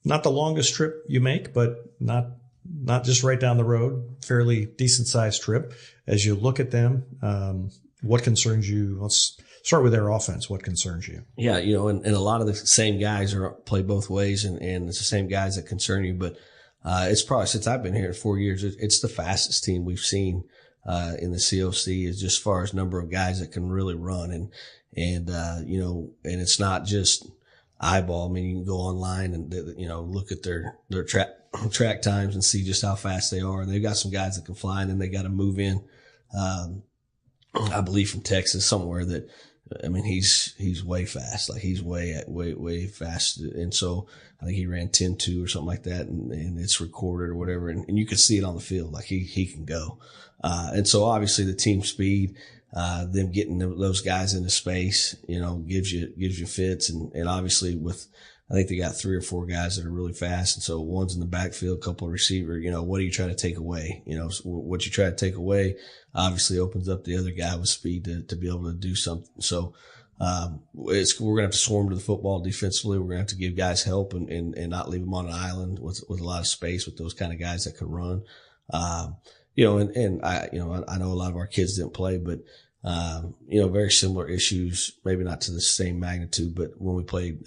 not the longest trip you make, but not just right down the road, fairly decent sized trip. As you look at them, what concerns you? Let's start with their offense. What concerns you? Yeah, and a lot of the same guys play both ways, and it's the same guys that concern you. But it's probably, since I've been here 4 years, it's the fastest team we've seen in the COC, is just as far as number of guys that can really run, and it's not just eyeball. I mean, you can go online and look at their track times and see just how fast they are. And they've got some guys that can fly, and then they got to move in. I believe from Texas somewhere that, I mean, he's way fast. Like, he's way fast. And so I think he ran 10.2 or something like that, and it's recorded or whatever. And you can see it on the field. Like, he can go. And so obviously the team speed, them getting those guys into space, gives you fits. And obviously I think they got 3 or 4 guys that are really fast. And so one's in the backfield, a couple of receiver, what are you trying to take away? What you try to take away obviously opens up the other guy with speed to be able to do something. So, we're going to have to swarm to the football defensively. We're going to have to give guys help and not leave them on an island with a lot of space with those kind of guys that can run. I know a lot of our kids didn't play, but, very similar issues, maybe not to the same magnitude, but when we played,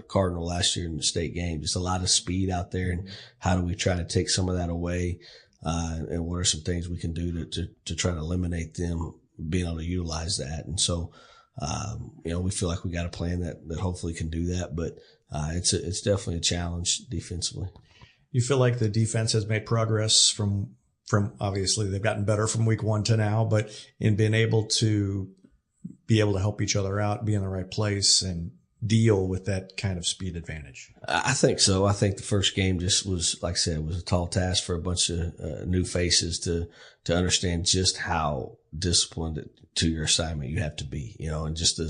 Cardinal last year in the state game, just a lot of speed out there. And how do we try to take some of that away? And what are some things we can do to try to eliminate them being able to utilize that? And so, we feel like we got a plan that hopefully can do that, but, it's definitely a challenge defensively. You feel like the defense has made progress from obviously they've gotten better from week 1 to now, but in being able to help each other out, be in the right place, and deal with that kind of speed advantage? I think so. I think the first game just was, like I said, it was a tall task for a bunch of new faces to understand just how disciplined to your assignment you have to be, and just the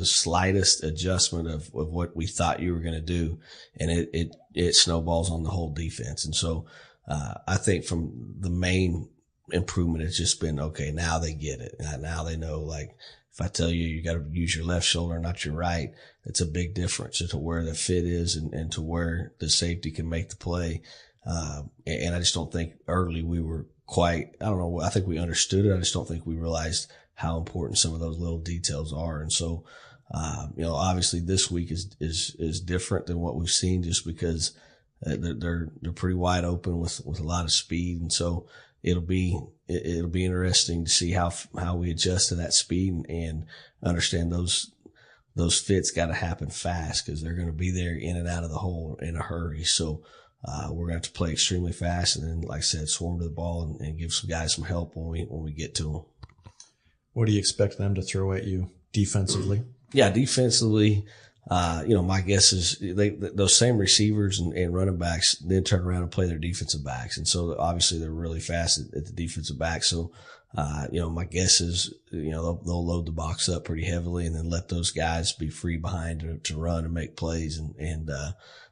slightest adjustment of what we thought you were going to do, and it snowballs on the whole defense. And so, I think from the main improvement, it's just been, okay, now they get it. Now they know, like, if I tell you got to use your left shoulder, not your right, it's a big difference to where the fit is and to where the safety can make the play. And I just don't think early we were quite, I don't know, I think we understood it. I just don't think we realized how important some of those little details are. And so, obviously this week is different than what we've seen, just because they're pretty wide open with a lot of speed. And so it'll be interesting to see how we adjust to that speed and understand those fits got to happen fast, because they're going to be there in and out of the hole in a hurry. So, we're going to have to play extremely fast, and then, like I said, swarm to the ball and give some guys some help when we get to them. What do you expect them to throw at you defensively? Yeah, defensively, my guess is those same receivers and running backs then turn around and play their defensive backs. And so obviously they're really fast at the defensive back. So, my guess is, they'll load the box up pretty heavily and then let those guys be free behind to run and make plays. And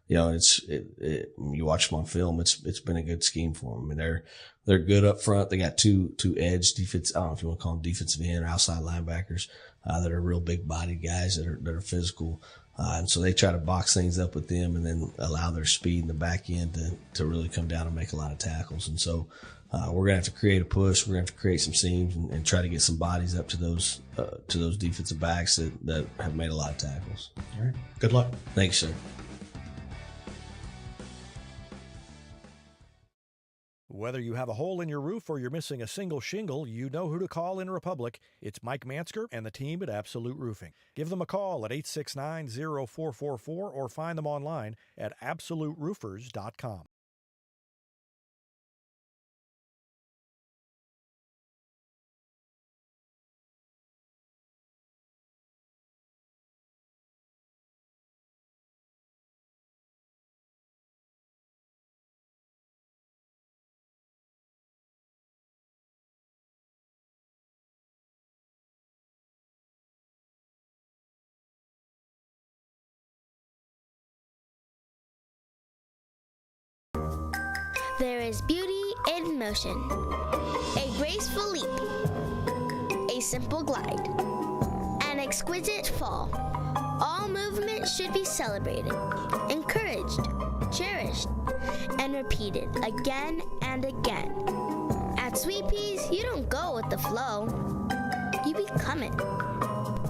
you watch them on film, it's been a good scheme for them. I mean, they're good up front. They got two edge defense. I don't know if you want to call them defensive end or outside linebackers, that are real big bodied guys that are physical. And so they try to box things up with them and then allow their speed in the back end to really come down and make a lot of tackles. And so, we're going to have to create a push. We're going to have to create some seams and try to get some bodies up to those defensive backs that have made a lot of tackles. All right. Good luck. Thanks, sir. Whether you have a hole in your roof or you're missing a single shingle, you know who to call in Republic. It's Mike Mansker and the team at Absolute Roofing. Give them a call at 869-0444 or find them online at absoluteroofers.com. There is beauty in motion, a graceful leap, a simple glide, an exquisite fall. All movement should be celebrated, encouraged, cherished. finished and repeated again and again. At Sweet Peas, you don't go with the flow, you become it.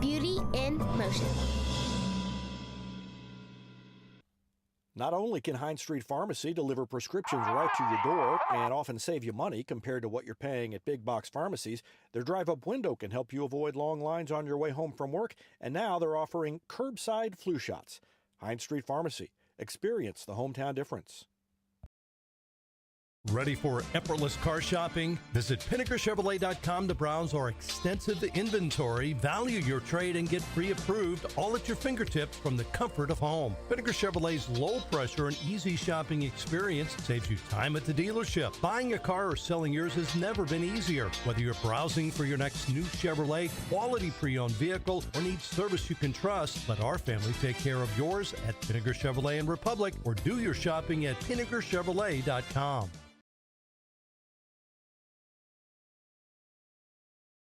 Beauty in motion. Not only can Hines Street Pharmacy deliver prescriptions right to your door and often save you money compared to what you're paying at big box pharmacies, their drive-up window can help you avoid long lines on your way home from work, and now they're offering curbside flu shots. Hines Street Pharmacy. Experience the hometown difference. Ready for effortless car shopping? Visit PinnakerChevrolet.com to browse our extensive inventory, value your trade, and get pre-approved all at your fingertips from the comfort of home. Pinnaker Chevrolet's low-pressure and easy shopping experience saves you time at the dealership. Buying a car or selling yours has never been easier. Whether you're browsing for your next new Chevrolet, quality pre-owned vehicle, or need service you can trust, let our family take care of yours at Pinnaker Chevrolet in Republic, or do your shopping at PinnakerChevrolet.com.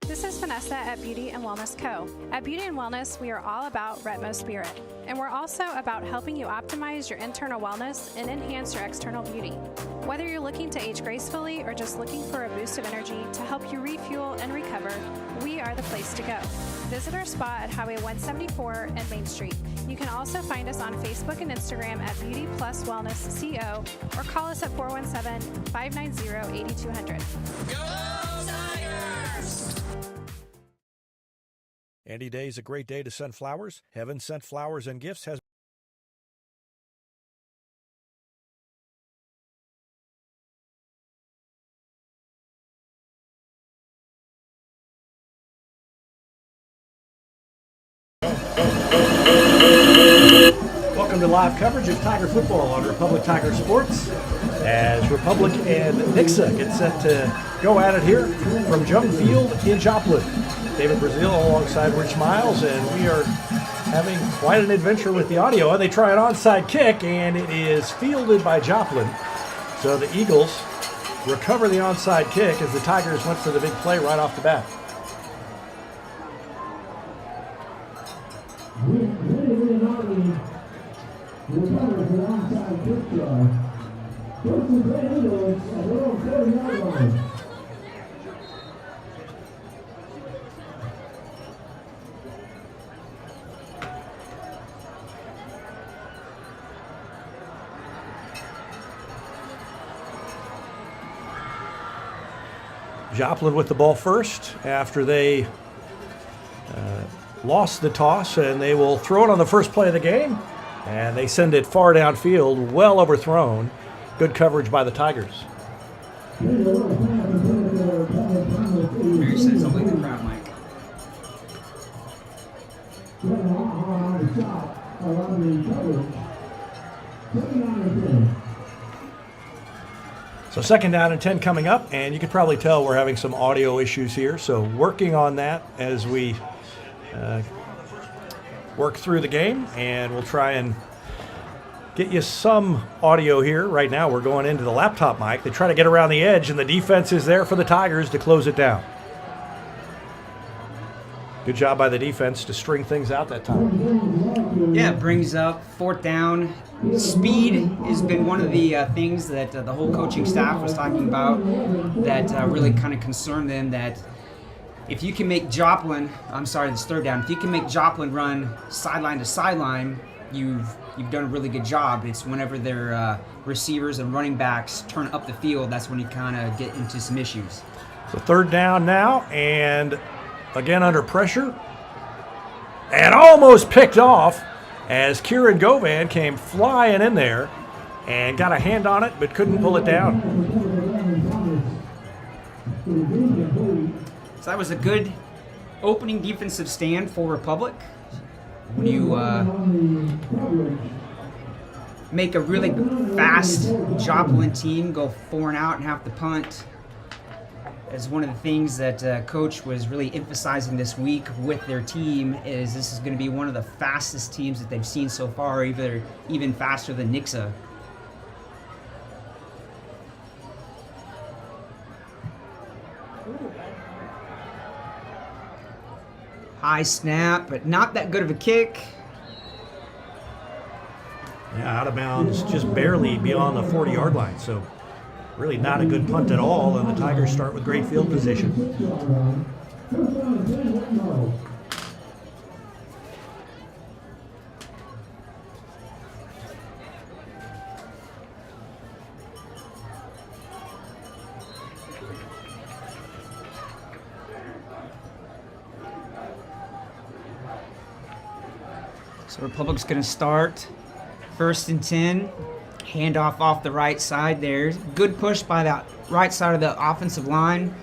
This is Vanessa at Beauty and Wellness Co. At Beauty and Wellness, we are all about Retmo Spirit, and we're also about helping you optimize your internal wellness and enhance your external beauty. Whether you're looking to age gracefully or just looking for a boost of energy to help you refuel and recover, we are the place to go. Visit our spot at Highway 174 and Main Street. You can also find us on Facebook and Instagram at Beauty Plus Wellness CO, or call us at 417-590-8200. Go Tigers! Any day is a great day to send flowers. Heaven Sent Flowers and Gifts has Welcome to live coverage of Tiger football on Republic Tiger Sports as Republic and Nixa get set to go at it here from Jump Field in Joplin. David Brazil alongside Rich Miles, and we are having quite an adventure with the audio. And they try an onside kick, and it is fielded by Joplin. So the Eagles recover the onside kick as the Tigers went for the big play right off the bat. Joplin with the ball first after they lost the toss, and they will throw it on the first play of the game, and they send it far downfield, well overthrown. Good coverage by the Tigers. Mary says, I'll leave the crowd, Mike. So 2nd down and 10 coming up, and you can probably tell we're having some audio issues here. So working on that as we work through the game, and we'll try and get you some audio here. Right now we're going into the laptop mic. They try to get around the edge, and the defense is there for the Tigers to close it down. Good job by the defense to string things out that time. Yeah, it brings up 4th down. Speed has been one of the things that the whole coaching staff was talking about that really kind of concerned them, that if you can make Joplin, this 3rd down, if you can make Joplin run sideline to sideline, you've done a really good job. It's whenever their receivers and running backs turn up the field, that's when you kind of get into some issues. So 3rd down now, and again under pressure, and almost picked off as Kieran Govan came flying in there and got a hand on it but couldn't pull it down. So that was a good opening defensive stand for Republic. When you make a really fast Joplin team go 4 and out and have to punt, as one of the things that Coach was really emphasizing this week with their team, is this is going to be one of the fastest teams that they've seen so far, even faster than Nixa. High snap, but not that good of a kick. Yeah, out of bounds, just barely beyond the 40-yard line. So really not a good punt at all, and the Tigers start with great field position. So Republic's going to start 1st and 10. Handoff off the right side there. Good push by the right side of the offensive line.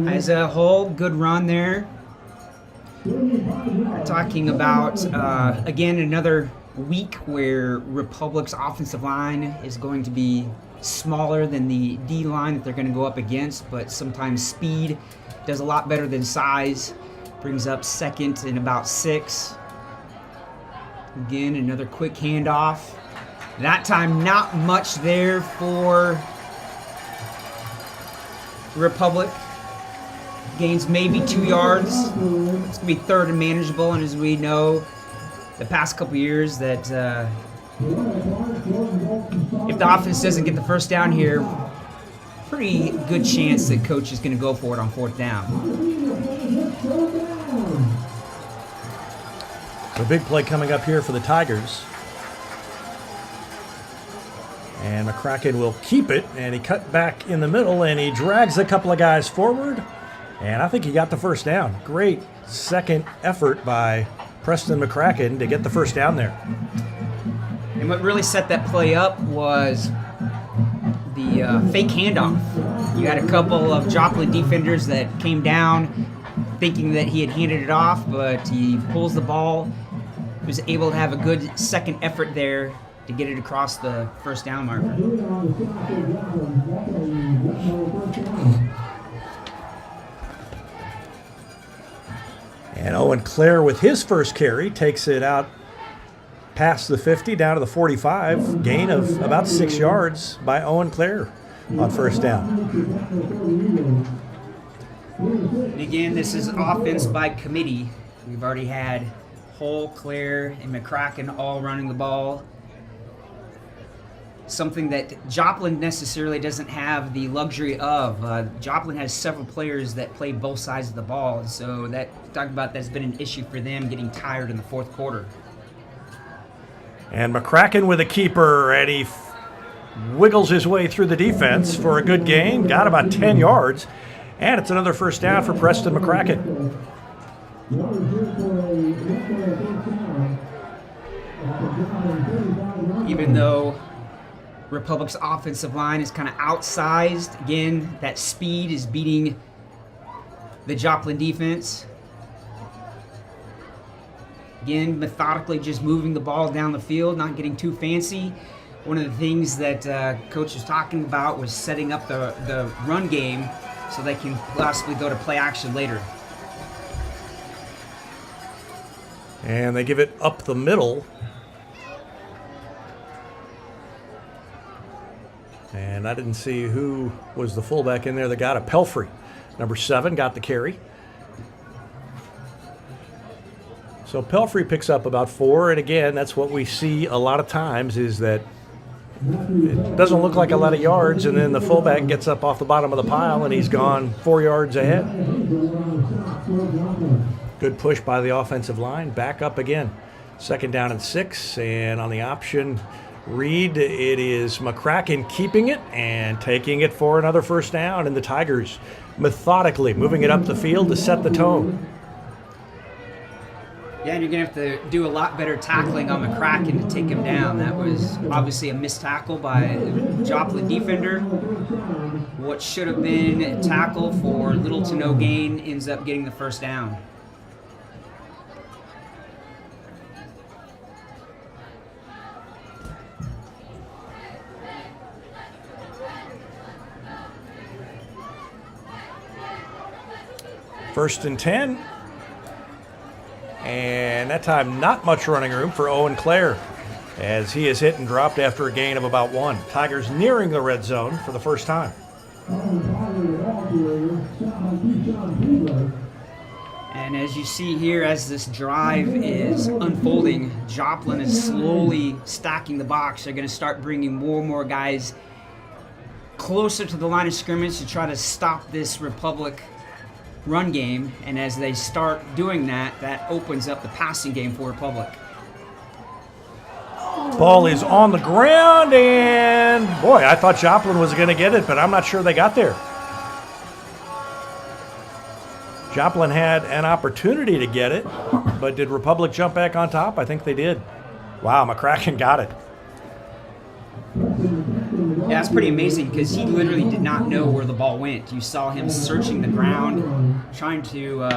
As a whole, good run there. We're talking about, again, another week where Republic's offensive line is going to be smaller than the D line that they're going to go up against, but sometimes speed does a lot better than size. Brings up 2nd and about 6. Again, another quick handoff. That time, not much there for Republic. Gains maybe 2 yards. It's going to be 3rd and manageable, and as we know, the past couple years that if the offense doesn't get the first down here, pretty good chance that coach is going to go for it on 4th down. A big play coming up here for the Tigers. And McCracken will keep it, and he cut back in the middle, and he drags a couple of guys forward, and I think he got the first down. Great second effort by Preston McCracken to get the first down there. And what really set that play up was the fake handoff. You had a couple of Joplin defenders that came down thinking that he had handed it off, but he pulls the ball. He was able to have a good second effort there to get it across the first down marker. And Owen Clare with his first carry takes it out past the 50 down to the 45. Gain of about 6 yards by Owen Clare on first down. And again, this is offense by committee. We've already had Hull, Clare, and McCracken all running the ball. Something that Joplin necessarily doesn't have the luxury of. Joplin has several players that play both sides of the ball, and so that's been an issue for them getting tired in the 4th quarter. And McCracken with a keeper, and he wiggles his way through the defense for a good gain. Got about 10 yards, and it's another first down for Preston McCracken. Even though Republic's offensive line is kind of outsized, again, that speed is beating the Joplin defense. Again, methodically just moving the ball down the field, not getting too fancy. One of the things that Coach was talking about was setting up the run game so they can possibly go to play action later. And they give it up the middle. And I didn't see who was the fullback in there that got it. Pelfrey, number 7, got the carry. So Pelfrey picks up about 4, and again, that's what we see a lot of times is that it doesn't look like a lot of yards, and then the fullback gets up off the bottom of the pile, and he's gone 4 yards ahead. Good push by the offensive line. Back up again. 2nd down and 6, and on the option read, it is McCracken keeping it and taking it for another first down, and the Tigers methodically moving it up the field to set the tone. Yeah, and you're going to have to do a lot better tackling on McCracken to take him down. That was obviously a missed tackle by a Joplin defender. What should have been a tackle for little to no gain ends up getting the first down. First and 10. And that time, not much running room for Owen Clare as he is hit and dropped after a gain of about 1. Tigers nearing the red zone for the first time. And And as you see here, as this drive is unfolding, Joplin is slowly stacking the box. They're going to start bringing more and more guys closer to the line of scrimmage to try to stop this Republic run game. And as they start doing that, that opens up the passing game for Republic. Ball is on the ground, and boy, I thought Joplin was going to get it, but I'm not sure they got there. Joplin had an opportunity to get it, but did Republic jump back on top? I think they did. Wow, McCracken got it. Yeah, that's pretty amazing because he literally did not know where the ball went. You saw him searching the ground, trying to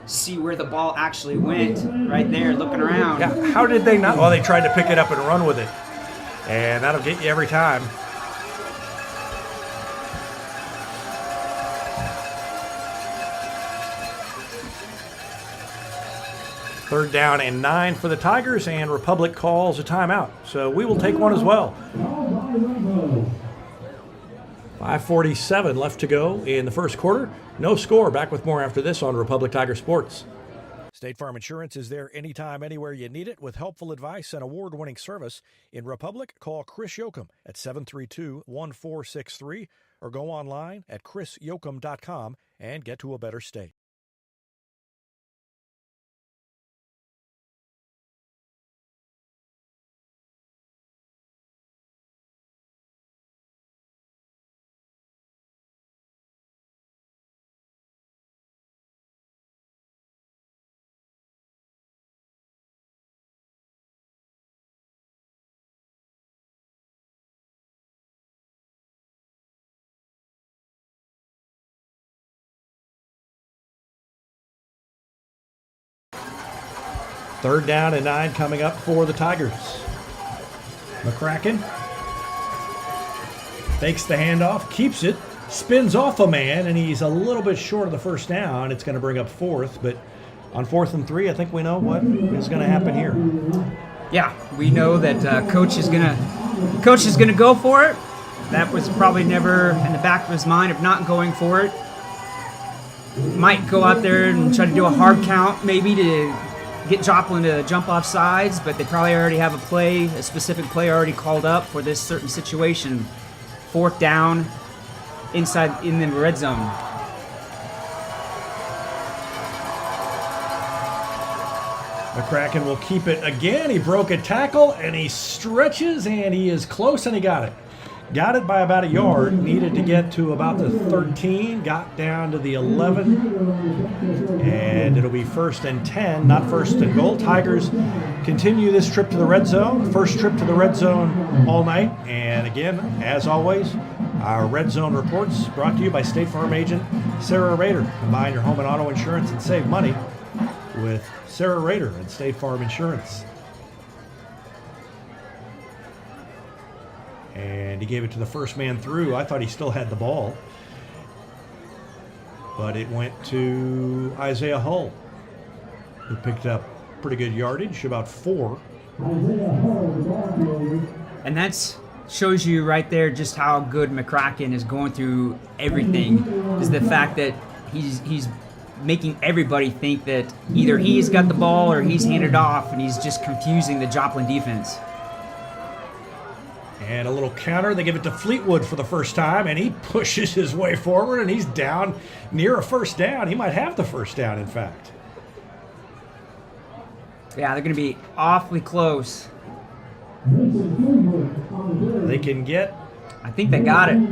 see where the ball actually went, right there, looking around. Yeah, how did they not? Well, they tried to pick it up and run with it, and that'll get you every time. Third down and 9 for the Tigers, and Republic calls a timeout. So we will take one as well. 5:47 left to go in the first quarter. No score. Back with more after this on Republic Tiger Sports. State Farm Insurance is there anytime, anywhere you need it with helpful advice and award-winning service. In Republic, call Chris Yoakum at 732-1463 or go online at chrisyoakum.com and get to a better state. Third down and 9 coming up for the Tigers. McCracken fakes the handoff, keeps it, spins off a man, and he's a little bit short of the first down. It's going to bring up 4th, but on 4th and 3, I think we know what is going to happen here. Yeah, we know that coach is gonna go for it. That was probably never in the back of his mind of not going for it. Might go out there and try to do a hard count, maybe to get Joplin to jump off sides, but they probably already have a specific play already called up for this certain situation. 4th down, inside in the red zone. McCracken will keep it again. He broke a tackle, and he stretches, and he is close, and he got it. Got it by about a yard. Needed to get to about the 13. Got down to the 11. And it'll be 1st and 10, not 1st and goal. Tigers continue this trip to the red zone. First trip to the red zone all night. And again, as always, our Red Zone reports brought to you by State Farm agent Sarah Rader. Combine your home and auto insurance and save money with Sarah Rader and State Farm Insurance. And he gave it to the first man through. I thought he still had the ball. But it went to Isaiah Hull, who picked up pretty good yardage, about 4. And that shows you right there just how good McCracken is going through everything. Is the fact that he's making everybody think that either he's got the ball or he's handed off, and he's just confusing the Joplin defense. And a little counter. They give it to Fleetwood for the first time, and he pushes his way forward, and he's down near a first down. He might have the first down, in fact. Yeah, they're going to be awfully close. They can get... I think they got it.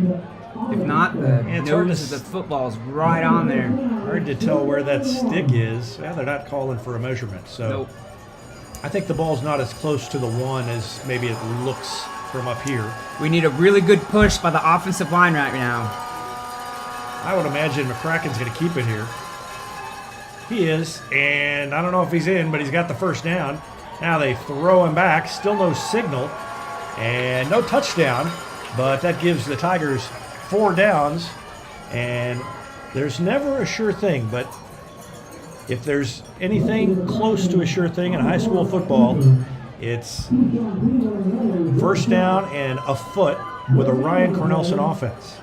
If not, the nose of the football is right on there. Hard to tell where that stick is. Yeah, they're not calling for a measurement. So nope. I think the ball's not as close to the 1 as maybe it looks from up here. We need a really good push by the offensive line right now. I would imagine McCracken's going to keep it here. He is, and I don't know if he's in, but he's got the first down. Now they throw him back, still no signal, and no touchdown, but that gives the Tigers 4 downs, and there's never a sure thing, but if there's anything close to a sure thing in high school football, it's first down and a foot with a Ryan Cornelson offense.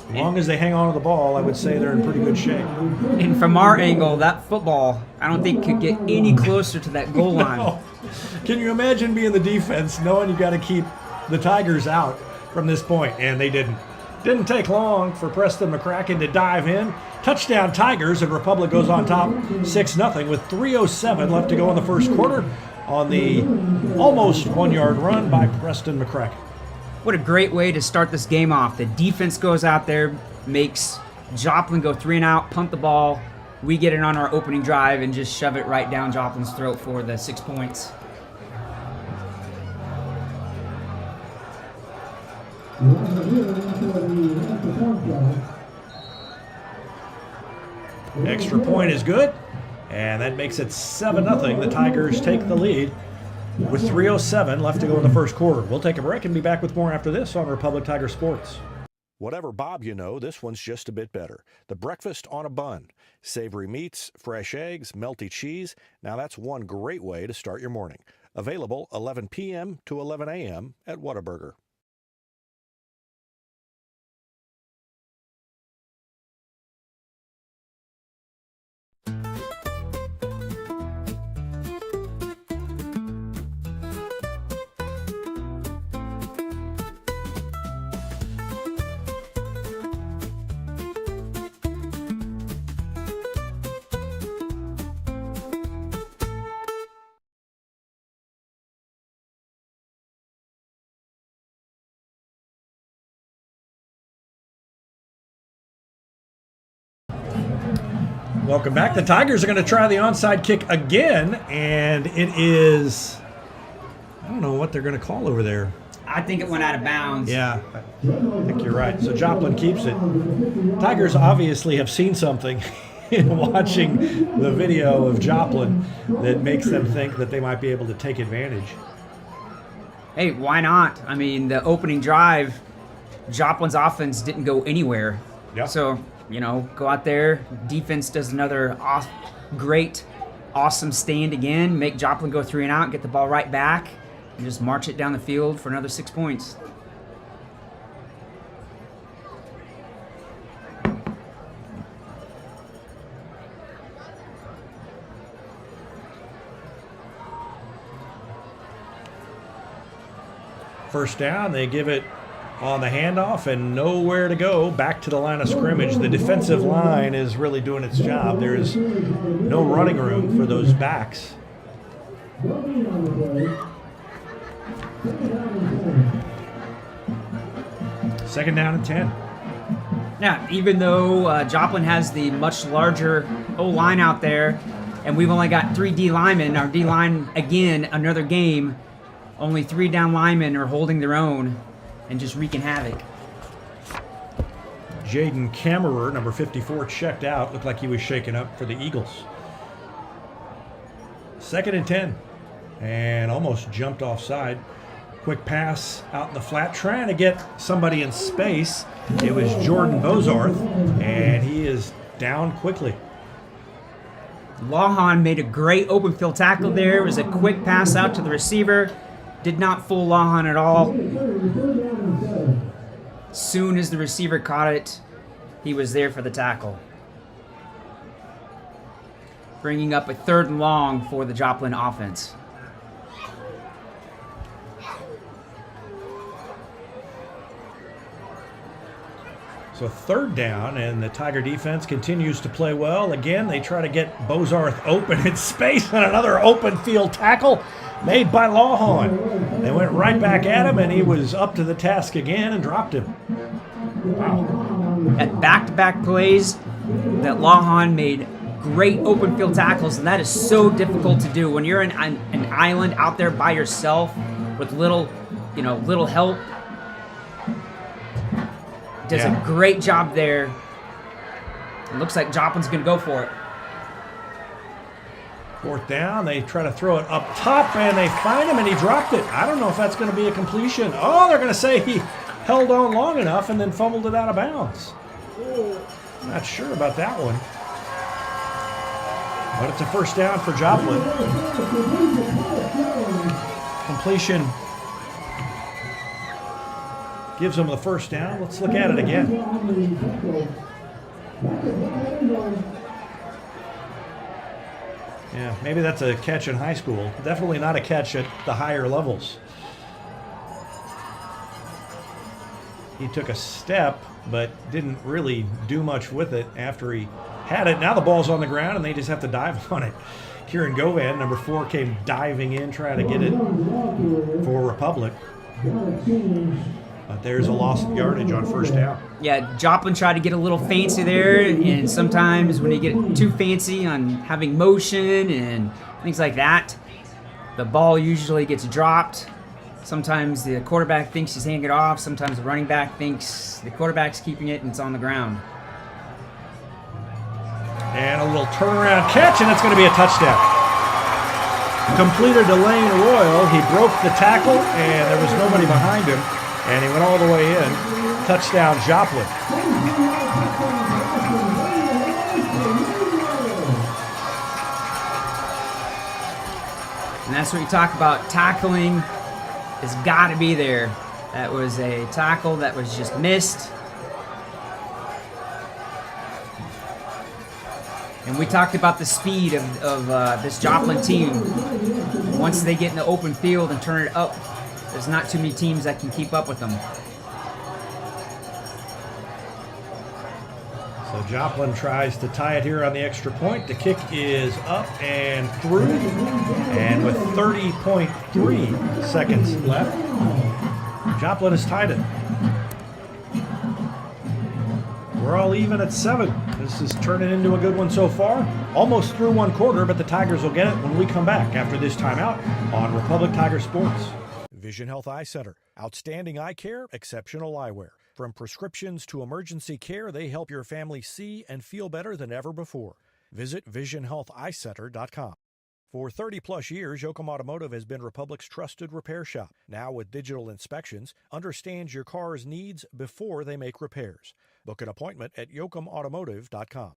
As long as they hang on to the ball, I would say they're in pretty good shape. And from our angle, that football, I don't think could get any closer to that goal line. No. Can you imagine being the defense knowing you got to keep the Tigers out from this point? And they didn't. Didn't take long for Preston McCracken to dive in. Touchdown Tigers, and Republic goes on top 6-0 with 3:07 left to go in the first quarter on the almost 1-yard run by Preston McCracken. What a great way to start this game off. The defense goes out there, makes Joplin go 3 and out, punt the ball. We get it on our opening drive and just shove it right down Joplin's throat for the 6 points. Extra point is good, and that makes it 7-0. The Tigers take the lead with 3:07 left to go in the first quarter. We'll take a break and be back with more after this on Republic Tiger Sports. Whatever Bob you know, this one's just a bit better. The breakfast on a bun. Savory meats, fresh eggs, melty cheese. Now that's one great way to start your morning. Available 11 p.m. to 11 a.m. at Whataburger. Welcome back. The Tigers are going to try the onside kick again, and it is, I don't know what they're going to call over there. I think it went out of bounds. Yeah, I think you're right. So Joplin keeps it. Tigers obviously have seen something in watching the video of Joplin that makes them think that they might be able to take advantage. Hey, why not? I mean, the opening drive, Joplin's offense didn't go anywhere. Yep. So, go out there. Defense does another great, awesome stand again. Make Joplin go 3 and out, get the ball right back, and just march it down the field for another 6 points. First down, they give it on the handoff and nowhere to go. Back to the line of scrimmage. The defensive line is really doing its job. There is no running room for those backs. Second down and 10. Yeah, even though Joplin has the much larger O-line out there, and we've only got 3 D linemen, our D-line, again, another game, only 3 down linemen are holding their own and just wreaking havoc. Jaden Kammerer, number 54, checked out. Looked like he was shaken up for the Eagles. Second and 10. And almost jumped offside. Quick pass out in the flat, trying to get somebody in space. It was Jordan Bozarth, and he is down quickly. Lawhon made a great open field tackle there. It was a quick pass out to the receiver. Did not fool Lawhon at all. Soon as the receiver caught it, he was there for the tackle. Bringing up a 3rd and long for the Joplin offense. So 3rd down, and the Tiger defense continues to play well. Again, they try to get Bozarth open in space on another open field tackle made by Lawhon. They went right back at him, and he was up to the task again and dropped him. Wow. At back-to-back plays, that Lawhon made great open field tackles, and that is so difficult to do when you're in an island out there by yourself with little help. Does a great job there. It looks like Joplin's going to go for it. 4th down, they try to throw it up top, and they find him, and he dropped it. I don't know if that's going to be a completion. Oh, they're going to say he held on long enough and then fumbled it out of bounds. Not sure about that one. But it's a first down for Joplin. Completion gives them the first down. Let's look at it again. Yeah, maybe that's a catch in high school. Definitely not a catch at the higher levels. He took a step, but didn't really do much with it after he had it. Now the ball's on the ground, and they just have to dive on it. Kieran Govan, number 4, came diving in, trying to get it for Republic. But there's a loss of yardage on first down. Yeah, Joplin tried to get a little fancy there, and sometimes when you get too fancy on having motion and things like that, the ball usually gets dropped. Sometimes the quarterback thinks he's handing it off. Sometimes the running back thinks the quarterback's keeping it and it's on the ground. And a little turnaround catch, and it's going to be a touchdown. Completed to Lane Royal. He broke the tackle, and there was nobody behind him, and he went all the way in. Touchdown, Joplin. And that's what you talk about. Tackling has got to be there. That was a tackle that was just missed. And we talked about the speed of this Joplin team. Once they get in the open field and turn it up, there's not too many teams that can keep up with them. So Joplin tries to tie it here on the extra point. The kick is up and through. And with 30.3 seconds left, Joplin has tied it. We're all even at 7. This is turning into a good one so far. Almost through one quarter, but the Tigers will get it when we come back after this timeout on Republic Tiger Sports. Vision Health Eye Center. Outstanding eye care, exceptional eyewear. From prescriptions to emergency care, they help your family see and feel better than ever before. Visit visionhealtheyecenter.com. For 30-plus years, Yoakum Automotive has been Republic's trusted repair shop. Now with digital inspections, understands your car's needs before they make repairs. Book an appointment at yoakumautomotive.com.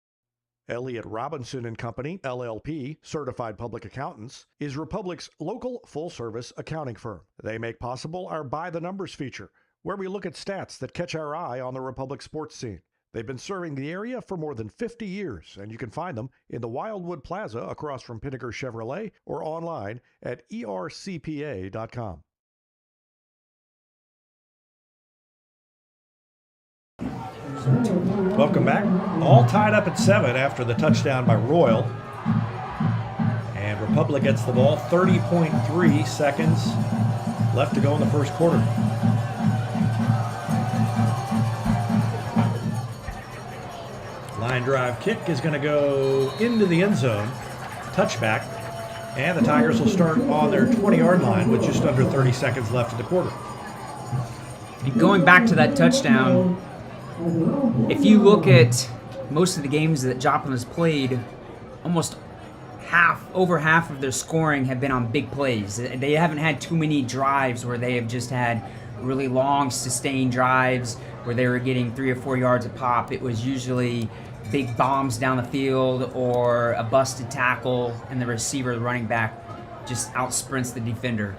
Elliott Robinson and Company, LLP, Certified Public Accountants, is Republic's local full-service accounting firm. They make possible our By the Numbers feature, where we look at stats that catch our eye on the Republic sports scene. They've been serving the area for more than 50 years, and you can find them in the Wildwood Plaza across from Pinnaker Chevrolet or online at ercpa.com. Welcome back. All tied up at 7 after the touchdown by Royal. And Republic gets the ball. 30.3 seconds left to go in the first quarter. Line drive kick is going to go into the end zone. Touchback. And the Tigers will start on their 20-yard line with just under 30 seconds left in the quarter. And going back to that touchdown, if you look at most of the games that Joplin has played, almost over half of their scoring have been on big plays. They haven't had too many drives where they have just had really long, sustained drives where they were getting 3 or 4 yards a pop. It was usually big bombs down the field or a busted tackle, and the receiver, the running back, just outsprints the defender.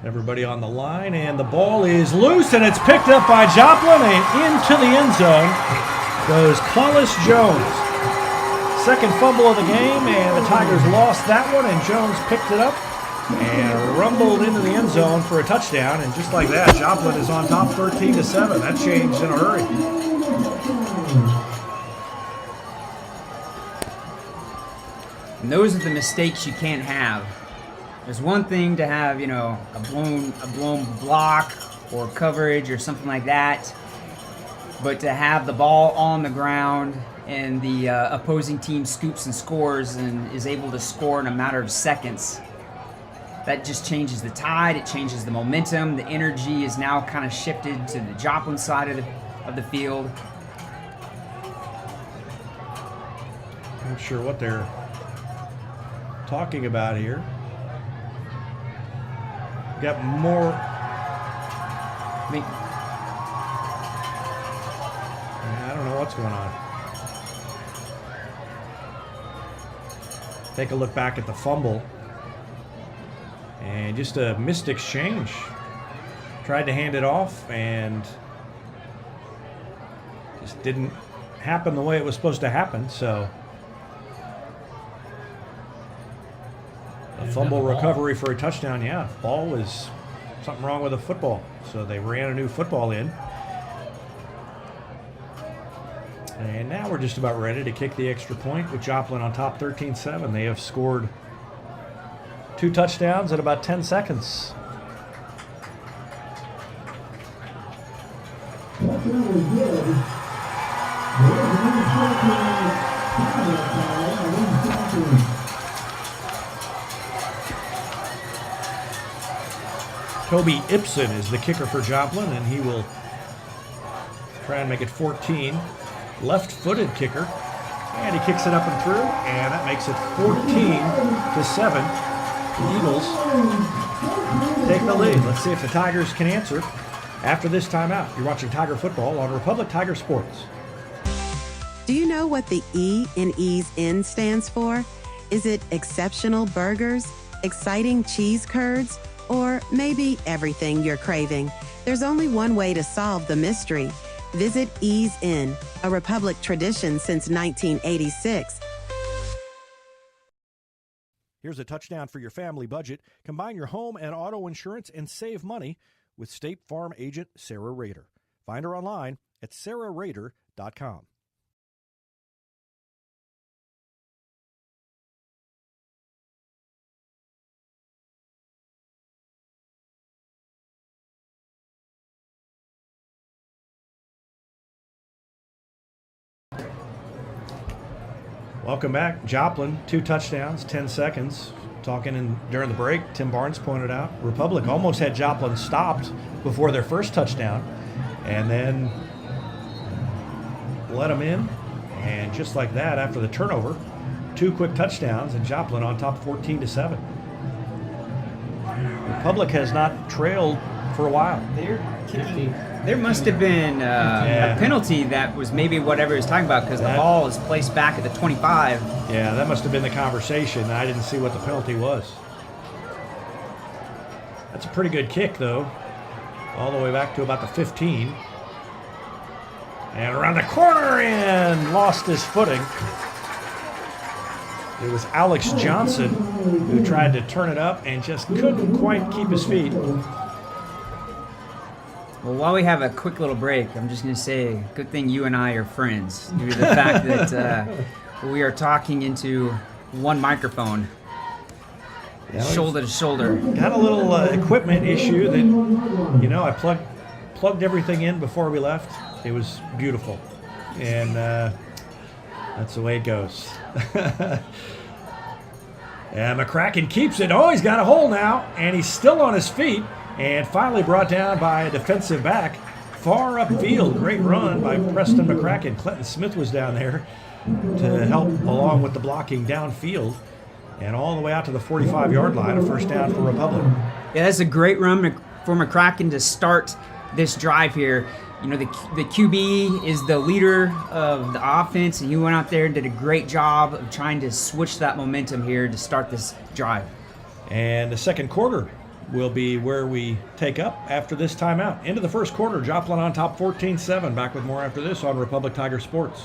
Everybody on the line, and the ball is loose, and it's picked up by Joplin, and into the end zone goes Collis Jones. Second fumble of the game, and the Tigers lost that one, and Jones picked it up and rumbled into the end zone for a touchdown, and just like that, Joplin is on top 13-7. That changed in a hurry. And those are the mistakes you can't have. There's one thing to have, a blown block or coverage or something like that, but to have the ball on the ground and the opposing team scoops and scores and is able to score in a matter of seconds, that just changes the tide. It changes the momentum. The energy is now kind of shifted to the Joplin side of the field. Not sure what they're talking about here. Got more. I don't know what's going on. Take a look back at the fumble. And just a missed exchange. tried to hand it off and just didn't happen the way it was supposed to happen. So a fumble recovery for a touchdown. Yeah, ball was something wrong with the football. So they ran a new football in. And now we're just about ready to kick the extra point with Joplin on top 13-7. They have scored 2 touchdowns in about 10 seconds. Toby Ibsen is the kicker for Joplin, and he will try and make it 14. Left-footed kicker, and he kicks it up and through, and that makes it 14-7. The Eagles take the lead. Let's see if the Tigers can answer after this timeout. You're watching Tiger Football on Republic Tiger Sports. Do you know what the E in Ease In stands for? Is it exceptional burgers, exciting cheese curds, or maybe everything you're craving? There's only one way to solve the mystery. Visit Ease In, a Republic tradition since 1986. Here's a touchdown for your family budget. Combine your home and auto insurance and save money with State Farm agent Sarah Rader. Find her online at sarahrader.com. Welcome back. Joplin, 2 touchdowns, 10 seconds. Talking during the break, Tim Barnes pointed out, Republic almost had Joplin stopped before their first touchdown, and then let them in. And just like that, after the turnover, 2 quick touchdowns, and Joplin on top 14-7. Republic has not trailed for a while. They're kicking. There must have been a penalty that was maybe whatever he was talking about, because the ball is placed back at the 25. Yeah, that must have been the conversation. I didn't see what the penalty was. That's a pretty good kick, though. All the way back to about the 15. And around the corner and lost his footing. It was Alex Johnson who tried to turn it up and just couldn't quite keep his feet. Well, while we have a quick little break, I'm just going to say, good thing you and I are friends, due to the fact that we are talking into one microphone, shoulder to shoulder. Got a little equipment issue that, I plugged everything in before we left. It was beautiful, and that's the way it goes. And McCracken keeps it. Oh, he's got a hole now, and he's still on his feet. And finally brought down by a defensive back. Far upfield. Great run by Preston McCracken. Clinton Smith was down there to help along with the blocking downfield. And all the way out to the 45-yard line, a first down for Republic. Yeah, that's a great run for McCracken to start this drive here. The QB is the leader of the offense, and he went out there and did a great job of trying to switch that momentum here to start this drive. And the second quarter will be where we take up after this timeout. Into the first quarter, Joplin on top 14-7. Back with more after this on Republic Tiger Sports.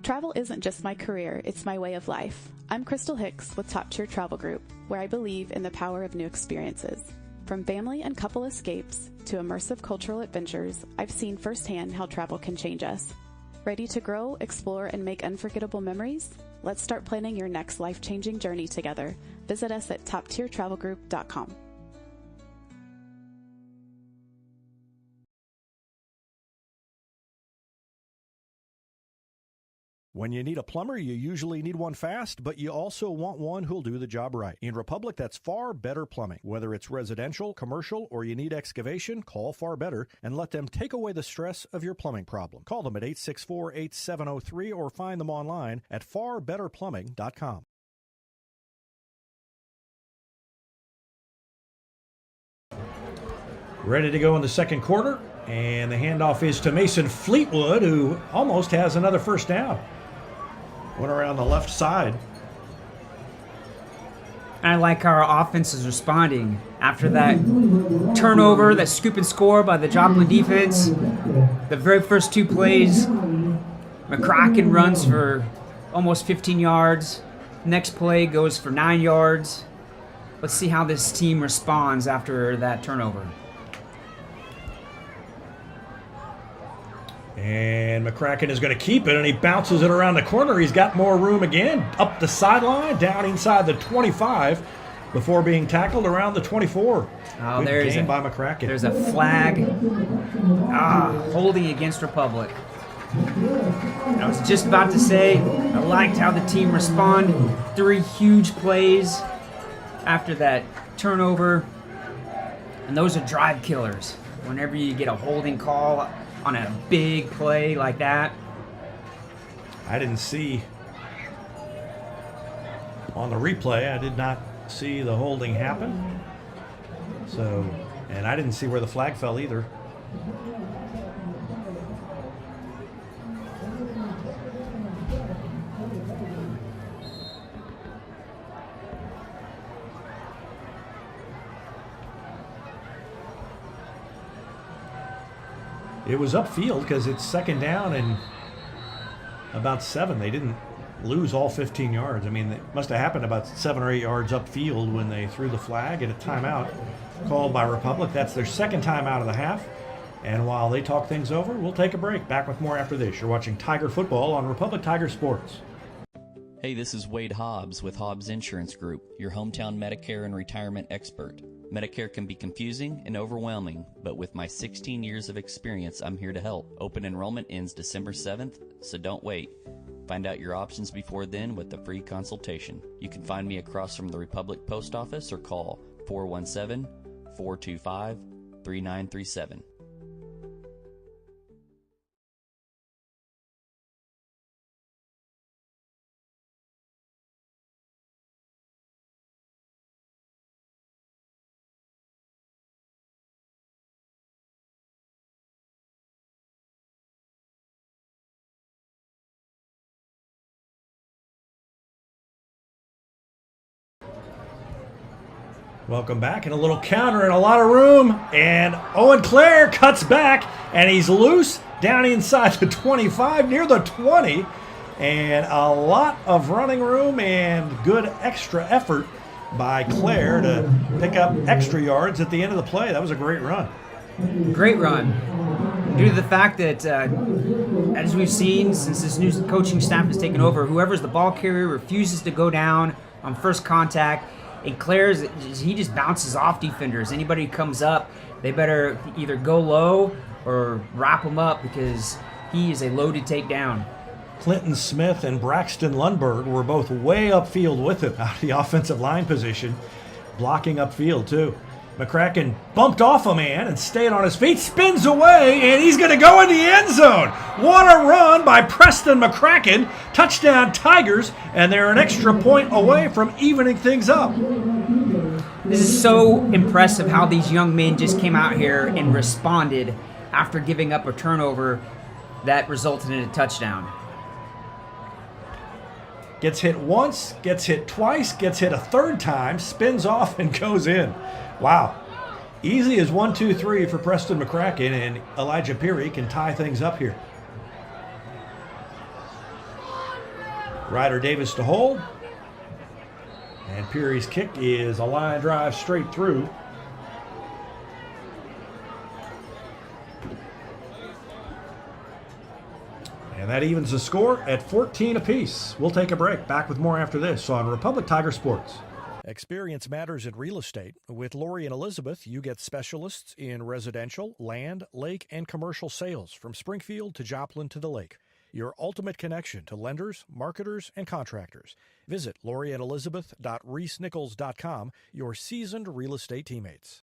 Travel isn't just my career, it's my way of life. I'm Crystal Hicks with Top Tier Travel Group, where I believe in the power of new experiences. From family and couple escapes to immersive cultural adventures, I've seen firsthand how travel can change us. Ready to grow, explore, and make unforgettable memories? Let's start planning your next life-changing journey together. Visit us at toptiertravelgroup.com. When you need a plumber, you usually need one fast, but you also want one who'll do the job right. In Republic, that's Far Better Plumbing. Whether it's residential, commercial, or you need excavation, call Far Better and let them take away the stress of your plumbing problem. Call them at 864-8703 or find them online at farbetterplumbing.com. Ready to go in the second quarter, and the handoff is to Mason Fleetwood, who almost has another first down. Went around the left side. And I like how our offense is responding after that turnover, that scoop and score by the Joplin defense. The very first 2 plays, McCracken runs for almost 15 yards. Next play goes for 9 yards. Let's see how this team responds after that turnover. And McCracken is going to keep it, and he bounces it around the corner. He's got more room again, up the sideline, down inside the 25, before being tackled around the 24. Oh, Good there's game by McCracken. There's a flag. Holding against Republic. I was just about to say, I liked how the team responded. 3 huge plays after that turnover. And those are drive killers. Whenever you get a holding call on a big play like that. I didn't see on the replay, I did not see the holding happen. So, and I didn't see where the flag fell either. It was upfield because it's second down and about 7. They didn't lose all 15 yards. I mean, it must have happened about 7 or 8 yards upfield when they threw the flag and a timeout called by Republic. That's their second timeout of the half. And while they talk things over, we'll take a break. Back with more after this. You're watching Tiger Football on Republic Tiger Sports. Hey, this is Wade Hobbs with Hobbs Insurance Group, your hometown Medicare and retirement expert. Medicare can be confusing and overwhelming, but with my 16 years of experience, I'm here to help. Open enrollment ends December 7th, so don't wait. Find out your options before then with a free consultation. You can find me across from the Republic Post Office or call 417-425-3937. Welcome back, and a little counter and a lot of room, and Owen Clare cuts back, and he's loose down inside the 25, near the 20, and a lot of running room and good extra effort by Clare to pick up extra yards at the end of the play. That was a great run. Great run. Due to the fact that, as we've seen since this new coaching staff has taken over, whoever's the ball carrier refuses to go down on first contact. And Claire's, he just bounces off defenders. Anybody who comes up, they better either go low or wrap him up because he is a loaded takedown. Clinton Smith and Braxton Lundberg were both way upfield with him out of the offensive line position, blocking upfield too. McCracken bumped off a man and stayed on his feet, spins away, and he's going to go in the end zone. What a run by Preston McCracken. Touchdown Tigers, and they're an extra point away from evening things up. This is so impressive how these young men just came out here and responded after giving up a turnover that resulted in a touchdown. Gets hit once, gets hit twice, gets hit a third time, spins off and goes in. Wow. Easy as 1, 2, 3 for Preston McCracken, and Elijah Peary can tie things up here. Ryder Davis to hold. And Peary's kick is a line drive straight through. And that evens the score at 14 apiece. We'll take a break. Back with more after this on Republic Tiger Sports. Experience matters in real estate. With Lori and Elizabeth, you get specialists in residential, land, lake, and commercial sales from Springfield to Joplin to the lake. Your ultimate connection to lenders, marketers, and contractors. Visit loriandelizabeth.reesnichols.com, your seasoned real estate teammates.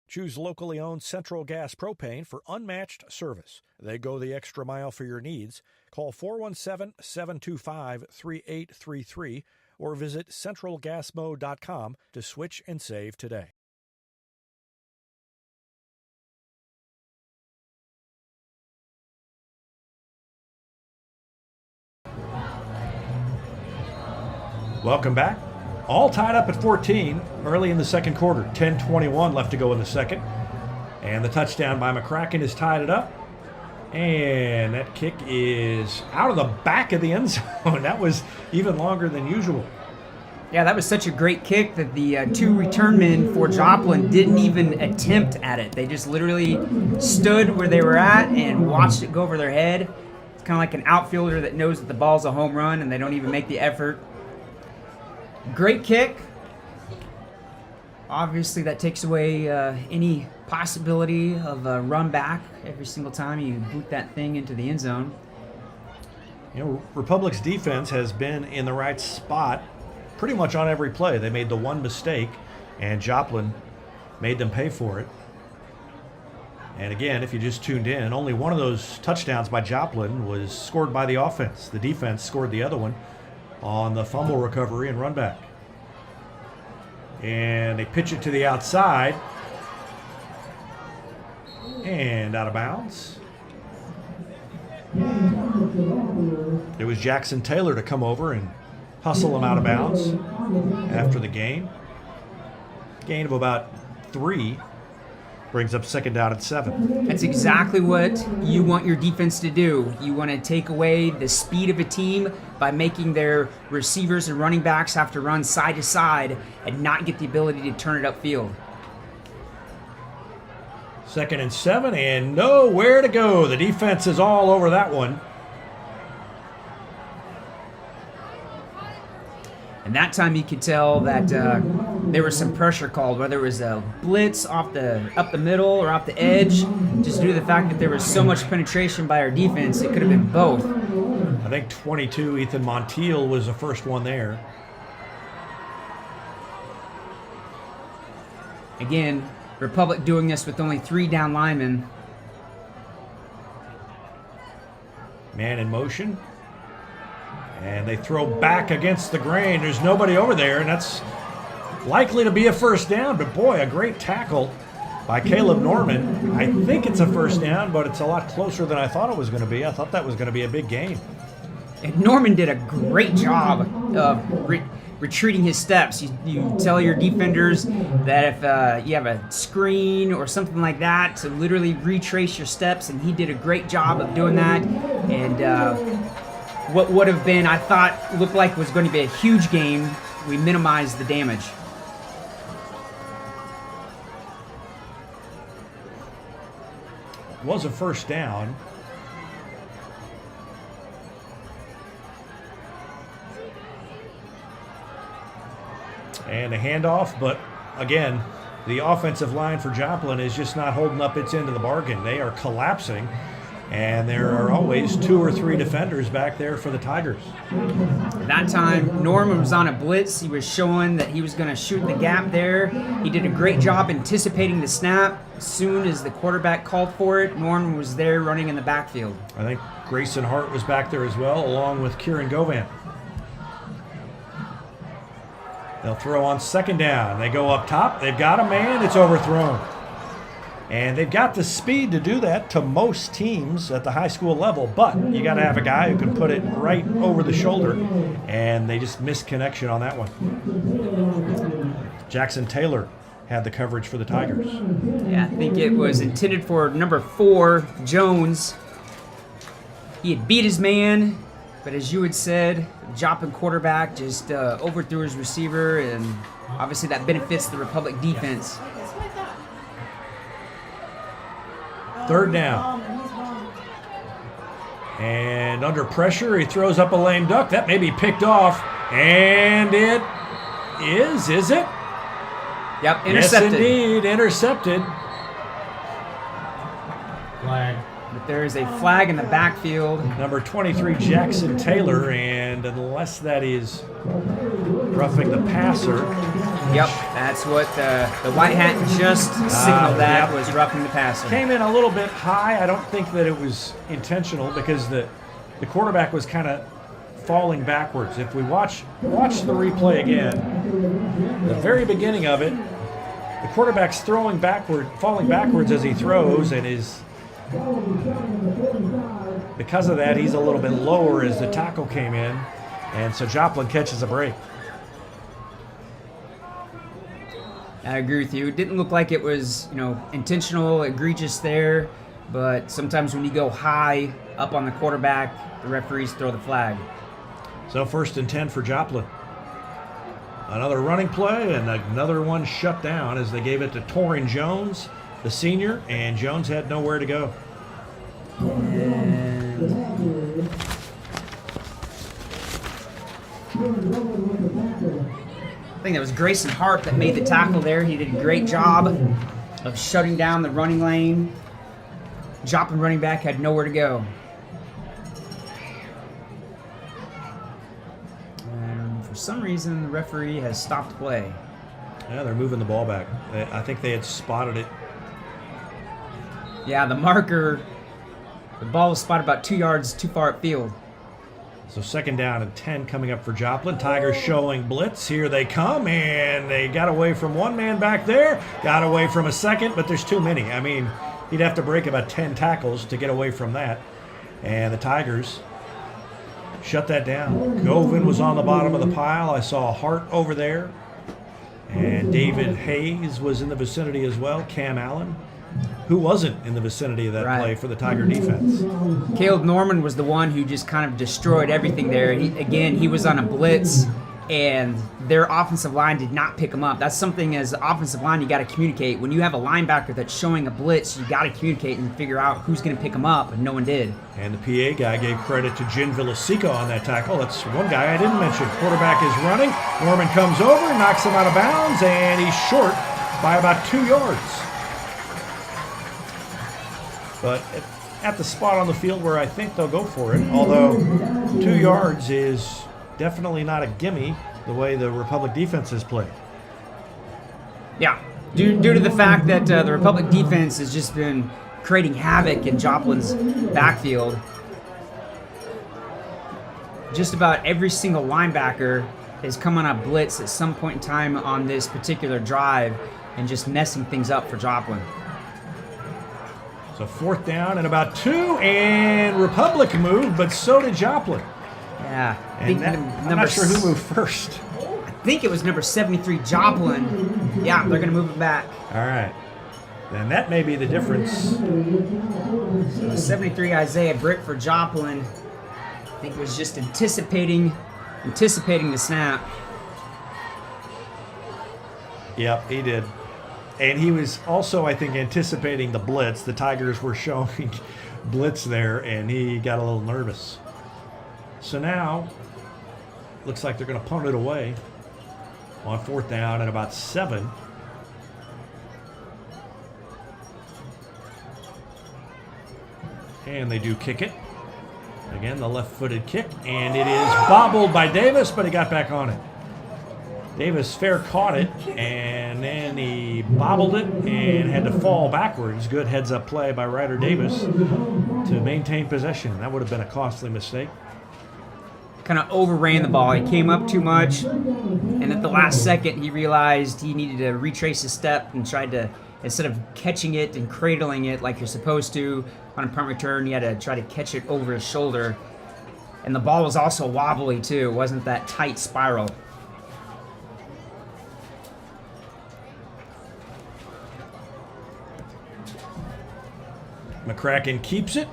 Choose locally owned Central Gas Propane for unmatched service. They go the extra mile for your needs. Call 417-725-3833 or visit centralgasmo.com to switch and save today. Welcome back. All tied up at 14 early in the second quarter. 10:21 left to go in the second. And the touchdown by McCracken has tied it up. And that kick is out of the back of the end zone. That was even longer than usual. Yeah, that was such a great kick that the two return men for Joplin didn't even attempt at it. They just literally stood where they were at and watched it go over their head. It's kind of like an outfielder that knows that the ball's a home run and they don't even make the effort. Great kick. Obviously, that takes away any possibility of a run back every single time you boot that thing into the end zone. You know, Republic's defense has been in the right spot pretty much on every play. They made the one mistake, and Joplin made them pay for it. And again, if you just tuned in, only one of those touchdowns by Joplin was scored by the offense. The defense scored the other one on the fumble recovery and run back. And they pitch it to the outside. And out of bounds. It was Jackson Taylor to come over and hustle him out of bounds after the game. Gain of about 3 brings up second down at 7. That's exactly what you want your defense to do. You want to take away the speed of a team by making their receivers and running backs have to run side to side and not get the ability to turn it upfield. Second and 7, and nowhere to go. The defense is all over that one. And that time you could tell that there was some pressure called, whether it was a blitz up the middle or off the edge, just due to the fact that there was so much penetration by our defense. It could have been both. I think 22, Ethan Montiel was the first one there. Again, Republic doing this with only 3 down linemen. Man in motion. And they throw back against the grain. There's nobody over there, and that's likely to be a first down. But boy, a great tackle by Caleb Norman. I think it's a first down, but it's a lot closer than I thought it was going to be. I thought that was going to be a big gain. And Norman did a great job of retreating his steps. You tell your defenders that if you have a screen or something like that to literally retrace your steps, and he did a great job of doing that. And what would have been, I thought, looked like was going to be a huge game, we minimized the damage. It was a first down. And a handoff, but again, the offensive line for Joplin is just not holding up its end of the bargain. They are collapsing, and there are always 2 or 3 defenders back there for the Tigers. That time, Norman was on a blitz. He was showing that he was going to shoot the gap there. He did a great job anticipating the snap. As soon as the quarterback called for it, Norman was there running in the backfield. I think Grayson Hart was back there as well, along with Kieran Govan. They'll throw on second down. They go up top. They've got a man. It's overthrown. And they've got the speed to do that to most teams at the high school level, but you got to have a guy who can put it right over the shoulder, and they just missed connection on that one. Jackson Taylor had the coverage for the Tigers. Yeah, I think it was intended for number 4, Jones. He had beat his man, but as you had said, Joplin quarterback just overthrew his receiver, and obviously that benefits the Republic defense. Third down. And under pressure, he throws up a lame duck. That may be picked off. And it is it? Yep, intercepted. Yes, indeed, intercepted. Flag. But there is a flag in the backfield. Number 23, Jackson Taylor, and unless that is roughing the passer. Yep, that's what the white hat just signaled that was roughing the passer. Came in a little bit high. I don't think that it was intentional because the quarterback was kind of falling backwards. If we watch the replay again, the very beginning of it, the quarterback's falling backwards as he throws, and because of that, he's a little bit lower as the tackle came in, and so Joplin catches a break. I agree with you. It didn't look like it was, intentional, egregious there, but sometimes when you go high up on the quarterback, the referees throw the flag. So 1st and 10 for Joplin. Another running play and another one shut down as they gave it to Torrin Jones, the senior, and Jones had nowhere to go. And I think that was Grayson Hart that made the tackle there. He did a great job of shutting down the running lane. Joplin running back had nowhere to go. And for some reason, the referee has stopped play. Yeah, they're moving the ball back. I think they had spotted it. Yeah, the marker, the ball was spotted about 2 yards too far upfield. So 2nd down and 10 coming up for Joplin. Tigers showing blitz. Here they come, and they got away from one man back there, got away from a second, but there's too many. I mean, he'd have to break about 10 tackles to get away from that. And the Tigers shut that down. Govin was on the bottom of the pile. I saw Hart over there. And David Hayes was in the vicinity as well. Cam Allen, who wasn't in the vicinity of that play for the Tiger defense. Caleb Norman was the one who just kind of destroyed everything there. He was on a blitz, and their offensive line did not pick him up. That's something as an offensive line you got to communicate. When you have a linebacker that's showing a blitz, you got to communicate and figure out who's going to pick him up, and no one did. And the PA guy gave credit to Jin Villasico on that tackle. That's one guy I didn't mention. Quarterback is running. Norman comes over, knocks him out of bounds, and he's short by about 2 yards. But at the spot on the field where I think they'll go for it, although 2 yards is definitely not a gimme the way the Republic defense has played. Yeah, due to the fact that the Republic defense has just been creating havoc in Joplin's backfield. Just about every single linebacker has come on a blitz at some point in time on this particular drive and just messing things up for Joplin. So 4th down and about 2, and Republic moved, but so did Joplin. Yeah. I'm not sure who moved first. I think it was number 73, Joplin. Yeah, they're going to move it back. All right. Then that may be the difference. So 73, Isaiah Britt for Joplin. I think it was just anticipating the snap. Yep, he did. And he was also, I think, anticipating the blitz. The Tigers were showing blitz there, and he got a little nervous. So now, looks like they're going to punt it away on 4th down and about 7. And they do kick it. Again, the left-footed kick, and it is bobbled by Davis, but he got back on it. Davis fair caught it, and then he bobbled it and had to fall backwards. Good heads-up play by Ryder Davis to maintain possession. That would have been a costly mistake. Kind of overran the ball. He came up too much, and at the last second, he realized he needed to retrace his step and tried to, instead of catching it and cradling it like you're supposed to on a punt return, he had to try to catch it over his shoulder. And the ball was also wobbly, too. It wasn't that tight spiral. McCracken keeps it,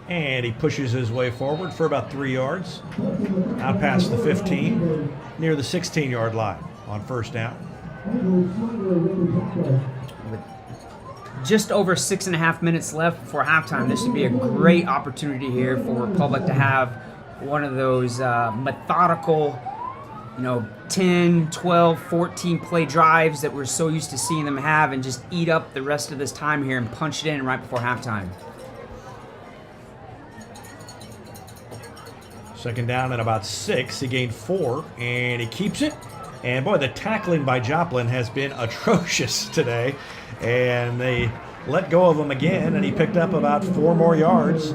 and he pushes his way forward for about 3 yards, out past the 15, near the 16-yard line on 1st down. With just over 6.5 minutes left before halftime, this should be a great opportunity here for Republic to have one of those methodical, 10, 12, 14 play drives that we're so used to seeing them have, and just eat up the rest of this time here and punch it in right before halftime. 2nd down and about 6. He gained 4, and he keeps it. And boy, the tackling by Joplin has been atrocious today. And they let go of him again, and he picked up about 4 more yards.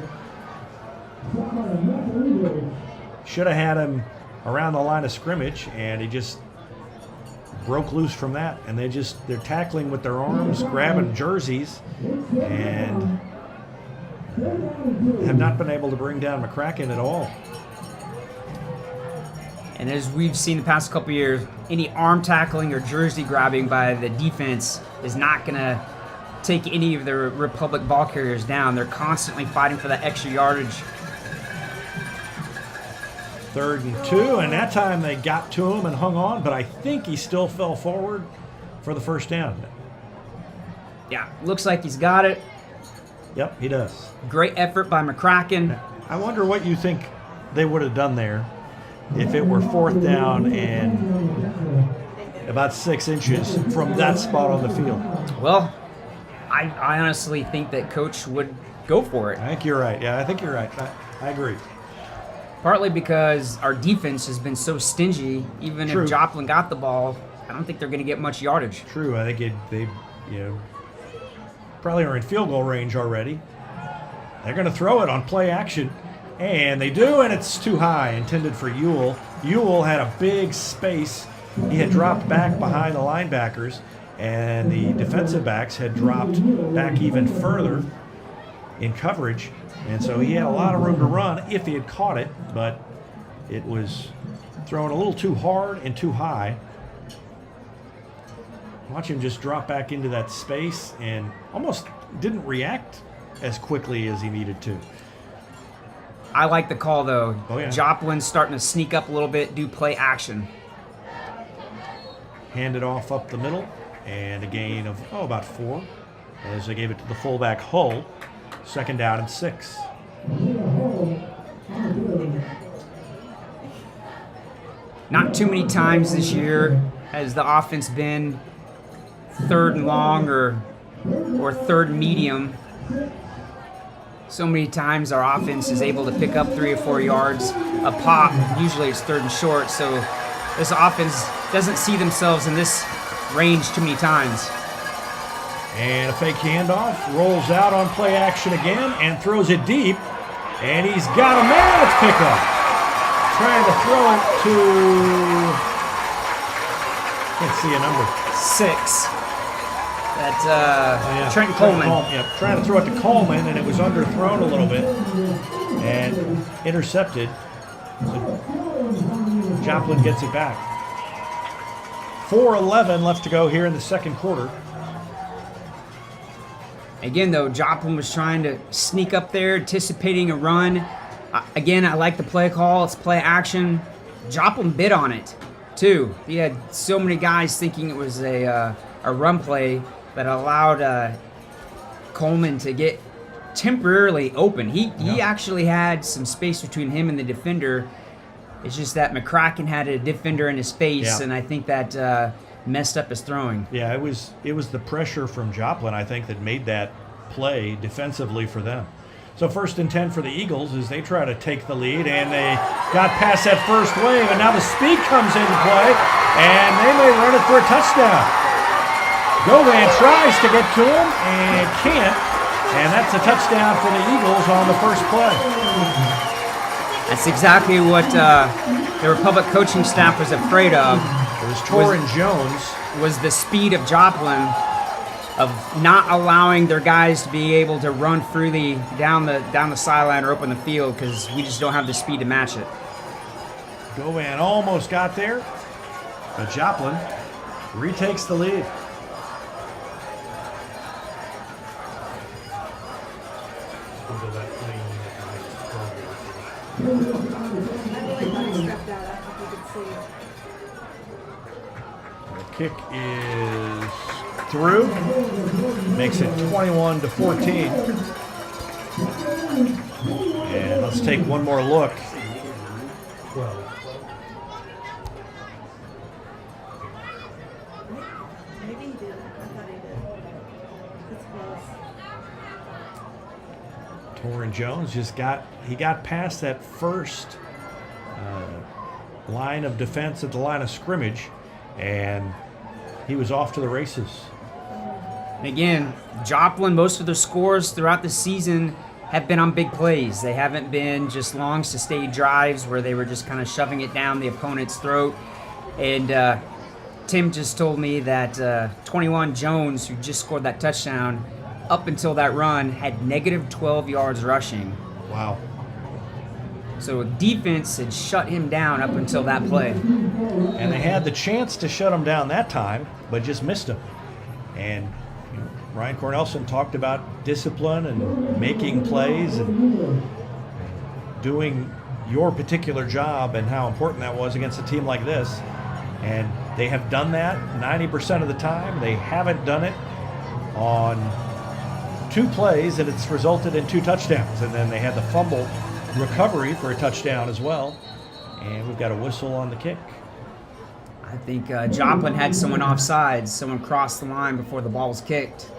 Should have had him around the line of scrimmage, and he just broke loose from that. And they're tackling with their arms, grabbing jerseys, and have not been able to bring down McCracken at all. And as we've seen the past couple years, any arm tackling or jersey grabbing by the defense is not going to take any of the Republic ball carriers down. They're constantly fighting for that extra yardage. 3rd and 2, and that time they got to him and hung on, but I think he still fell forward for the first down. Yeah, looks like he's got it. Yep, he does. Great effort by McCracken. I wonder what you think they would have done there if it were 4th down and about 6 inches from that spot on the field. Well, I honestly think that Coach would go for it. I think you're right. Yeah, I think you're right. I agree. Partly because our defense has been so stingy. Even True. if Joplin got the ball, I don't think they're going to get much yardage. True. I think they probably are in field goal range already. They're going to throw it on play action, and they do, and it's too high, intended for Ewell. Ewell had a big space. He had dropped back behind the linebackers, and the defensive backs had dropped back even further in coverage. And so he had a lot of room to run if he had caught it, but it was thrown a little too hard and too high. Watch him just drop back into that space and almost didn't react as quickly as he needed to. I like the call, though. Oh, yeah. Joplin's starting to sneak up a little bit, do play action. Hand it off up the middle, and a gain of, about 4, as they gave it to the fullback Hull. 2nd down and 6. Not too many times this year has the offense been 3rd and long or 3rd medium. So many times our offense is able to pick up 3 or 4 yards a pop. Usually it's 3rd and short, so this offense doesn't see themselves in this range too many times. And a fake handoff, rolls out on play action again and throws it deep. And he's got a man. Let's pick up. Trying to throw it to, can't see a number. 6. That Trent Coleman. Yep, trying to throw it to Coleman, and it was underthrown a little bit and intercepted. So Joplin gets it back. 4:11 left to go here in the 2nd quarter. Again, though, Joplin was trying to sneak up there, anticipating a run. Again, I like the play call. It's play action. Joplin bid on it, too. He had so many guys thinking it was a run play that allowed Coleman to get temporarily open. He actually had some space between him and the defender. It's just that McCracken had a defender in his face, and I think that messed up his throwing. Yeah, it was the pressure from Joplin, I think, that made that play defensively for them. So 1st and 10 for the Eagles as they try to take the lead, and they got past that first wave, and now the speed comes into play, and they may run it for a touchdown. Govan tries to get to him and can't, and that's a touchdown for the Eagles on the first play. That's exactly what the Republic coaching staff was afraid of. It was Torrin Jones. Was the speed of Joplin, of not allowing their guys to be able to run freely down the sideline or open the field, because we just don't have the speed to match it. Govan almost got there, but Joplin retakes the lead. The kick is through. Makes it 21-14. And let's take one more look. Maybe he did. I thought he did. It's close. Torrin Jones got past that first line of defense at the line of scrimmage, and he was off to the races. And again, Joplin, most of their scores throughout the season have been on big plays. They haven't been just long, sustained drives where they were just kind of shoving it down the opponent's throat. And Tim just told me that 21 Jones, who just scored that touchdown, up until that run, had -12 yards rushing. Wow. So defense had shut him down up until that play. And they had the chance to shut him down that time, but just missed him. And Ryan Cornelson talked about discipline and making plays and doing your particular job and how important that was against a team like this. And they have done that 90% of the time. They haven't done it on 2 plays, and it's resulted in 2 touchdowns. And then they had the fumble recovery for a touchdown as well. And we've got a whistle on the kick. I think Joplin had someone offsides. Someone crossed the line before the ball was kicked.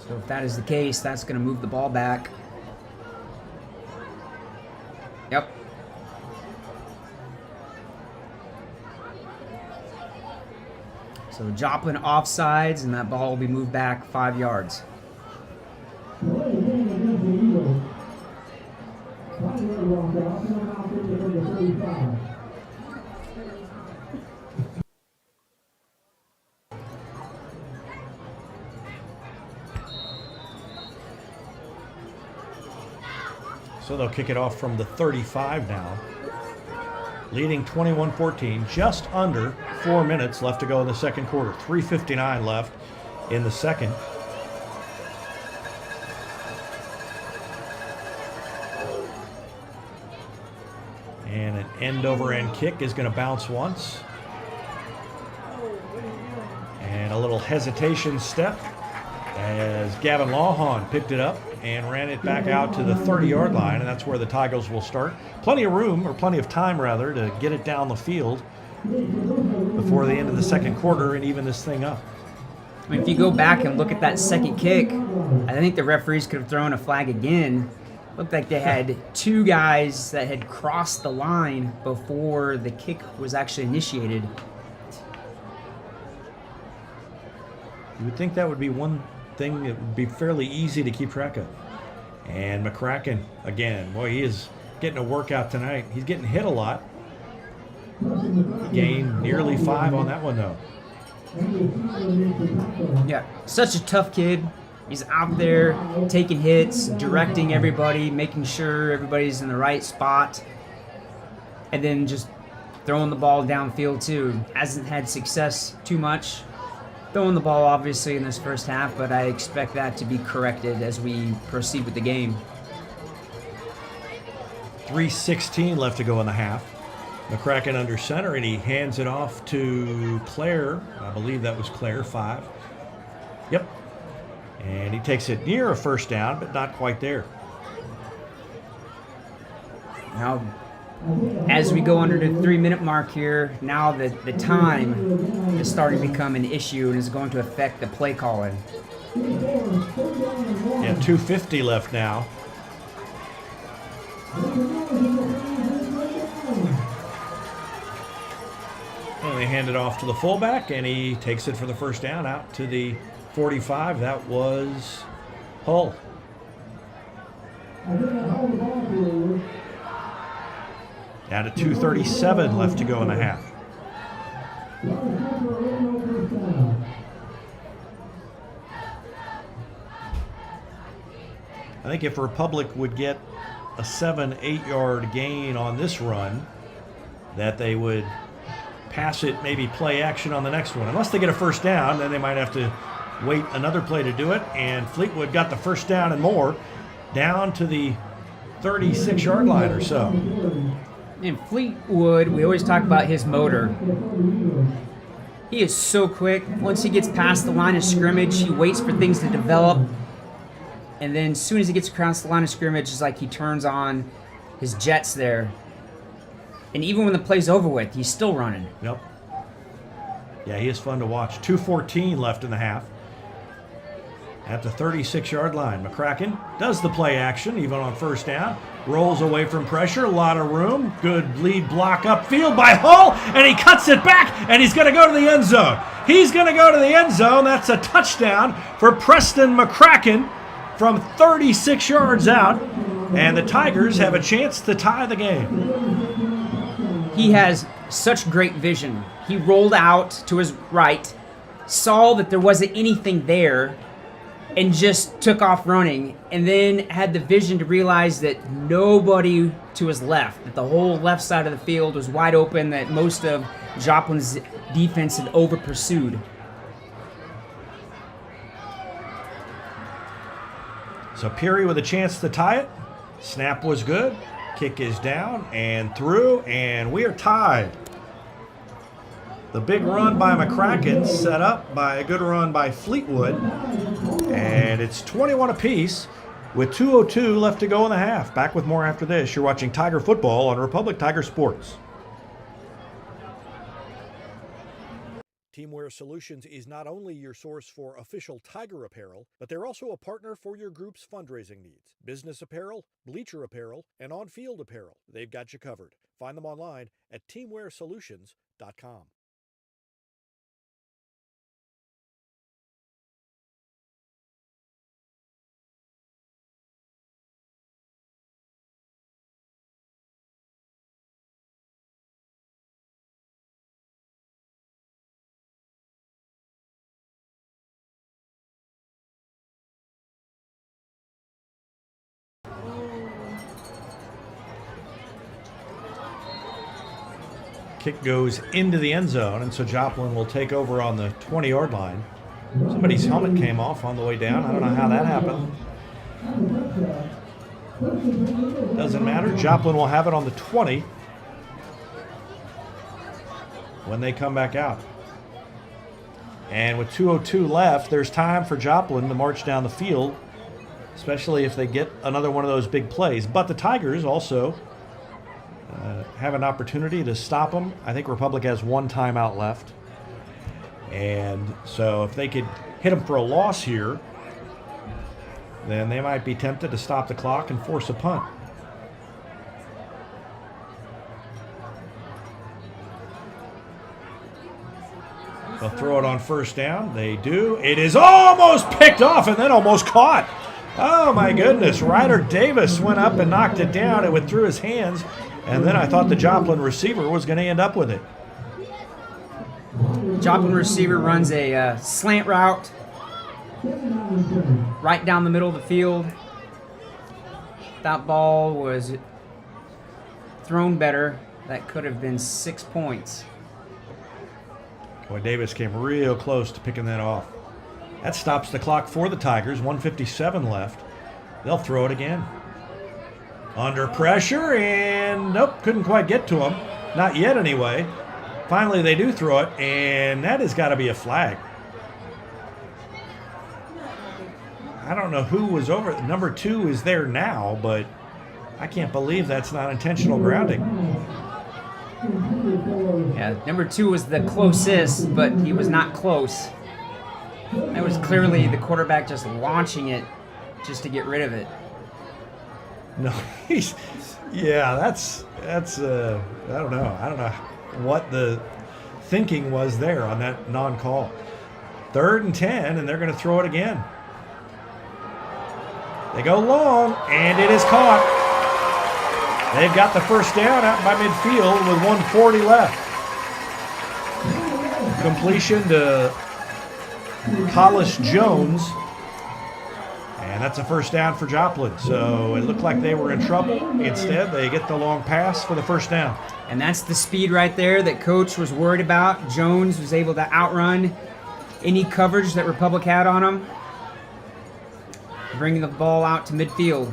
So if that is the case, that's going to move the ball back. Yep. So Joplin offsides, and that ball will be moved back 5 yards. So they'll kick it off from the 35 now. Leading 21-14, just under 4 minutes left to go in the second quarter. 3:59 left in the second. And an end-over-end kick is going to bounce once. And a little hesitation step as Gavin Lawhon picked it up and ran it back out to the 30-yard line, and that's where the Tigers will start. Plenty of room, or plenty of time rather, to get it down the field before the end of the second quarter and even this thing up. I mean, if you go back and look at that second kick, I think the referees could have thrown a flag again. Looked like they had 2 guys that had crossed the line before the kick was actually initiated. You would think that would be one thing that would be fairly easy to keep track of. And McCracken, again, boy, he is getting a workout tonight. He's getting hit a lot. He gained nearly 5 on that one, though. Yeah, such a tough kid. He's out there taking hits, directing everybody, making sure everybody's in the right spot, and then just throwing the ball downfield too. Hasn't had success too much throwing the ball, obviously, in this first half, but I expect that to be corrected as we proceed with the game. 3:16 left to go in the half. McCracken under center, and he hands it off to Claire. I believe that was Claire, 5. Yep. And he takes it near a first down, but not quite there. Now, as we go under the 3-minute mark here, now the time is starting to become an issue and is going to affect the play calling. Yeah, 2:50 left now. And they hand it off to the fullback, and he takes it for the first down out to the 45. That was Hull. Down to 2:37 left to go in the half. I think if Republic would get a 7-8 yard gain on this run, that they would pass it, maybe play action on the next one. Unless they get a first down, then they might have to wait another play to do it. And Fleetwood got the first down and more down to the 36-yard line or so. And Fleetwood, we always talk about his motor. He is so quick. Once he gets past the line of scrimmage, he waits for things to develop. And then as soon as he gets across the line of scrimmage, it's like he turns on his jets there. And even when the play's over with, he's still running. Yep. Yeah, he is fun to watch. 2:14 left in the half. At the 36-yard line, McCracken does the play action, even on first down. Rolls away from pressure, a lot of room. Good lead block upfield by Hull, and he cuts it back, and he's going to go to the end zone. He's going to go to the end zone. That's a touchdown for Preston McCracken from 36 yards out, and the Tigers have a chance to tie the game. He has such great vision. He rolled out to his right, saw that there wasn't anything there, and just took off running, and then had the vision to realize that nobody to his left, that the whole left side of the field was wide open, that most of Joplin's defense had over pursued. So Peary with a chance to tie it. Snap was good. Kick is down and through, and we are tied. The big run by McCracken set up by a good run by Fleetwood. And it's 21 apiece with 2:02 left to go in the half. Back with more after this. You're watching Tiger Football on Republic Tiger Sports. Teamwear Solutions is not only your source for official Tiger apparel, but they're also a partner for your group's fundraising needs. Business apparel, bleacher apparel, and on-field apparel. They've got you covered. Find them online at teamwearsolutions.com. Kick goes into the end zone, and so Joplin will take over on the 20-yard line. Somebody's helmet came off on the way down. I don't know how that happened. Doesn't matter. Joplin will have it on the 20 when they come back out. And with 2:02 left, there's time for Joplin to march down the field, especially if they get another one of those big plays. But the Tigers also have an opportunity to stop them. I think Republic has one timeout left. And so if they could hit them for a loss here, then they might be tempted to stop the clock and force a punt. They'll throw it on first down. They do. It is almost picked off and then almost caught. Oh, my goodness. Ryder Davis went up and knocked it down. It went through his hands. And then I thought the Joplin receiver was going to end up with it. Joplin receiver runs a slant route right down the middle of the field. That ball was thrown better. That could have been 6 points. Boy, Davis came real close to picking that off. That stops the clock for the Tigers. 1:57 left. They'll throw it again. Under pressure, and nope, couldn't quite get to him. Not yet, anyway. Finally, they do throw it, and that has got to be a flag. I don't know who was over. Number 2 is there now, but I can't believe that's not intentional grounding. Yeah, number 2 was the closest, but he was not close. That was clearly the quarterback just launching it just to get rid of it. No, that's I don't know what the thinking was there on that non-call. 3rd and 10, and they're going to throw it again. They go long, and it is caught. They've got the first down out by midfield with 1:40 left. Completion to Hollis Jones. And that's a first down for Joplin. So it looked like they were in trouble. Instead, they get the long pass for the first down. And that's the speed right there that Coach was worried about. Jones was able to outrun any coverage that Republic had on him, bringing the ball out to midfield.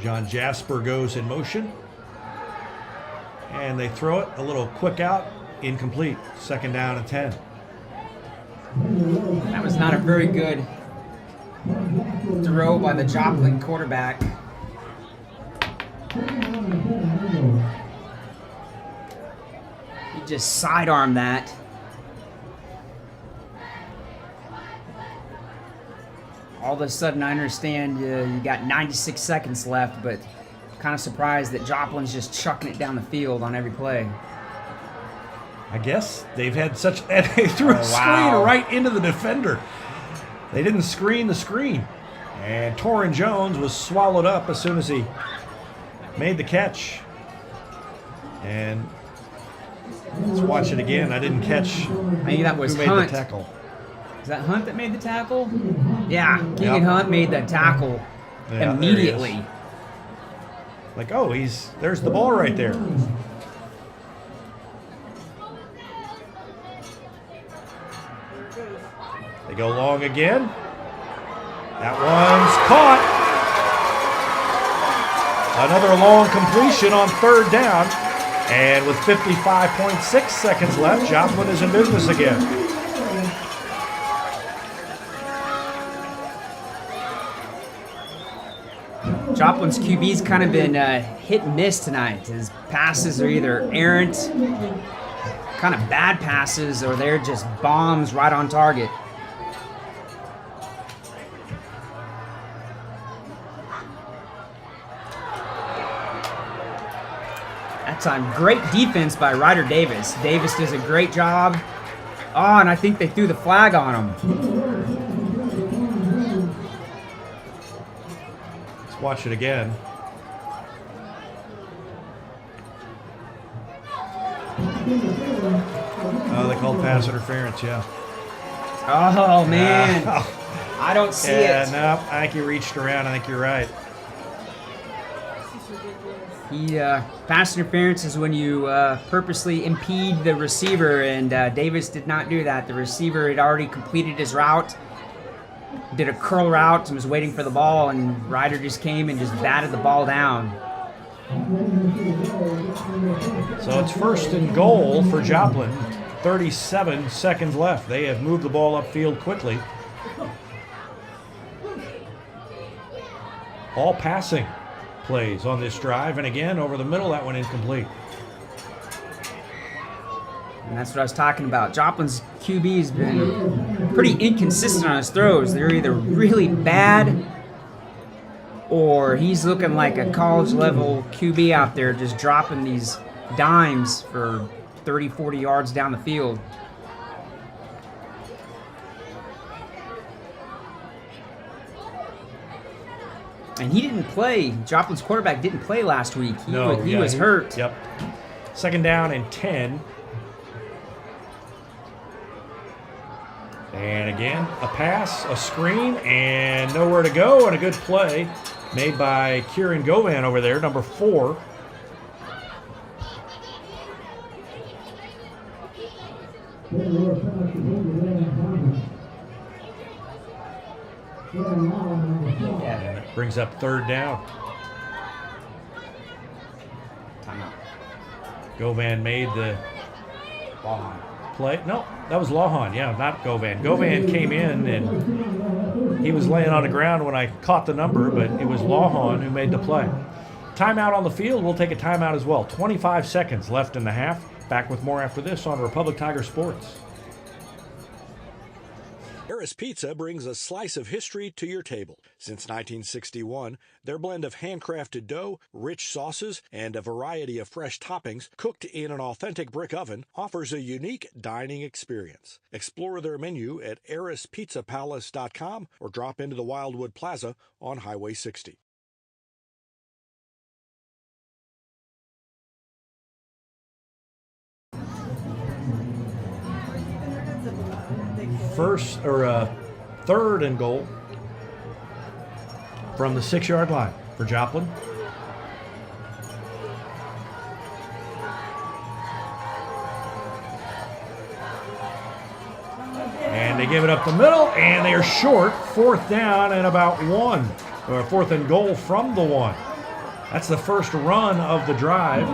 John Jasper goes in motion. And they throw it, a little quick out. Incomplete. 2nd down and 10. That was not a very good throw by the Joplin quarterback. He just sidearmed that. All of a sudden, I understand you got 96 seconds left, but kind of surprised that Joplin's just chucking it down the field on every play. I guess they've had such... And they threw a screen right into the defender. They didn't screen the screen. And Torrin Jones was swallowed up as soon as he made the catch. And Let's watch it again. I didn't catch I think that was who made Hunt. the tackle. Is that Hunt that made the tackle? Yeah, Keegan Hunt made the tackle immediately. Like, oh, there's the ball right there. They go long again. That one's caught. Another long completion on third down. And with 55.6 seconds left, Joplin is in business again. Joplin's QB's kind of been hit and miss tonight. His passes are either errant, kind of bad passes, or they're just bombs right on target. That time, great defense by Ryder Davis. Davis does a great job. Oh, and I think they threw the flag on him. Watch it again. Oh, they called pass interference, yeah. Oh, man. I don't see it. No, I think he reached around. I think you're right. Pass interference is when you purposely impede the receiver, and Davis did not do that. The receiver had already completed his route, did a curl route, and was waiting for the ball, and Ryder just came and just batted the ball down. So it's first and goal for Joplin. 37 seconds left. They have moved the ball upfield quickly. All passing plays on this drive, and again, over the middle, that one incomplete. And that's what I was talking about. Joplin's QB's been pretty inconsistent on his throws. They're either really bad or he's looking like a college-level QB out there just dropping these dimes for 30, 40 yards down the field. And he didn't play. Joplin's quarterback didn't play last week. He was hurt. Yep. Second down and 10. And again, a pass, a screen, and nowhere to go, and a good play made by Kieran Govan over there, number 4. Brings up third down. Govan made the play. No, that was Lawhon. Yeah, not Govan. Govan came in and he was laying on the ground when I caught the number, but it was Lawhon who made the play. Timeout on the field. We'll take a timeout as well. 25 seconds left in the half. Back with more after this on Republic Tiger Sports. Harris Pizza brings a slice of history to your table. Since 1961, their blend of handcrafted dough, rich sauces, and a variety of fresh toppings cooked in an authentic brick oven offers a unique dining experience. Explore their menu at harrispizzapalace.com or drop into the Wildwood Plaza on Highway 60. Third and goal from the 6-yard line for Joplin. And they give it up the middle, and they are short. Fourth down and about 1, or fourth and goal from the 1. That's the first run of the drive.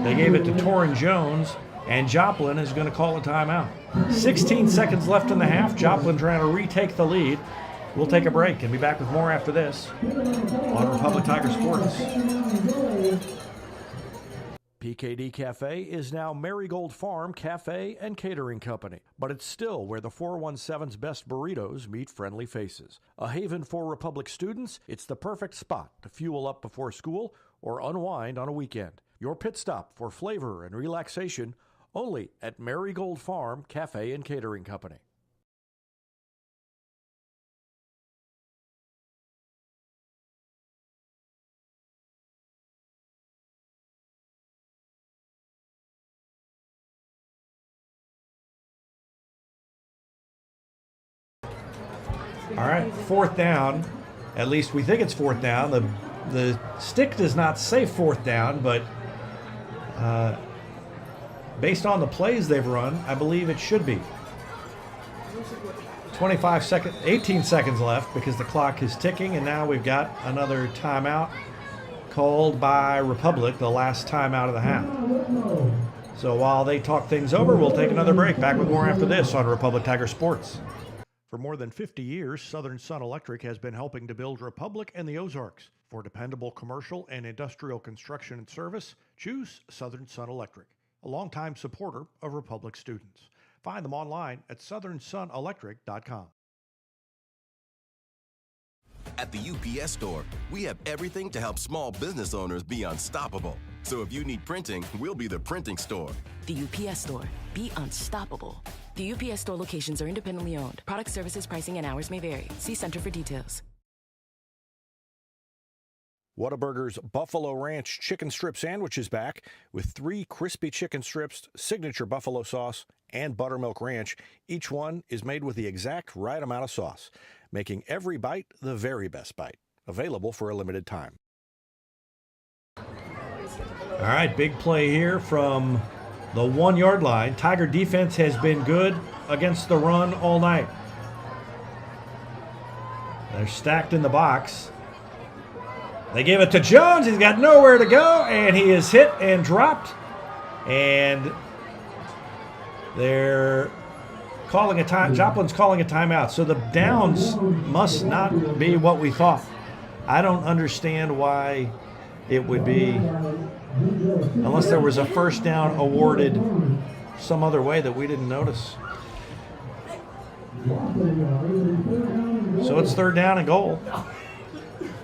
They gave it to Torrin Jones, and Joplin is going to call a timeout. 16 seconds left in the half. Joplin trying to retake the lead. We'll take a break and be back with more after this on Republic Tiger Sports. PKD Cafe is now Marigold Farm Cafe and Catering Company, but it's still where the 417's best burritos meet friendly faces. A haven for Republic students, it's the perfect spot to fuel up before school or unwind on a weekend. Your pit stop for flavor and relaxation only at Marigold Farm Cafe and Catering Company. All right, 4th down. At least we think it's 4th down. The stick does not say 4th down, but based on the plays they've run, I believe it should be. 18 seconds left because the clock is ticking, and now we've got another timeout called by Republic, the last timeout of the half. So while they talk things over, we'll take another break. Back with more after this on Republic Tiger Sports. For more than 50 years, Southern Sun Electric has been helping to build Republic and the Ozarks. For dependable commercial and industrial construction and service, choose Southern Sun Electric, a longtime supporter of Republic students. Find them online at southernsunelectric.com. At the UPS Store, we have everything to help small business owners be unstoppable. So if you need printing, we'll be the printing store. The UPS Store. Be unstoppable. The UPS Store locations are independently owned. Product, services, pricing, and hours may vary. See Center for details. Whataburger's Buffalo Ranch Chicken Strip Sandwich is back with 3 crispy chicken strips, signature buffalo sauce, and buttermilk ranch. Each one is made with the exact right amount of sauce, making every bite the very best bite. Available for a limited time. All right, big play here from the 1-yard line. Tiger defense has been good against the run all night. They're stacked in the box. They give it to Jones. He's got nowhere to go, and he is hit and dropped. And they're calling a time. Joplin's calling a timeout. So the downs must not be what we thought. I don't understand why it would be, unless there was a first down awarded some other way that we didn't notice. So it's 3rd down and goal.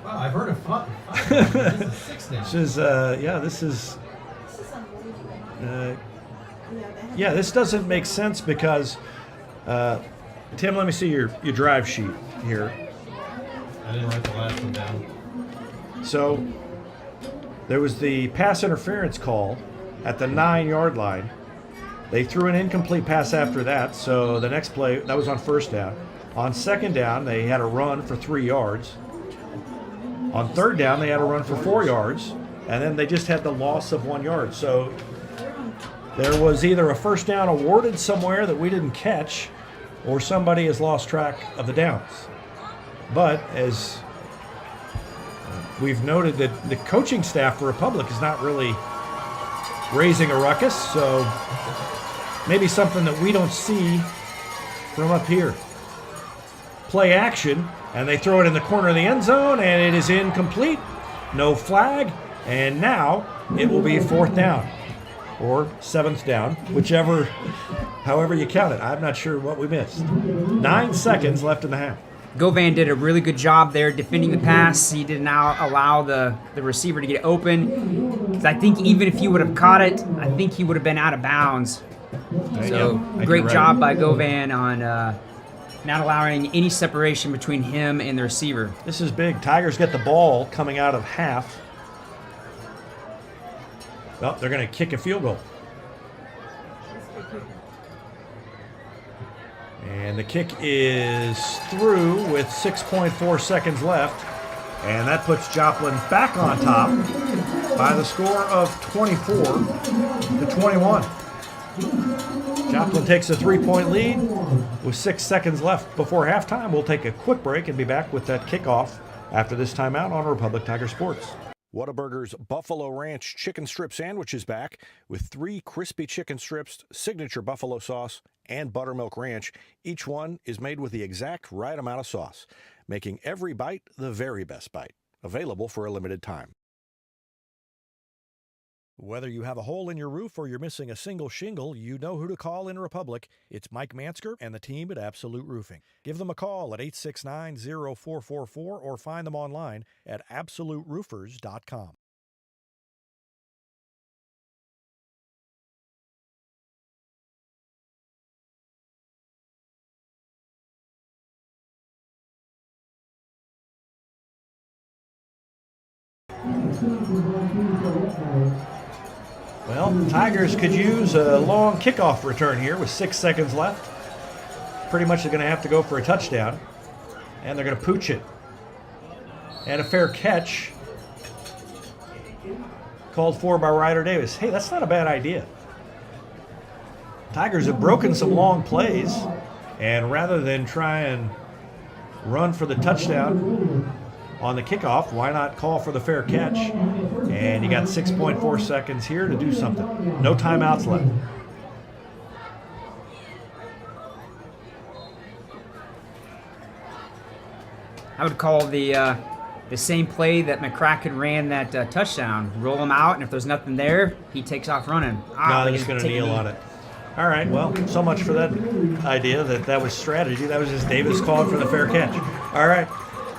Wow, I've heard of 5. This is 6 now. This doesn't make sense because, Tim, let me see your drive sheet here. I didn't write the last one down. So there was the pass interference call at the 9-yard line. They threw an incomplete pass after that, so the next play, that was on 1st down. On 2nd down, they had a run for 3 yards. On 3rd down, they had a run for 4 yards, and then they just had the loss of 1 yard. So there was either a first down awarded somewhere that we didn't catch, or somebody has lost track of the downs. But as we've noted, that the coaching staff for Republic is not really raising a ruckus, so maybe something that we don't see from up here. Play action, and they throw it in the corner of the end zone, and it is incomplete. No flag, and now it will be 4th down or 7th down, however you count it. I'm not sure what we missed. 9 seconds left in the half. Govan did a really good job there defending the pass. He did not allow the receiver to get open. Because I think even if he would have caught it, I think he would have been out of bounds. So great job by Govan on not allowing any separation between him and the receiver. This is big. Tigers get the ball coming out of half. Well, they're going to kick a field goal. And the kick is through with 6.4 seconds left. And that puts Joplin back on top by the score of 24-21. Joplin takes a 3-point lead with 6 seconds left before halftime. We'll take a quick break and be back with that kickoff after this timeout on Republic Tiger Sports. Whataburger's Buffalo Ranch Chicken Strip Sandwich is back with 3 crispy chicken strips, signature buffalo sauce, and buttermilk ranch. Each one is made with the exact right amount of sauce, making every bite the very best bite. Available for a limited time. Whether you have a hole in your roof or you're missing a single shingle, you know who to call in Republic. It's Mike Mansker and the team at Absolute Roofing. Give them a call at 869-0444 or find them online at absoluteroofers.com. Well, the Tigers could use a long kickoff return here with 6 seconds left. Pretty much they're going to have to go for a touchdown. And they're going to pooch it. And a fair catch. Called for by Ryder Davis. Hey, that's not a bad idea. Tigers have broken some long plays. And rather than try and run for the touchdown on the kickoff, why not call for the fair catch? And you got 6.4 seconds here to do something. No timeouts left. I would call the same play that McCracken ran that touchdown. Roll him out, and if there's nothing there, he takes off running. No, they're just going to kneel on it. All right, well, so much for that idea that was strategy. That was just Davis calling for the fair catch. All right,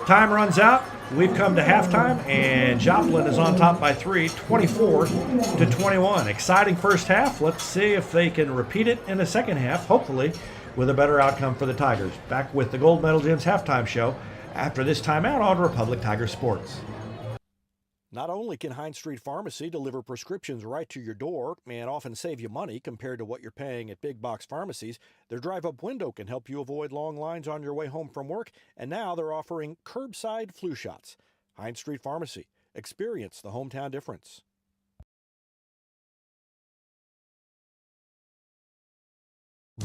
time runs out. We've come to halftime, and Joplin is on top by 3, 24-21. Exciting first half. Let's see if they can repeat it in the second half, hopefully with a better outcome for the Tigers. Back with the Gold Medal Gym's halftime show after this timeout on Republic Tiger Sports. Not only can Hines Street Pharmacy deliver prescriptions right to your door and often save you money compared to what you're paying at big box pharmacies, their drive-up window can help you avoid long lines on your way home from work, and now they're offering curbside flu shots. Hines Street Pharmacy. Experience the hometown difference.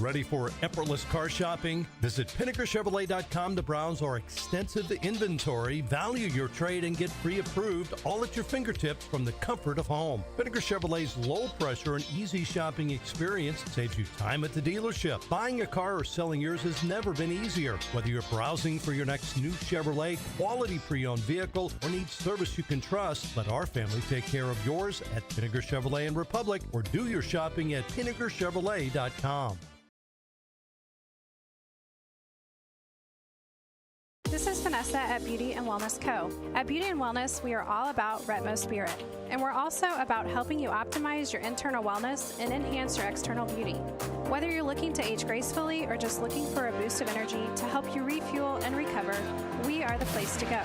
Ready for effortless car shopping? Visit PinnakerChevrolet.com to browse our extensive inventory, value your trade, and get pre-approved all at your fingertips from the comfort of home. Pinnaker Chevrolet's low-pressure and easy shopping experience saves you time at the dealership. Buying a car or selling yours has never been easier. Whether you're browsing for your next new Chevrolet, quality pre-owned vehicle, or need service you can trust, let our family take care of yours at Pinnaker Chevrolet in Republic, or do your shopping at PinnakerChevrolet.com. This is Vanessa at Beauty and Wellness Co. At Beauty and Wellness, we are all about Retmo Spirit, and we're also about helping you optimize your internal wellness and enhance your external beauty. Whether you're looking to age gracefully or just looking for a boost of energy to help you refuel and recover, we are the place to go.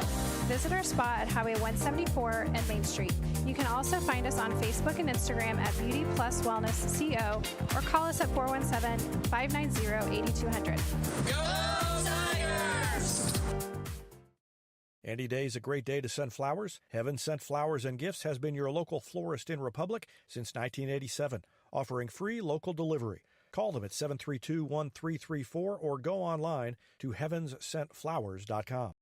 Visit our spot at Highway 174 and Main Street. You can also find us on Facebook and Instagram at Beauty Plus Wellness CO, or call us at 417-590-8200. Go Tigers! Any day is a great day to send flowers. Heaven Sent Flowers and Gifts has been your local florist in Republic since 1987, offering free local delivery. Call them at 732-1334 or go online to heavenssentflowers.com.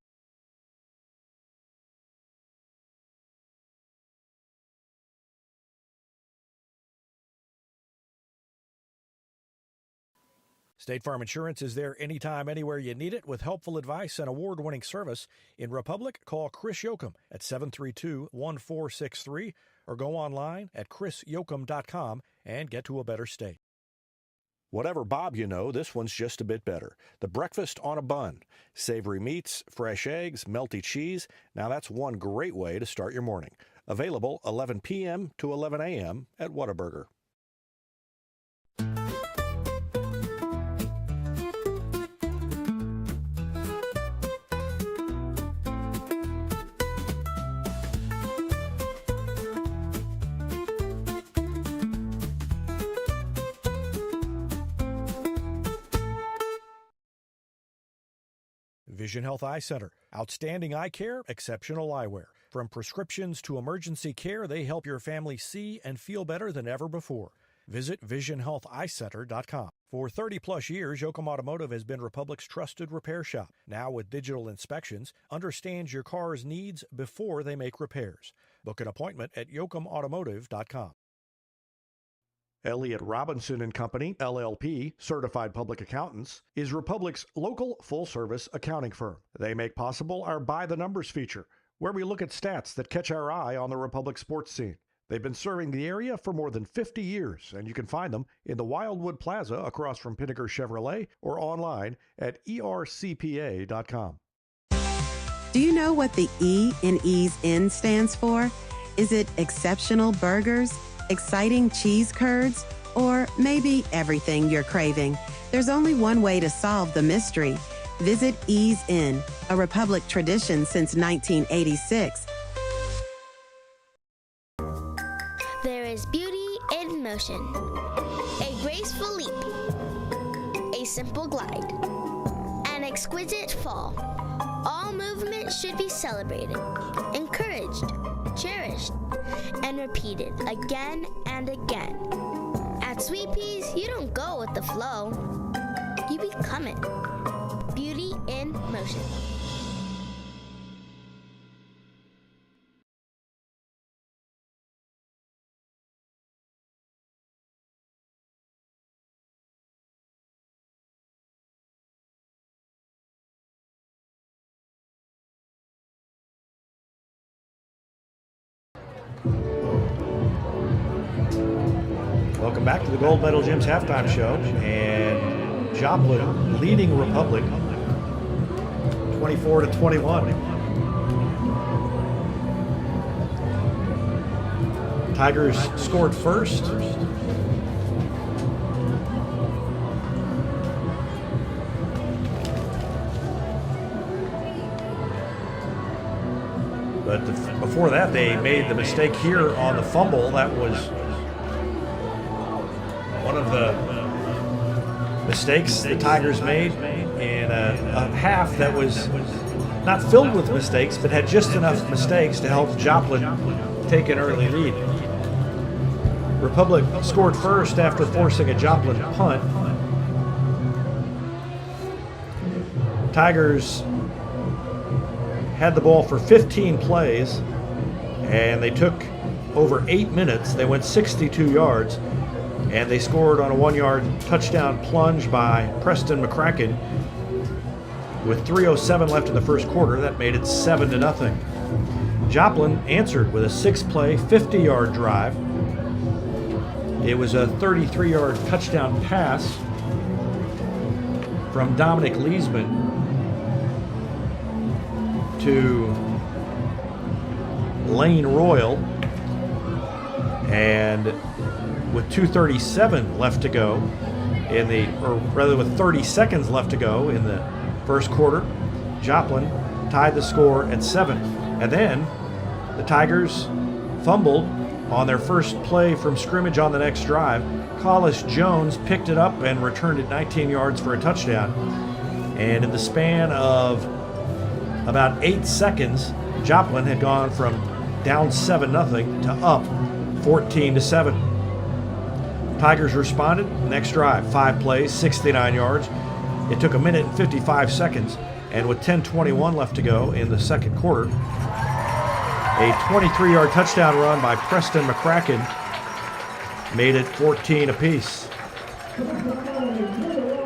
State Farm Insurance is there anytime, anywhere you need it with helpful advice and award-winning service. In Republic, call Chris Yoakum at 732-1463 or go online at chrisyoakum.com and get to a better state. Whatever Bob you know, this one's just a bit better. The breakfast on a bun. Savory meats, fresh eggs, melty cheese. Now that's one great way to start your morning. Available 11 p.m. to 11 a.m. at Whataburger. Vision Health Eye Center. Outstanding eye care, exceptional eyewear. From prescriptions to emergency care, they help your family see and feel better than ever before. Visit VisionHealthEyeCenter.com. For 30-plus years, Yoakum Automotive has been Republic's trusted repair shop. Now with digital inspections, understands your car's needs before they make repairs. Book an appointment at YoakumAutomotive.com. Elliott Robinson & Company, LLP, Certified Public Accountants, is Republic's local full-service accounting firm. They make possible our By the Numbers feature, where we look at stats that catch our eye on the Republic sports scene. They've been serving the area for more than 50 years, and you can find them in the Wildwood Plaza across from Pinnaker Chevrolet or online at ercpa.com. Do you know what the E in Ease In stands for? Is it exceptional burgers, exciting cheese curds, or maybe everything you're craving? There's only one way to solve the mystery. Visit Ease In, a Republic tradition since 1986. There is beauty in motion. A graceful leap. A simple glide. An exquisite fall. All movement should be celebrated, encouraged, cherished, and repeated again and again. At Sweet Peas, you don't go with the flow. You become it. Beauty in motion. Welcome back to the Gold Medal Gym's halftime show, and Joplin leading Republic 24-21. Tigers scored first. But before that, they made the mistake here on the fumble. That was one of the mistakes the Tigers made in a half that was not filled with mistakes, but had just enough mistakes to help Joplin take an early lead. Republic scored first after forcing a Joplin punt. Tigers had the ball for 15 plays, and they took over 8 minutes. They went 62 yards, and they scored on a 1-yard touchdown plunge by Preston McCracken with 3:07 left in the first quarter. That made it 7-0. Joplin answered with a 6-play, 50-yard drive. It was a 33-yard touchdown pass from Dominic Leesman to Lane Royal, and with 2:37 left to go with 30 seconds left to go in the first quarter, Joplin tied the score at 7. And then the Tigers fumbled on their first play from scrimmage on the next drive. Collis Jones picked it up and returned it 19 yards for a touchdown. And in the span of about 8 seconds, Joplin had gone from down 7-0 to up 14-7. Tigers responded. Next drive, 5 plays, 69 yards. It took 1 minute and 55 seconds, and with 10:21 left to go in the second quarter, a 23-yard touchdown run by Preston McCracken made it 14 apiece.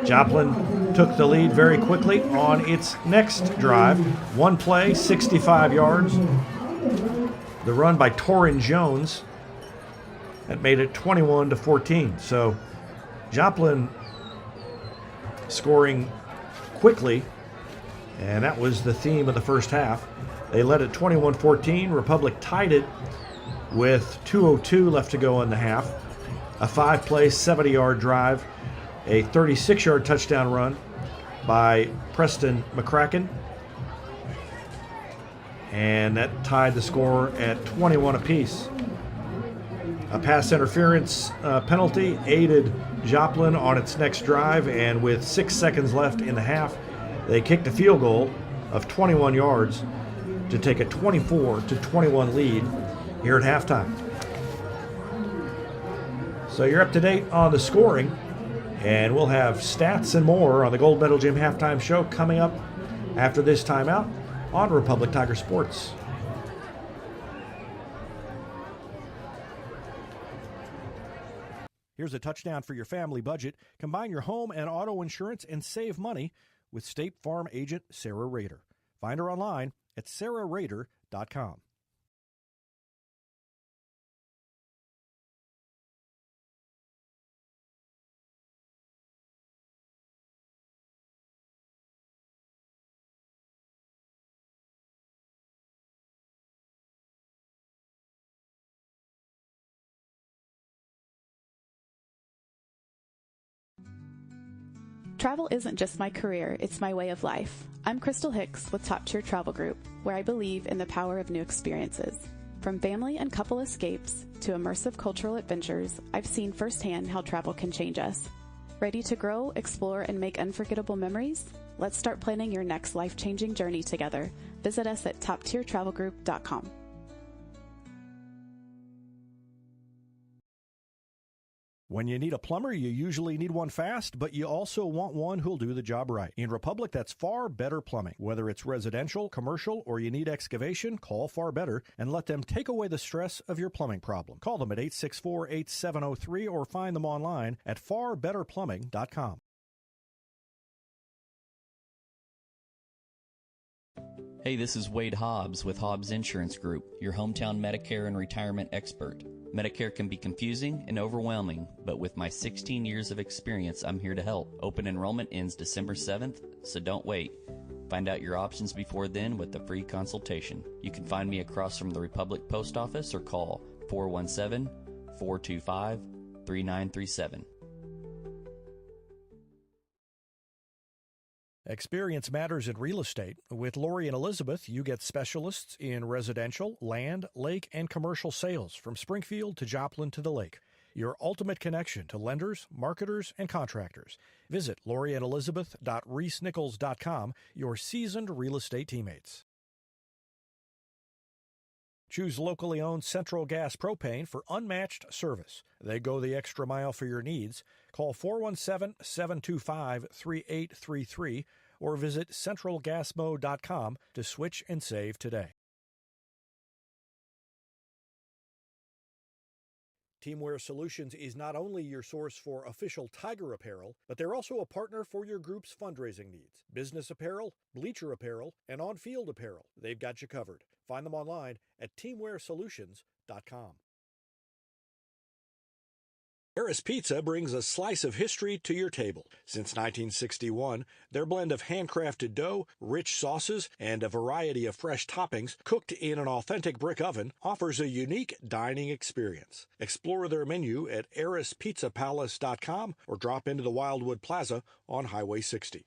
Joplin took the lead very quickly on its next drive. 1 play, 65 yards. The run by Torrin Jones, that made it 21-14. So Joplin scoring quickly, and that was the theme of the first half. They led at 21-14. Republic tied it with 2:02 left to go in the half. A 5-play, 70-yard drive, a 36-yard touchdown run by Preston McCracken, and that tied the score at 21 apiece. A pass interference penalty aided Joplin on its next drive, and with 6 seconds left in the half, they kicked a field goal of 21 yards to take a 24-21 lead here at halftime. So you're up to date on the scoring, and we'll have stats and more on the Gold Medal Gym halftime show coming up after this timeout on Republic Tiger Sports. Here's a touchdown for your family budget. Combine your home and auto insurance and save money with State Farm agent Sarah Rader. Find her online at sarahrader.com. Travel isn't just my career, it's my way of life. I'm Crystal Hicks with Top Tier Travel Group, where I believe in the power of new experiences. From family and couple escapes to immersive cultural adventures, I've seen firsthand how travel can change us. Ready to grow, explore, and make unforgettable memories? Let's start planning your next life-changing journey together. Visit us at toptiertravelgroup.com. When you need a plumber, you usually need one fast, but you also want one who'll do the job right. In Republic, that's Far Better Plumbing. Whether it's residential, commercial, or you need excavation, call Far Better and let them take away the stress of your plumbing problem. Call them at 864-8703 or find them online at farbetterplumbing.com. Hey, this is Wade Hobbs with Hobbs Insurance Group, your hometown Medicare and retirement expert. Medicare can be confusing and overwhelming, but with my 16 years of experience, I'm here to help. Open enrollment ends December 7th, so don't wait. Find out your options before then with a free consultation. You can find me across from the Republic Post Office or call 417-425-3937. Experience matters in real estate. With Lori and Elizabeth, you get specialists in residential, land, lake, and commercial sales from Springfield to Joplin to the lake. Your ultimate connection to lenders, marketers, and contractors. Visit loriandelizabeth.reesnichols.com, your seasoned real estate teammates. Choose locally owned Central Gas Propane for unmatched service. They go the extra mile for your needs. Call 417-725-3833 or visit centralgasmo.com to switch and save today. Teamwear Solutions is not only your source for official Tiger apparel, but they're also a partner for your group's fundraising needs. Business apparel, bleacher apparel, and on-field apparel. They've got you covered. Find them online at teamwearsolutions.com. Harris Pizza brings a slice of history to your table. Since 1961, their blend of handcrafted dough, rich sauces, and a variety of fresh toppings cooked in an authentic brick oven offers a unique dining experience. Explore their menu at harrispizzapalace.com or drop into the Wildwood Plaza on Highway 60.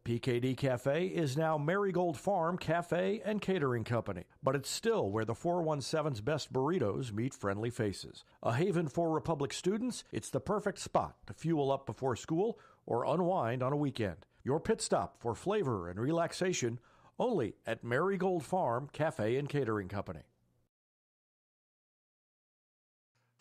PKD Cafe is now Marigold Farm Cafe and Catering Company, but it's still where the 417's best burritos meet friendly faces. A haven for Republic students, it's the perfect spot to fuel up before school or unwind on a weekend. Your pit stop for flavor and relaxation only at Marigold Farm Cafe and Catering Company.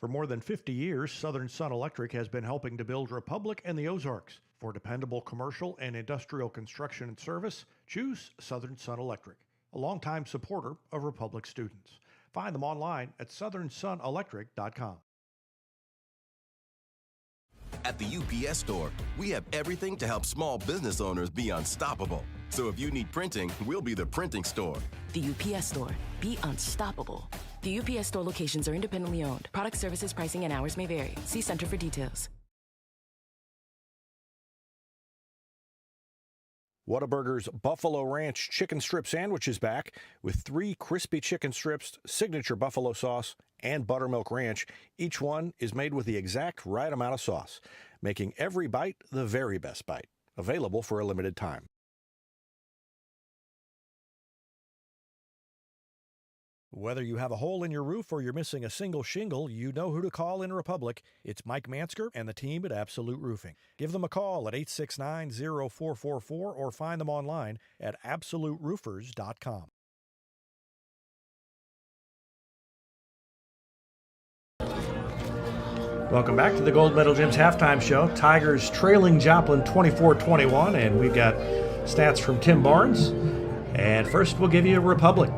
For more than 50 years, Southern Sun Electric has been helping to build Republic and the Ozarks. For dependable commercial and industrial construction and service, choose Southern Sun Electric, a longtime supporter of Republic students. Find them online at southernsunelectric.com. At the UPS Store, we have everything to help small business owners be unstoppable. So if you need printing, we'll be the printing store. The UPS Store. Be unstoppable. The UPS Store locations are independently owned. Product, services, pricing, and hours may vary. See Center for details. Whataburger's Buffalo Ranch Chicken Strip Sandwich is back with 3 crispy chicken strips, signature buffalo sauce, and buttermilk ranch. Each one is made with the exact right amount of sauce, making every bite the very best bite. Available for a limited time. Whether you have a hole in your roof or you're missing a single shingle, you know who to call in Republic. It's Mike Mansker and the team at Absolute Roofing. Give them a call at 869-0444 or find them online at absoluteroofers.com. Welcome back to the Gold Medal Gyms halftime show. Tigers trailing Joplin 24-21, and we've got stats from Tim Barnes. And first, we'll give you Republic.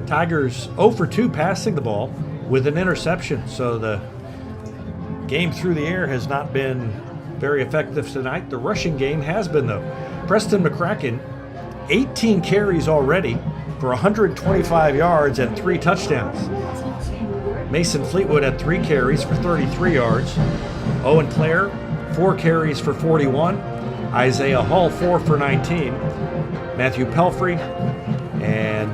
Tigers 0 for 2 passing the ball with an interception, so the game through the air has not been very effective tonight. The rushing game has been, though. Preston McCracken, 18 carries already for 125 yards and 3 touchdowns. Mason Fleetwood had 3 carries for 33 yards. Owen Clare, 4 carries for 41. Isaiah Hall, 4 for 19. Matthew Pelfrey and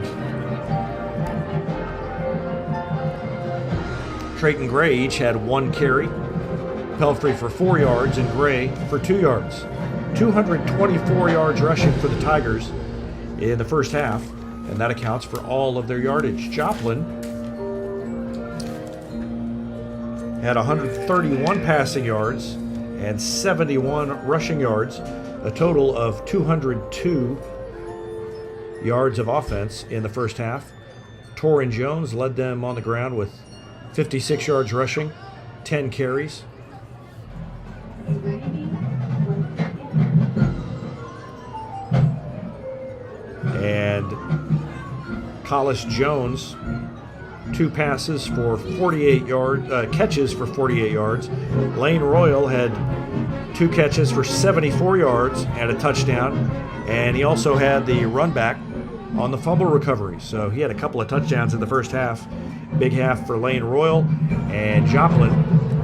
Trayton Gray each had 1 carry. Pelfrey for 4 yards and Gray for 2 yards. 224 yards rushing for the Tigers in the first half, and that accounts for all of their yardage. Joplin had 131 passing yards and 71 rushing yards, a total of 202 yards of offense in the first half. Torrin Jones led them on the ground with 56 yards rushing, 10 carries. And Collis Jones, 2 passes for 48 yards, catches for 48 yards. Lane Royal had 2 catches for 74 yards and a touchdown. And he also had the run back on the fumble recovery. So he had a couple of touchdowns in the first half. Big half for Lane Royal. And Joplin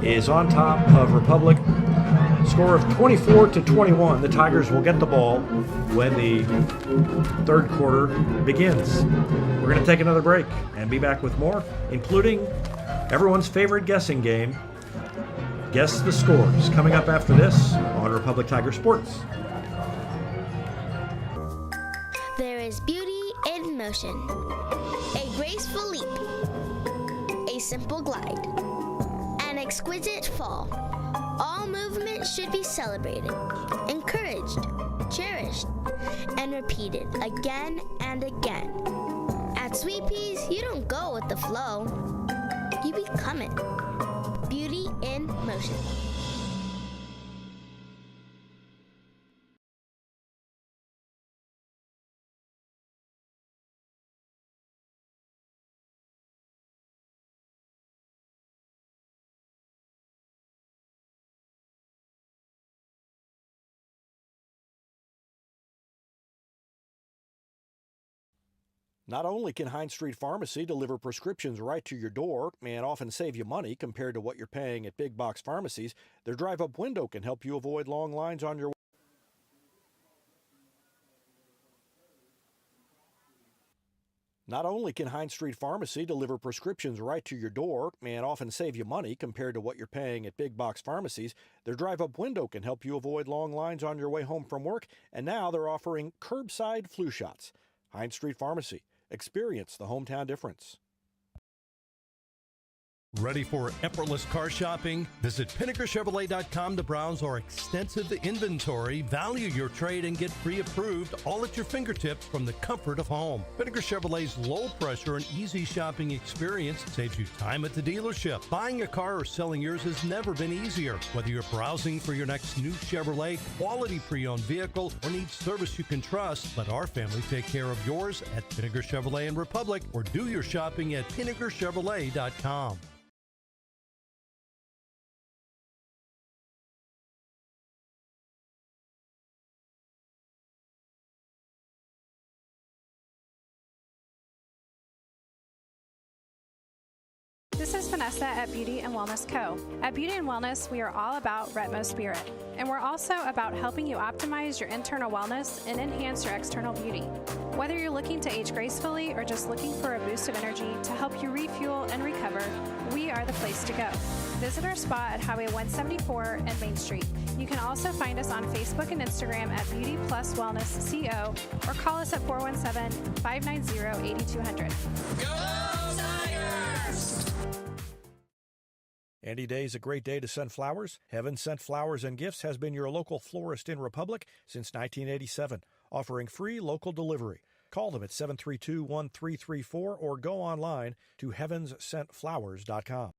is on top of Republic. Score of 24-21. The Tigers will get the ball when the third quarter begins. We're going to take another break and be back with more, including everyone's favorite guessing game, Guess the Scores, coming up after this on Republic Tiger Sports. There is beauty in motion. A graceful leap. A simple glide. An exquisite fall. All movement should be celebrated, encouraged, cherished, and repeated again and again. At Sweet Peas, you don't go with the flow. You become it. Beauty in motion. Not only can Hines Street Pharmacy deliver prescriptions right to your door and often save you money compared to what you're paying at big box pharmacies, their drive-up window can help you avoid long lines on your way. Not only can Hines Street Pharmacy deliver prescriptions right to your door and often save you money compared to what you're paying at big box pharmacies, their drive-up window can help you avoid long lines on your way home from work, and now they're offering curbside flu shots. Hines Street Pharmacy. Experience the hometown difference. Ready for effortless car shopping? Visit PinnakerChevrolet.com to browse our extensive inventory, value your trade, and get pre-approved all at your fingertips from the comfort of home. Pinnaker Chevrolet's low-pressure and easy shopping experience saves you time at the dealership. Buying a car or selling yours has never been easier. Whether you're browsing for your next new Chevrolet, quality pre-owned vehicle, or need service you can trust, let our family take care of yours at Pinnaker Chevrolet in Republic, or do your shopping at PinnakerChevrolet.com. This is Vanessa at Beauty and Wellness Co. At Beauty and Wellness, we are all about Retmo Spirit, and we're also about helping you optimize your internal wellness and enhance your external beauty. Whether you're looking to age gracefully or just looking for a boost of energy to help you refuel and recover, we are the place to go. Visit our spot at Highway 174 and Main Street. You can also find us on Facebook and Instagram at Beauty Plus Wellness CO, or call us at 417-590-8200. Go Tigers! Any day is a great day to send flowers. Heaven Sent Flowers and Gifts has been your local florist in Republic since 1987, offering free local delivery. Call them at 732-1334 or go online to heavenssentflowers.com.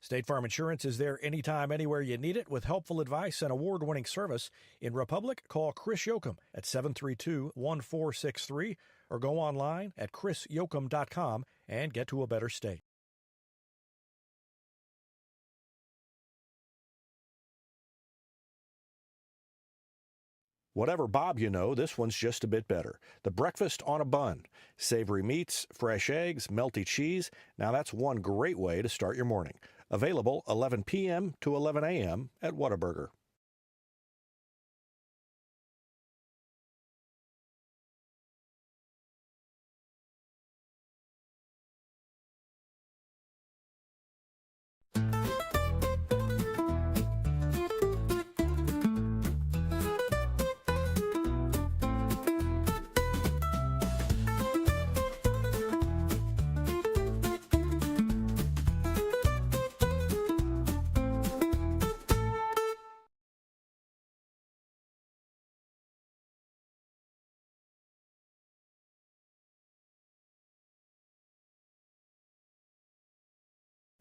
State Farm Insurance is there anytime, anywhere you need it with helpful advice and award-winning service. In Republic, call Chris Yoakum at 732-1463 or go online at chrisyoakum.com and get to a better state. Whatever Bob you know, this one's just a bit better. The breakfast on a bun. Savory meats, fresh eggs, melty cheese. Now that's one great way to start your morning. Available 11 p.m. to 11 a.m. at Whataburger.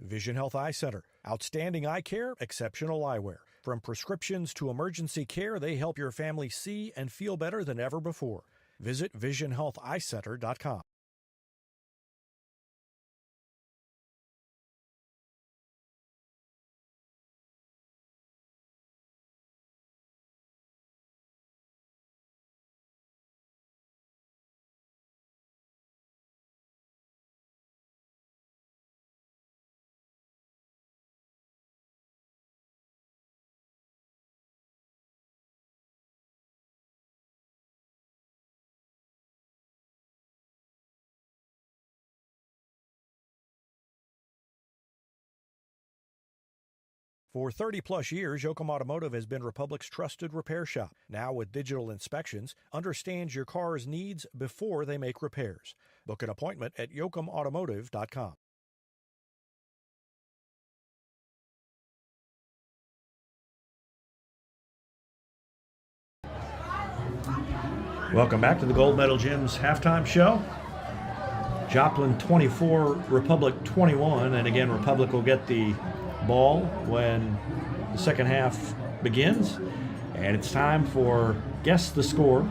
Vision Health Eye Center. Outstanding eye care, exceptional eyewear. From prescriptions to emergency care, they help your family see and feel better than ever before. Visit visionhealtheyecenter.com. For 30-plus years, Yoakum Automotive has been Republic's trusted repair shop. Now with digital inspections, understands your car's needs before they make repairs. Book an appointment at yoakumautomotive.com. Welcome back to the Gold Medal Gym's halftime show. Joplin 24, Republic 21, and again, Republic will get the ball when the second half begins, and it's time for Guess the Score.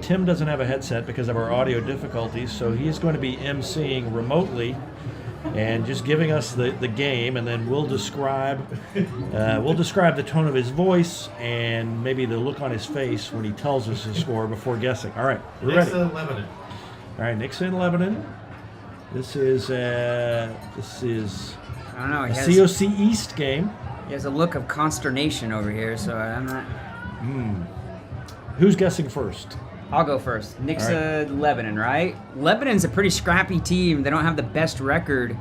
Tim doesn't have a headset because of our audio difficulties, so he's going to be emceeing remotely and just giving us the game, and then we'll describe the tone of his voice and maybe the look on his face when he tells us his score before guessing. All right, we're ready. Nixa, Lebanon. All right, Nixa in Lebanon. This is I don't know. a COC East game. He has a look of consternation over here, so I'm not. Who's guessing first? I'll go first. Nixa, All right. Lebanon, right? Lebanon's a pretty scrappy team. They don't have the best record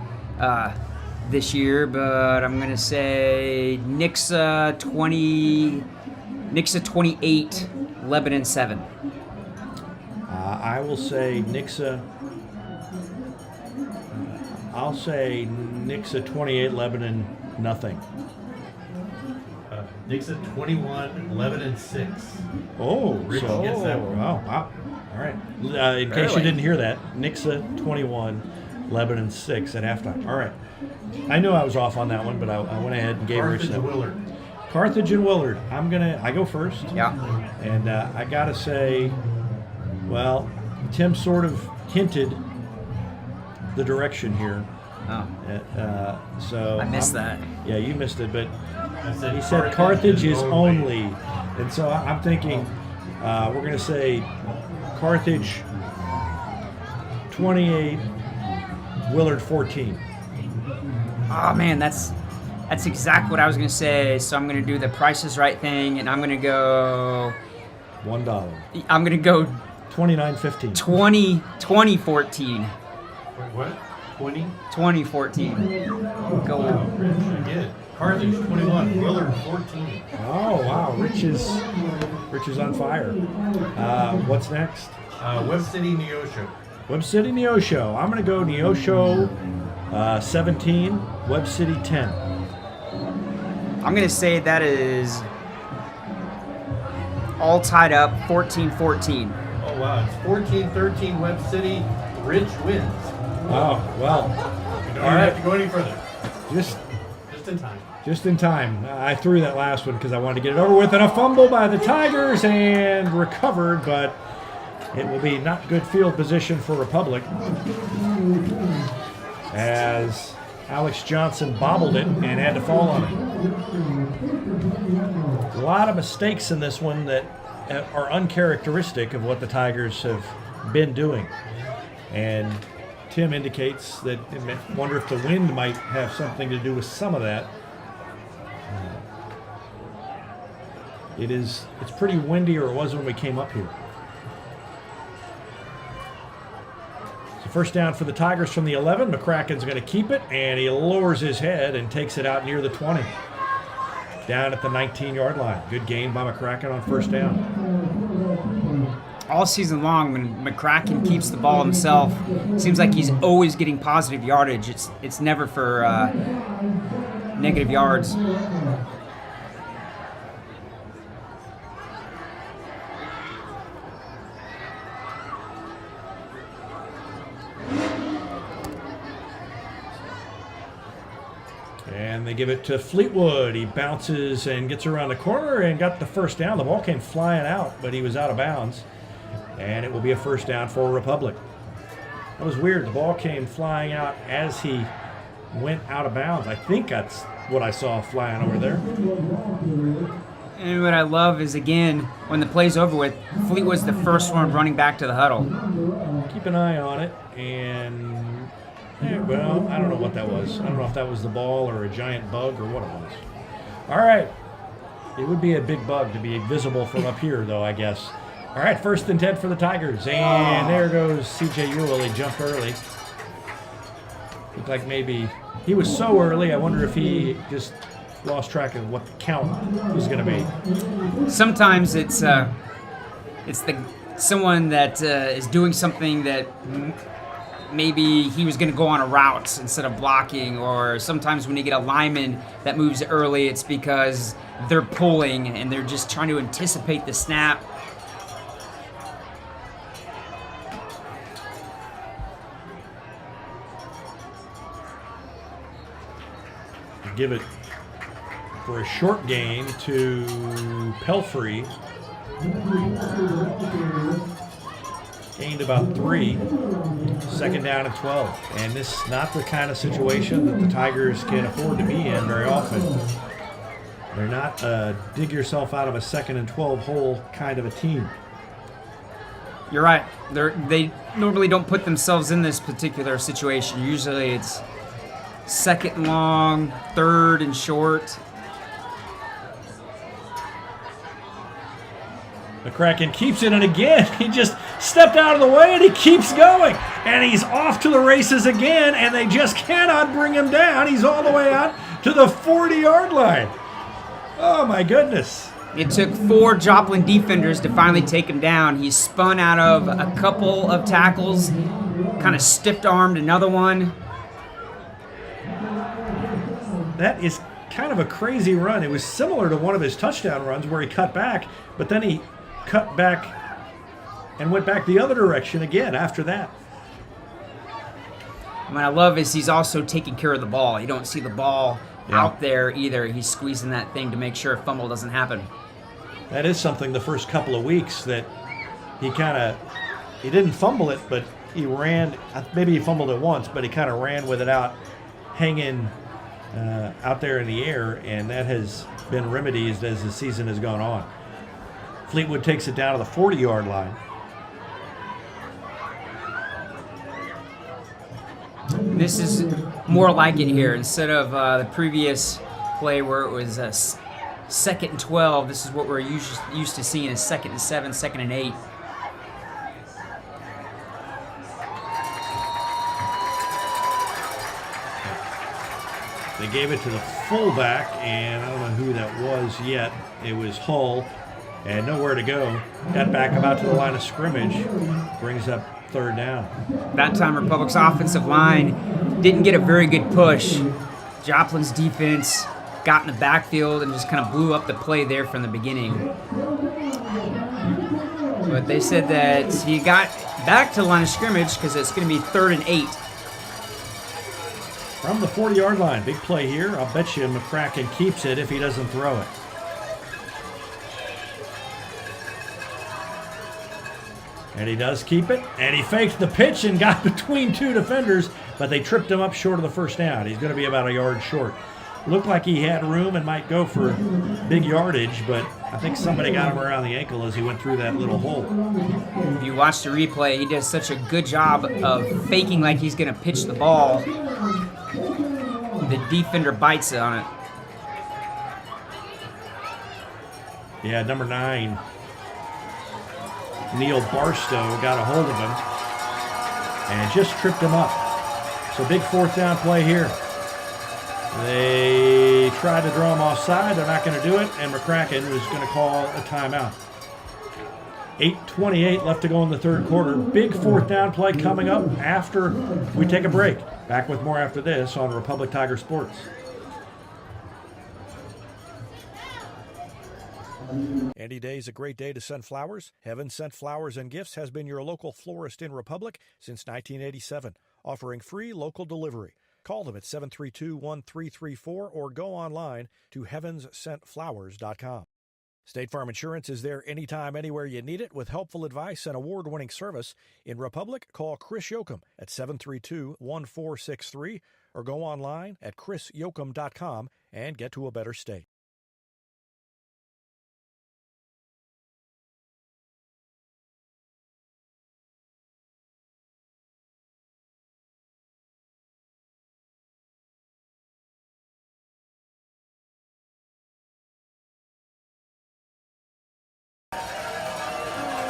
this year, but I'm going to say Nixa 28, Lebanon 7. I will say Nixa. I'll say Nixa 28, Lebanon nothing. Nixa 21, Lebanon 6. Oh, Rich so gets that one. Oh, wow. All right. In case you didn't hear that, Nixa 21, Lebanon 6 at halftime. All right. I knew I was off on that one, but I went ahead and gave Rich that. Willard. Carthage and Willard. I go first. Yeah. And I got to say, well, Tim sort of hinted the direction here. Oh. So I missed that. Yeah, you missed it, but he said Carthage is only. And so I'm thinking we're going to say Carthage 28, Willard 14. Oh, man, that's exactly what I was going to say. So I'm going to do the Price is Right thing, and I'm going to go... $1. I'm going to go... $29.15. 2014. Wait, what? 20? 2014. Go. Wow, Rich, I get it. Carthage 21, Willard 14. Oh, wow. Rich is on fire. What's next? Web City, Neosho. Web City, Neosho. I'm going to go Neosho 17, Web City 10. I'm going to say that is all tied up 14-14. Oh, wow. It's 14-13, Web City. Rich wins. Oh, well. You don't have to go any further. Just in time. Just in time. I threw that last one because I wanted to get it over with, and a fumble by the Tigers and recovered, but it will be not good field position for Republic as Alex Johnson bobbled it and had to fall on it. A lot of mistakes in this one that are uncharacteristic of what the Tigers have been doing. And Tim indicates that I wonder if the wind might have something to do with some of that. It's pretty windy, or it was when we came up here. So first down for the Tigers from the 11. McCracken's going to keep it, and he lowers his head and takes it out near the 20. Down at the 19-yard line. Good gain by McCracken on first down. All season long, when McCracken keeps the ball himself, it seems like he's always getting positive yardage. It's never for negative yards. And they give it to Fleetwood. He bounces and gets around the corner and got the first down. The ball came flying out, but he was out of bounds. And it will be a first down for Republic. That was weird. The ball came flying out as he went out of bounds. I think that's what I saw flying over there. And what I love is, again, when the play's over with, Fleetwood's the first one running back to the huddle. Keep an eye on it. And, well, I don't know what that was. I don't know if that was the ball or a giant bug or what it was. All right. It would be a big bug to be visible from up here, though, I guess. All right, 1st and 10 for the Tigers. And there goes C.J. Ewell. He jumped early. Looked like maybe he was so early, I wonder if he just lost track of what the count was going to be. Sometimes it's someone that is doing something that maybe he was going to go on a route instead of blocking, or sometimes when you get a lineman that moves early, it's because they're pulling and they're just trying to anticipate the snap. Give it for a short gain to Pelfrey. Gained about 3. 2nd down and 12. And this is not the kind of situation that the Tigers can afford to be in very often. They're not dig yourself out of a 2nd and 12 hole kind of a team. You're right. They normally don't put themselves in this particular situation. Usually it's 2nd and long, 3rd and short. McCracken keeps it, and again, he just stepped out of the way, and he keeps going. And he's off to the races again, and they just cannot bring him down. He's all the way out to the 40-yard line. Oh, my goodness. It took 4 Joplin defenders to finally take him down. He spun out of a couple of tackles, kind of stiff-armed another one. That is kind of a crazy run. It was similar to one of his touchdown runs where he cut back, but then he cut back and went back the other direction again after that. What I love is he's also taking care of the ball. You don't see the ball out there either. He's squeezing that thing to make sure a fumble doesn't happen. That is something the first couple of weeks that he didn't fumble it, but he ran. Maybe he fumbled it once, but he kind of ran with it out, hanging out there in the air, and that has been remedied as the season has gone on. Fleetwood takes it down to the 40-yard line. This is more like it here. Instead of the previous play where it was 2nd and 12, this is what we're used to seeing is 2nd and 7, 2nd and 8. They gave it to the fullback, and I don't know who that was yet. It was Hull, and nowhere to go. Got back about to the line of scrimmage, brings up 3rd down. That time Republic's offensive line didn't get a very good push. Joplin's defense got in the backfield and just kind of blew up the play there from the beginning. But they said that he got back to the line of scrimmage because it's going to be 3rd and 8. From the 40-yard line, big play here. I'll bet you McCracken keeps it if he doesn't throw it. And he does keep it, and he faked the pitch and got between 2 defenders, but they tripped him up short of the first down. He's going to be about a yard short. Looked like he had room and might go for big yardage, but I think somebody got him around the ankle as he went through that little hole. If you watch the replay, he does such a good job of faking like he's going to pitch the ball. The defender bites on it. Yeah, number 9. Neil Barstow got a hold of him and just tripped him up. So big 4th down play here. They tried to draw him offside. They're not going to do it, and McCracken was going to call a timeout. 8:28 left to go in the 3rd quarter. Big 4th down play coming up after we take a break. Back with more after this on Republic Tiger Sports. Any day is a great day to send flowers. Heaven Sent Flowers and Gifts has been your local florist in Republic since 1987, offering free local delivery. Call them at 732-1334 or go online to heavenssentflowers.com. State Farm Insurance is there anytime, anywhere you need it with helpful advice and award-winning service. In Republic, call Chris Yoakum at 732-1463 or go online at chrisyoakum.com and get to a better state.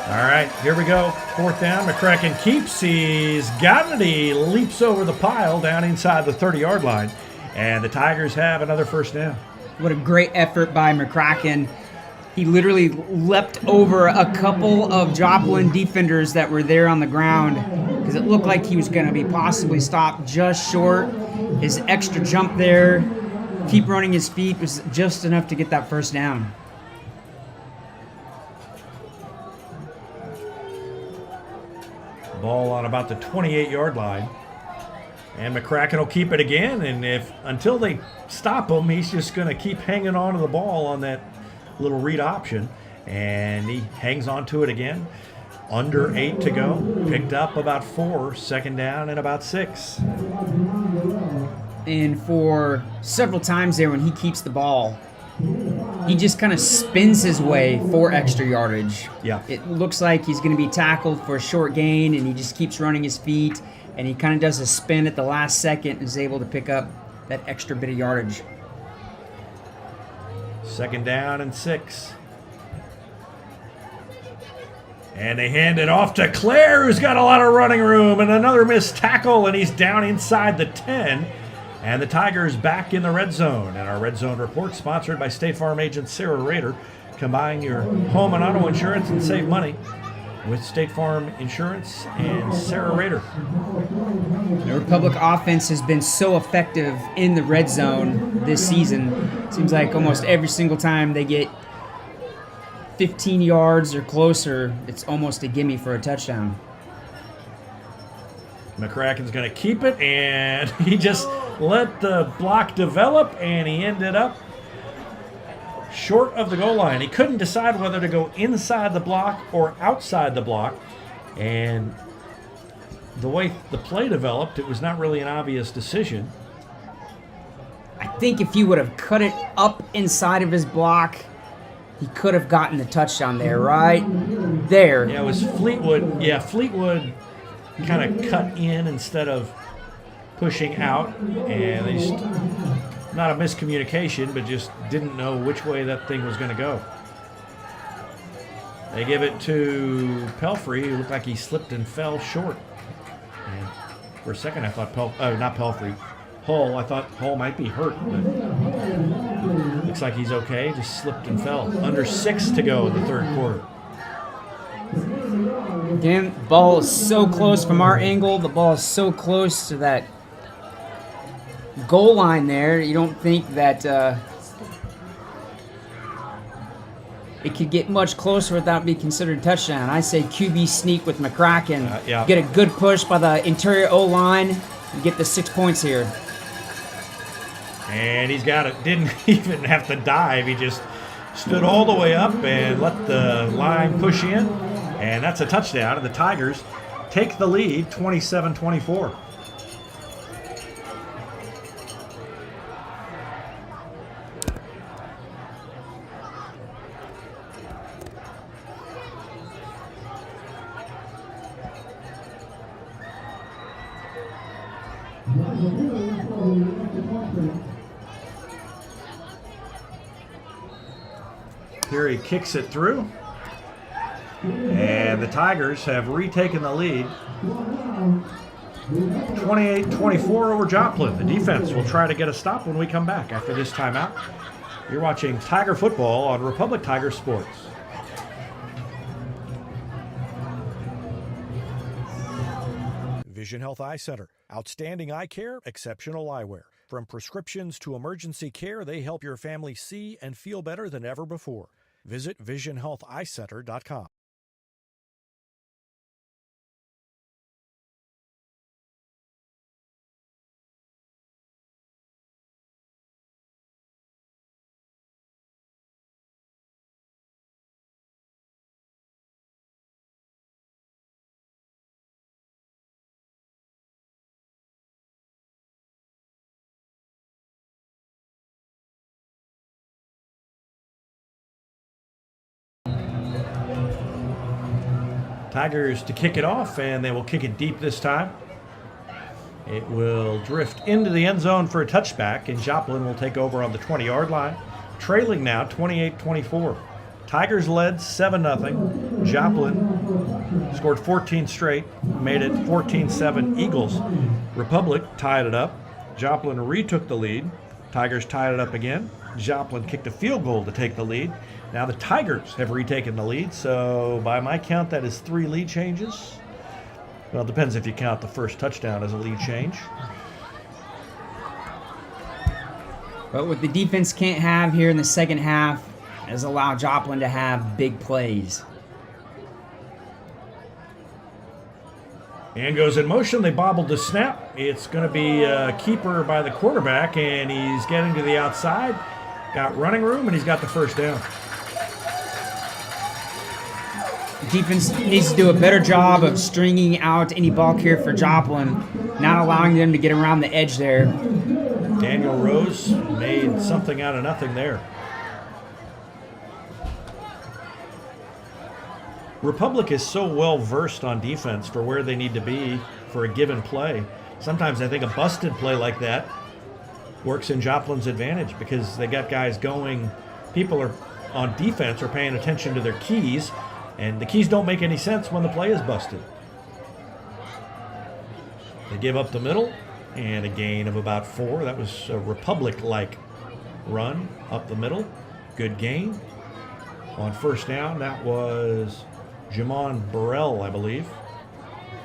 All right, here we go. Fourth down. McCracken keeps. He's got it. He leaps over the pile down inside the 30-yard line. And the Tigers have another first down. What a great effort by McCracken. He literally leapt over a couple of Joplin defenders that were there on the ground because it looked like he was going to be possibly stopped just short. His extra jump there, keep running his feet, was just enough to get that first down. Ball on about the 28-yard line. And McCracken will keep it again. And until they stop him, he's just going to keep hanging on to the ball on that little read option. And he hangs on to it again. Under 8 to go. Picked up about 4. Second down and about 6. And for several times there when he keeps the ball, he just kind of spins his way for extra yardage. Yeah. It looks like he's going to be tackled for a short gain, and he just keeps running his feet, and he kind of does a spin at the last second and is able to pick up that extra bit of yardage. Second down and 6. And they hand it off to Claire, who's got a lot of running room, and another missed tackle, and he's down inside the 10. And the Tigers back in the red zone. And our red zone report sponsored by State Farm agent Sarah Rader. Combine your home and auto insurance and save money with State Farm Insurance and Sarah Rader. The Republic offense has been so effective in the red zone this season. Seems like almost every single time they get 15 yards or closer, it's almost a gimme for a touchdown. McCracken's going to keep it, and he just let the block develop, and he ended up short of the goal line. He couldn't decide whether to go inside the block or outside the block, and the way the play developed, it was not really an obvious decision. I think if he would have cut it up inside of his block, he could have gotten the touchdown there, right? There. Yeah, it was Fleetwood. Yeah, Fleetwood kind of cut in instead of pushing out, and they just, not a miscommunication, but just didn't know which way that thing was going to go. They give it to Pelfrey, who looked like he slipped and fell short. And for a second, I thought not Pelfrey, Hull. I thought Hull might be hurt, but looks like he's okay. Just slipped and fell. Under 6 to go in the third quarter. Again, the ball is so close from our angle. The ball is so close to that goal line there. You don't think that it could get much closer without being considered a touchdown. I say QB sneak with McCracken. Yeah. Get a good push by the interior O-line and get the 6 points here. And he's got it. Didn't even have to dive. He just stood all the way up and let the line push in. And that's a touchdown. And the Tigers take the lead 27-24. Here he kicks it through. And the Tigers have retaken the lead. 28-24 over Joplin. The defense will try to get a stop when we come back after this timeout. You're watching Tiger Football on Republic Tiger Sports. Vision Health Eye Center. Outstanding eye care, exceptional eyewear. From prescriptions to emergency care, they help your family see and feel better than ever before. Visit visionhealtheyecenter.com. Tigers to kick it off, and they will kick it deep this time. It will drift into the end zone for a touchback, and Joplin will take over on the 20-yard line, trailing now 28-24. Tigers led 7-0. Joplin scored 14 straight, made it 14-7 Eagles. Republic tied it up. Joplin retook the lead. Tigers tied it up again. Joplin kicked a field goal to take the lead. Now the Tigers have retaken the lead, so by my count, that is 3 lead changes. Well, it depends if you count the first touchdown as a lead change. But what the defense can't have here in the second half is allow Joplin to have big plays. And goes in motion. They bobbled the snap. It's going to be a keeper by the quarterback, and he's getting to the outside. Got running room, and he's got the first down. Defense needs to do a better job of stringing out any ball carrier for Joplin, not allowing them to get around the edge there. Daniel Rose made something out of nothing there. Republic is so well versed on defense for where they need to be for a given play. Sometimes I think a busted play like that works in Joplin's advantage because they got guys going. People are on defense are paying attention to their keys, and the keys don't make any sense when the play is busted. They give up the middle and a gain of about 4. That was a Republic-like run up the middle. Good gain. On first down, that was Jamon Burrell, I believe.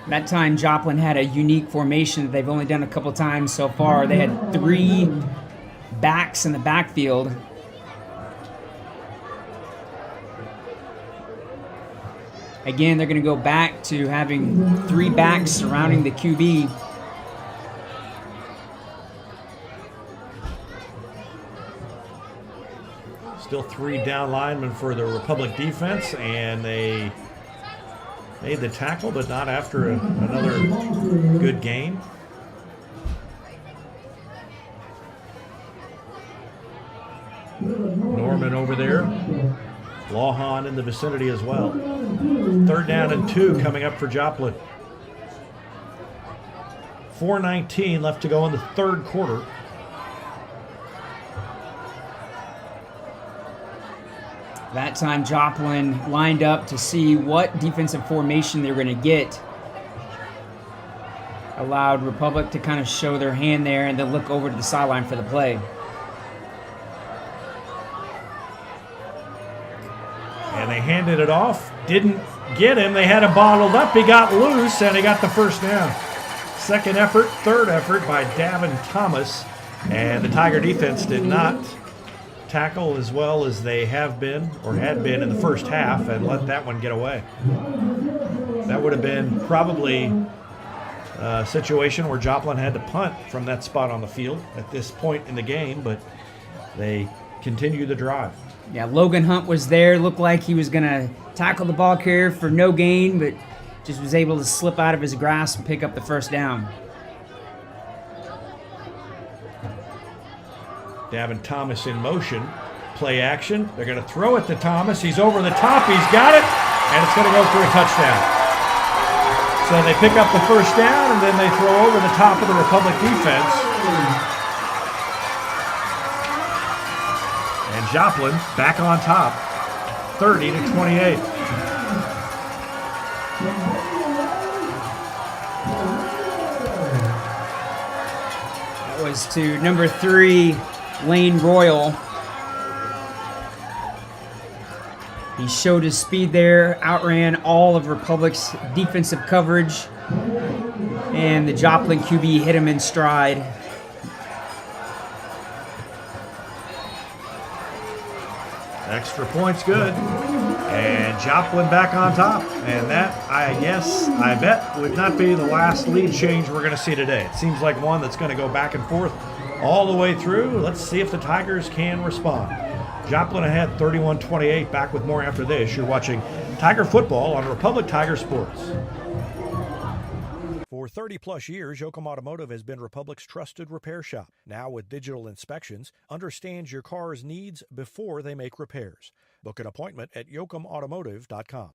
That time, Joplin had a unique formation that they've only done a couple times so far. They had 3 backs in the backfield. Again, they're going to go back to having 3 backs surrounding the QB. Still 3 down linemen for the Republic defense, and they made the tackle, but not after another good gain. Norman over there. Lawhon in the vicinity as well. 3rd down and 2 coming up for Joplin. 4:19 left to go in the 3rd quarter. That time, Joplin lined up to see what defensive formation they were going to get. Allowed Republic to kind of show their hand there and then look over to the sideline for the play. And they handed it off. Didn't get him. They had him bottled up. He got loose, and he got the first down. 2nd effort, 3rd effort by Davin Thomas. And the Tiger defense did not tackle as well as they have been or had been in the first half and let that one get away. That would have been probably a situation where Joplin had to punt from that spot on the field at this point in the game, but they continue the drive. Yeah, Logan Hunt was there. Looked like he was going to tackle the ball carrier for no gain, but just was able to slip out of his grasp and pick up the first down. Davin Thomas in motion. Play action. They're going to throw it to Thomas. He's over the top. He's got it. And it's going to go for a touchdown. So they pick up the first down, and then they throw over the top of the Republic defense. And Joplin back on top. 30-28. That was to number 3, Lane Royal. He showed his speed there, outran all of Republic's defensive coverage, and the Joplin QB hit him in stride. Extra points good. And Joplin back on top. And that, I bet, would not be the last lead change we're going to see today. It seems like one that's going to go back and forth all the way through. Let's see if the Tigers can respond. Joplin ahead 31-28. Back with more after this. You're watching Tiger Football on Republic Tiger Sports. For 30-plus years, Yoakum Automotive has been Republic's trusted repair shop. Now with digital inspections, understands your car's needs before they make repairs. Book an appointment at yoakumautomotive.com.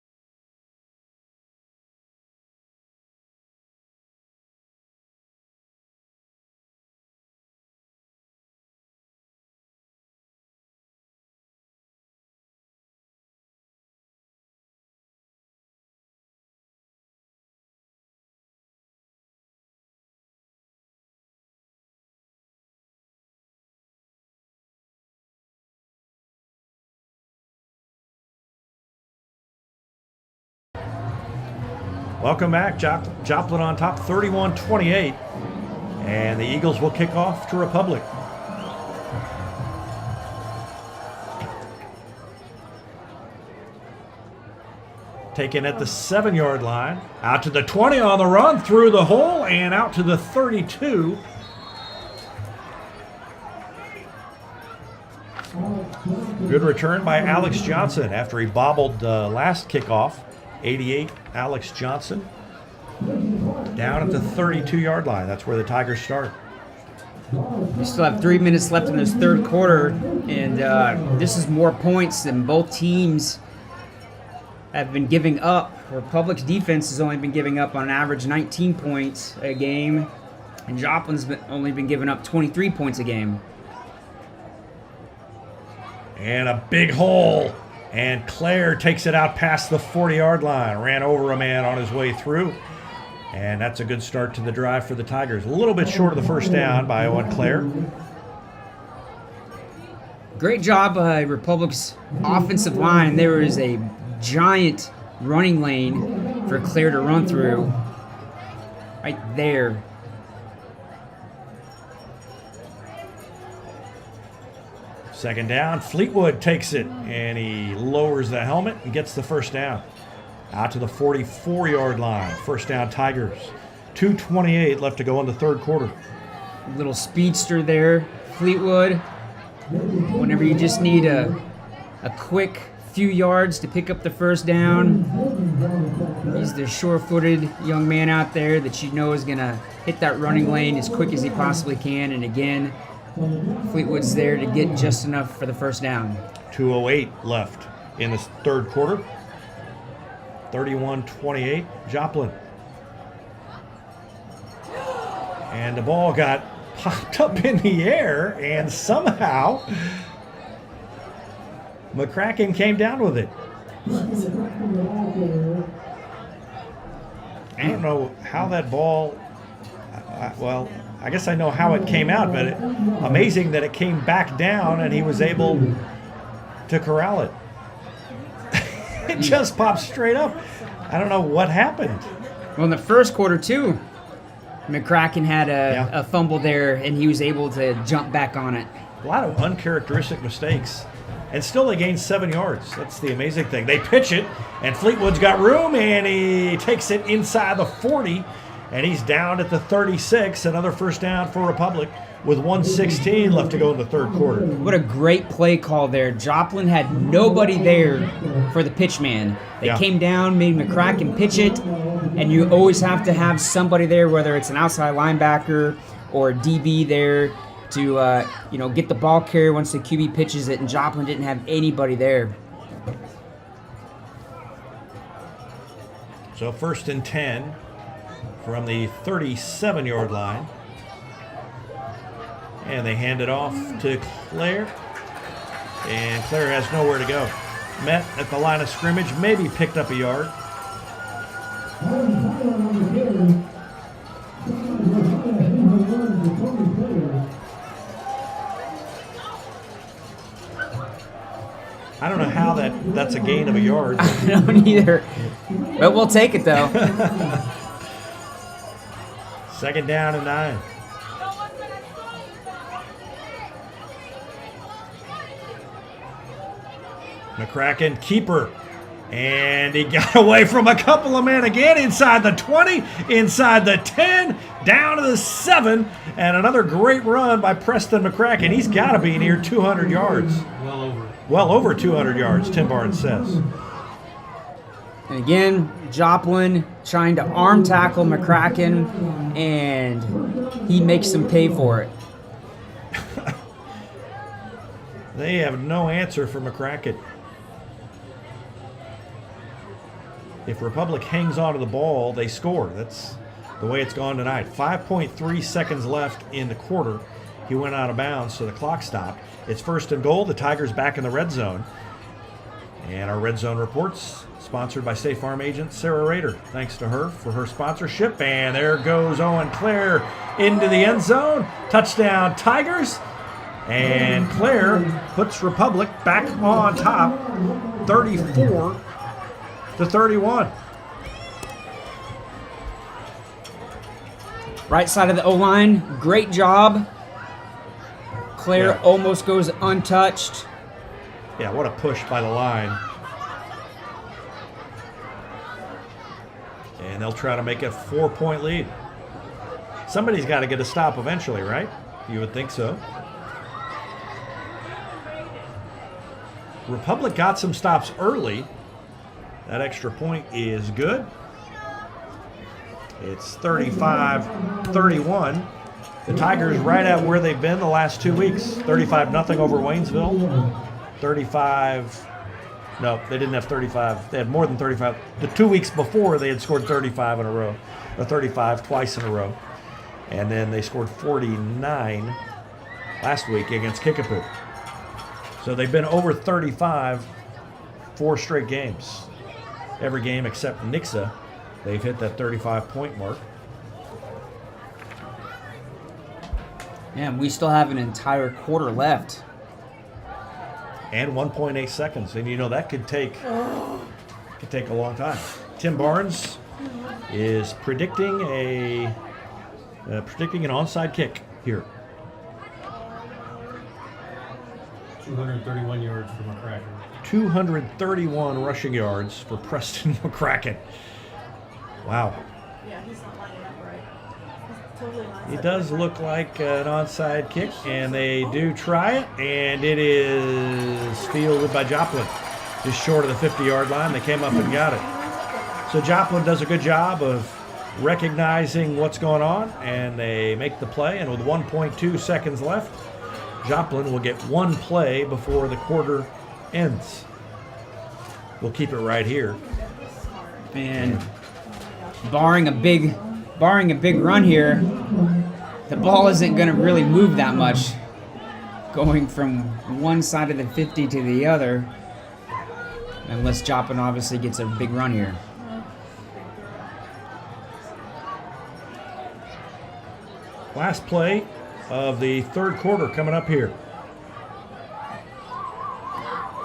Welcome back. Joplin on top 31-28. And the Eagles will kick off to Republic. Taken at the 7-yard line. Out to the 20 on the run, through the hole, and out to the 32. Good return by Alex Johnson after he bobbled the last kickoff. 88, Alex Johnson. Down at the 32-yard line. That's where the Tigers start. We still have 3 minutes left in this third quarter, and this is more points than both teams have been giving up. Republic's defense has only been giving up on average 19 points a game, and Joplin's only been giving up 23 points a game. And a big hole. And Claire takes it out past the 40-yard line. Ran over a man on his way through. And that's a good start to the drive for the Tigers. A little bit short of the first down by Owen Claire. Great job by Republic's offensive line. There is a giant running lane for Claire to run through. Right there. Second down, Fleetwood takes it, and he lowers the helmet and gets the first down. Out to the 44-yard line. First down, Tigers. 2:28 left to go in the third quarter. Little speedster there, Fleetwood. Whenever you just need a quick few yards to pick up the first down, he's the sure-footed young man out there that you know is going to hit that running lane as quick as he possibly can. And again, Fleetwood's there to get just enough for the first down. 2:08 left in the third quarter. 31-28, Joplin. And the ball got popped up in the air, and somehow McCracken came down with it. I don't know how that ball, well, I guess I know how it came out, but amazing that it came back down and he was able to corral it. It just popped straight up. I don't know what happened. Well, in the first quarter, too, McCracken had a fumble there, and he was able to jump back on it. A lot of uncharacteristic mistakes. And still they gained 7 yards. That's the amazing thing. They pitch it, and Fleetwood's got room, and he takes it inside the 40, and he's down at the 36. Another first down for Republic with 1:16 left to go in the third quarter. What a great play call there. Joplin had nobody there for the pitch man. They came down, made McCracken pitch it, and you always have to have somebody there, whether it's an outside linebacker or a DB there to get the ball carrier once the QB pitches it, and Joplin didn't have anybody there. So 1st and 10 from the 37-yard line. And they hand it off to Claire. And Claire has nowhere to go. Met at the line of scrimmage, maybe picked up a yard. I don't know how that's a gain of a yard. I don't either. But we'll take it, though. Second down and 9. McCracken, keeper, and he got away from a couple of men again, inside the 20, inside the 10, down to the 7, and another great run by Preston McCracken. He's got to be near 200 yards. Well over 200 yards, Tim Barnes says. And again, Joplin trying to arm tackle McCracken, and he makes them pay for it. They have no answer for McCracken. If Republic hangs onto the ball, they score. That's the way it's gone tonight. 5.3 seconds left in the quarter. He went out of bounds, so the clock stopped. It's 1st and goal. The Tigers back in the red zone. And our red zone reports, sponsored by State Farm agent Sarah Rader. Thanks to her for her sponsorship. And there goes Owen Claire into the end zone. Touchdown, Tigers. And Claire puts Republic back on top, 34-31. Right side of the O-line, great job. Claire almost goes untouched. Yeah, what a push by the line. And they'll try to make a 4-point lead. Somebody's got to get a stop eventually, right? You would think so. Republic got some stops early. That extra point is good. It's 35-31. The Tigers right at where they've been the last 2 weeks. 35-0 over Waynesville. 35. No, they didn't have 35. They had more than 35. The 2 weeks before, they had scored 35 in a row. Or 35 twice in a row. And then they scored 49 last week against Kickapoo. So they've been over 35 4 straight games. Every game except Nixa, they've hit that 35-point mark. Man, we still have an entire quarter left. And 1.8 seconds. And you know that could take a long time. Tim Barnes is predicting an onside kick here. 231 yards for McCracken. 231 rushing yards for Preston McCracken. Wow. Yeah, he's not lining up right. He's totally onside. It does look like an onside kick, and they do try it, and it is fielded by Joplin. Just short of the 50-yard line. They came up and got it. So Joplin does a good job of recognizing what's going on, and they make the play, and with 1.2 seconds left, Joplin will get one play before the quarter ends. We'll keep it right here. And barring a big run here, the ball isn't going to really move that much going from one side of the 50 to the other, unless Joplin obviously gets a big run here. Last play of the third quarter coming up here.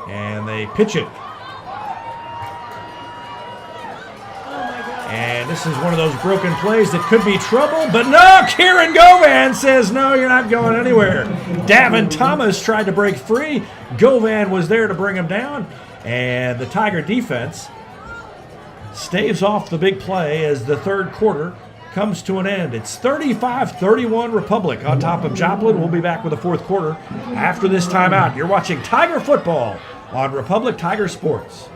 And they pitch it. And this is one of those broken plays that could be trouble, but no, Kieran Govan says, no, you're not going anywhere. Davin Thomas tried to break free. Govan was there to bring him down, and the Tiger defense staves off the big play as the third quarter comes to an end. It's 35-31 Republic on top of Joplin. We'll be back with the fourth quarter after this timeout. You're watching Tiger football on Republic Tiger Sports.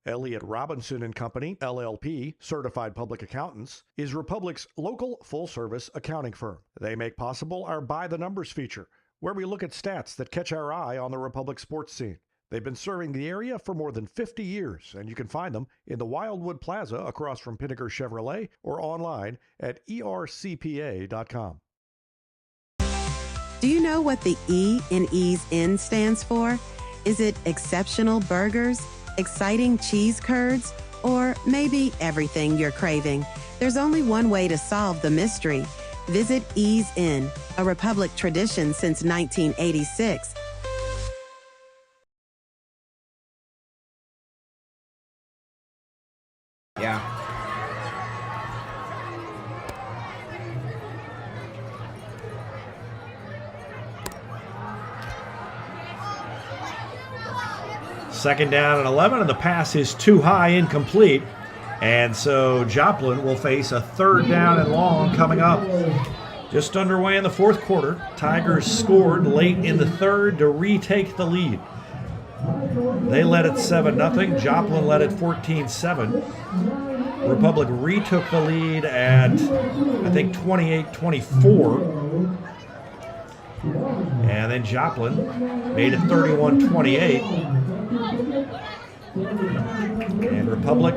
Elliott Robinson and Company, LLP, Certified Public Accountants, is Republic's local full-service accounting firm. They make possible our By the Numbers feature, where we look at stats that catch our eye on the Republic sports scene. They've been serving the area for more than 50 years, and you can find them in the Wildwood Plaza across from Pinnaker Chevrolet or online at ercpa.com. Do you know what the E in Ease In stands for? Is it exceptional burgers, exciting cheese curds, or maybe everything you're craving? There's only one way to solve the mystery. Visit Ease In, a Republic tradition since 1986. Yeah. Second down and 11, and the pass is too high, incomplete. And so Joplin will face a third down and long coming up. Just underway in the fourth quarter. Tigers scored late in the third to retake the lead. They led it 7-0. Joplin led it 14-7. Republic retook the lead at, I think, 28-24. And then Joplin made it 31-28. And Republic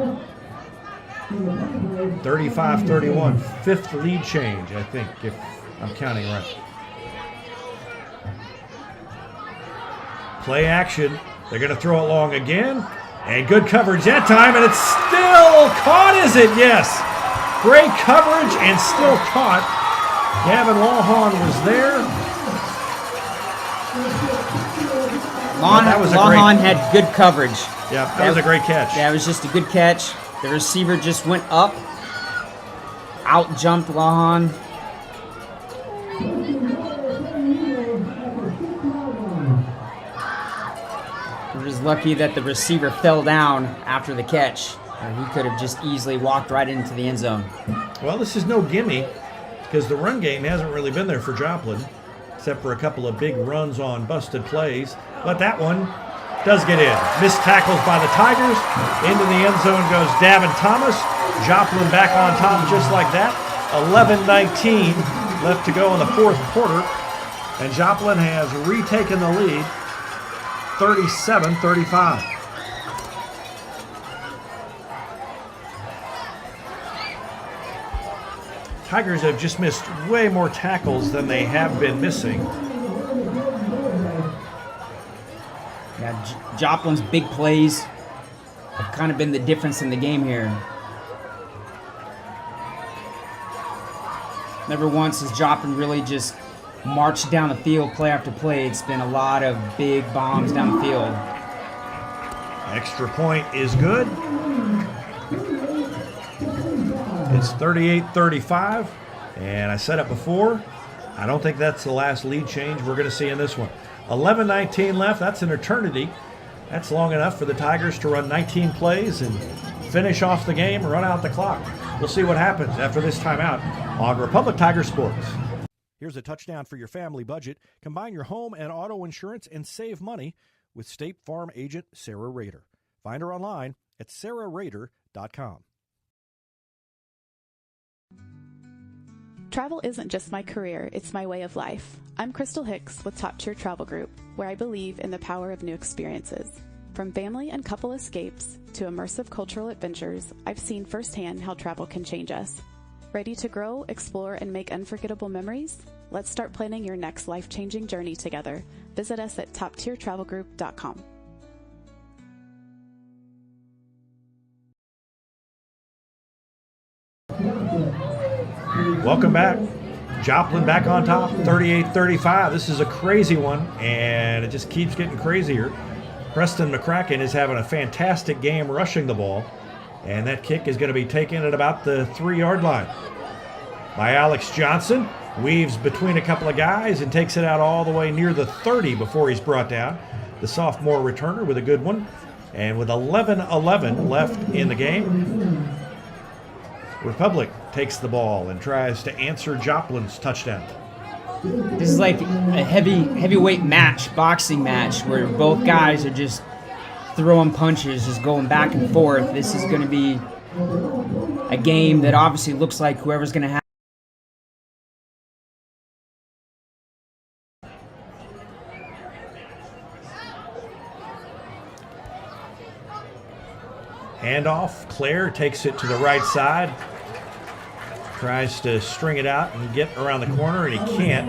35-31. Fifth lead change, I think, if I'm counting right. Play action. They're going to throw it long again. And good coverage that time, and it's still caught, is it? Yes. Great coverage and still caught. Gavin Lawhon was there. Lawhon had good coverage. Yeah, that was a great catch. Yeah, it was just a good catch. The receiver just went up. out-jumped Lahan. We're just lucky that the receiver fell down after the catch. He could have just easily walked right into the end zone. Well, this is no gimme because the run game hasn't really been there for Joplin, except for a couple of big runs on busted plays. But that one does get in. Missed tackles by the Tigers. Into the end zone goes Davin Thomas. Joplin back on top just like that. 11-19 left to go in the fourth quarter. And Joplin has retaken the lead, 37-35. Tigers have just missed way more tackles than they have been missing. Yeah, Joplin's big plays have kind of been the difference in the game here. Never once has Joplin really just marched down the field play after play. It's been a lot of big bombs down the field. Extra point is good. It's 38-35, and I said it before, I don't think that's the last lead change we're going to see in this one. 11-19 left, that's an eternity. That's long enough for the Tigers to run 19 plays and finish off the game, run out the clock. We'll see what happens after this timeout on Republic Tiger Sports. Here's a touchdown for your family budget. Combine your home and auto insurance and save money with State Farm agent Sarah Rader. Find her online at sarahrader.com. Travel isn't just my career, it's my way of life. I'm Crystal Hicks with Top Tier Travel Group, where I believe in the power of new experiences. From family and couple escapes to immersive cultural adventures, I've seen firsthand how travel can change us. Ready to grow, explore, and make unforgettable memories? Let's start planning your next life-changing journey together. Visit us at toptiertravelgroup.com. Welcome back. Joplin back on top, 38-35. This is a crazy one, and it just keeps getting crazier. Preston McCracken is having a fantastic game rushing the ball, and that kick is going to be taken at about the 3-yard line by Alex Johnson. Weaves between a couple of guys and takes it out all the way near the 30 before he's brought down. The sophomore returner with a good one. And with 11-11 left in the game, Republic takes the ball and tries to answer Joplin's touchdown. This is like a heavyweight match, boxing match, where both guys are just throwing punches, just going back and forth. This is going to be a game that obviously looks like whoever's going to have. Handoff, Claire takes it to the right side. Tries to string it out and get around the corner, and he can't.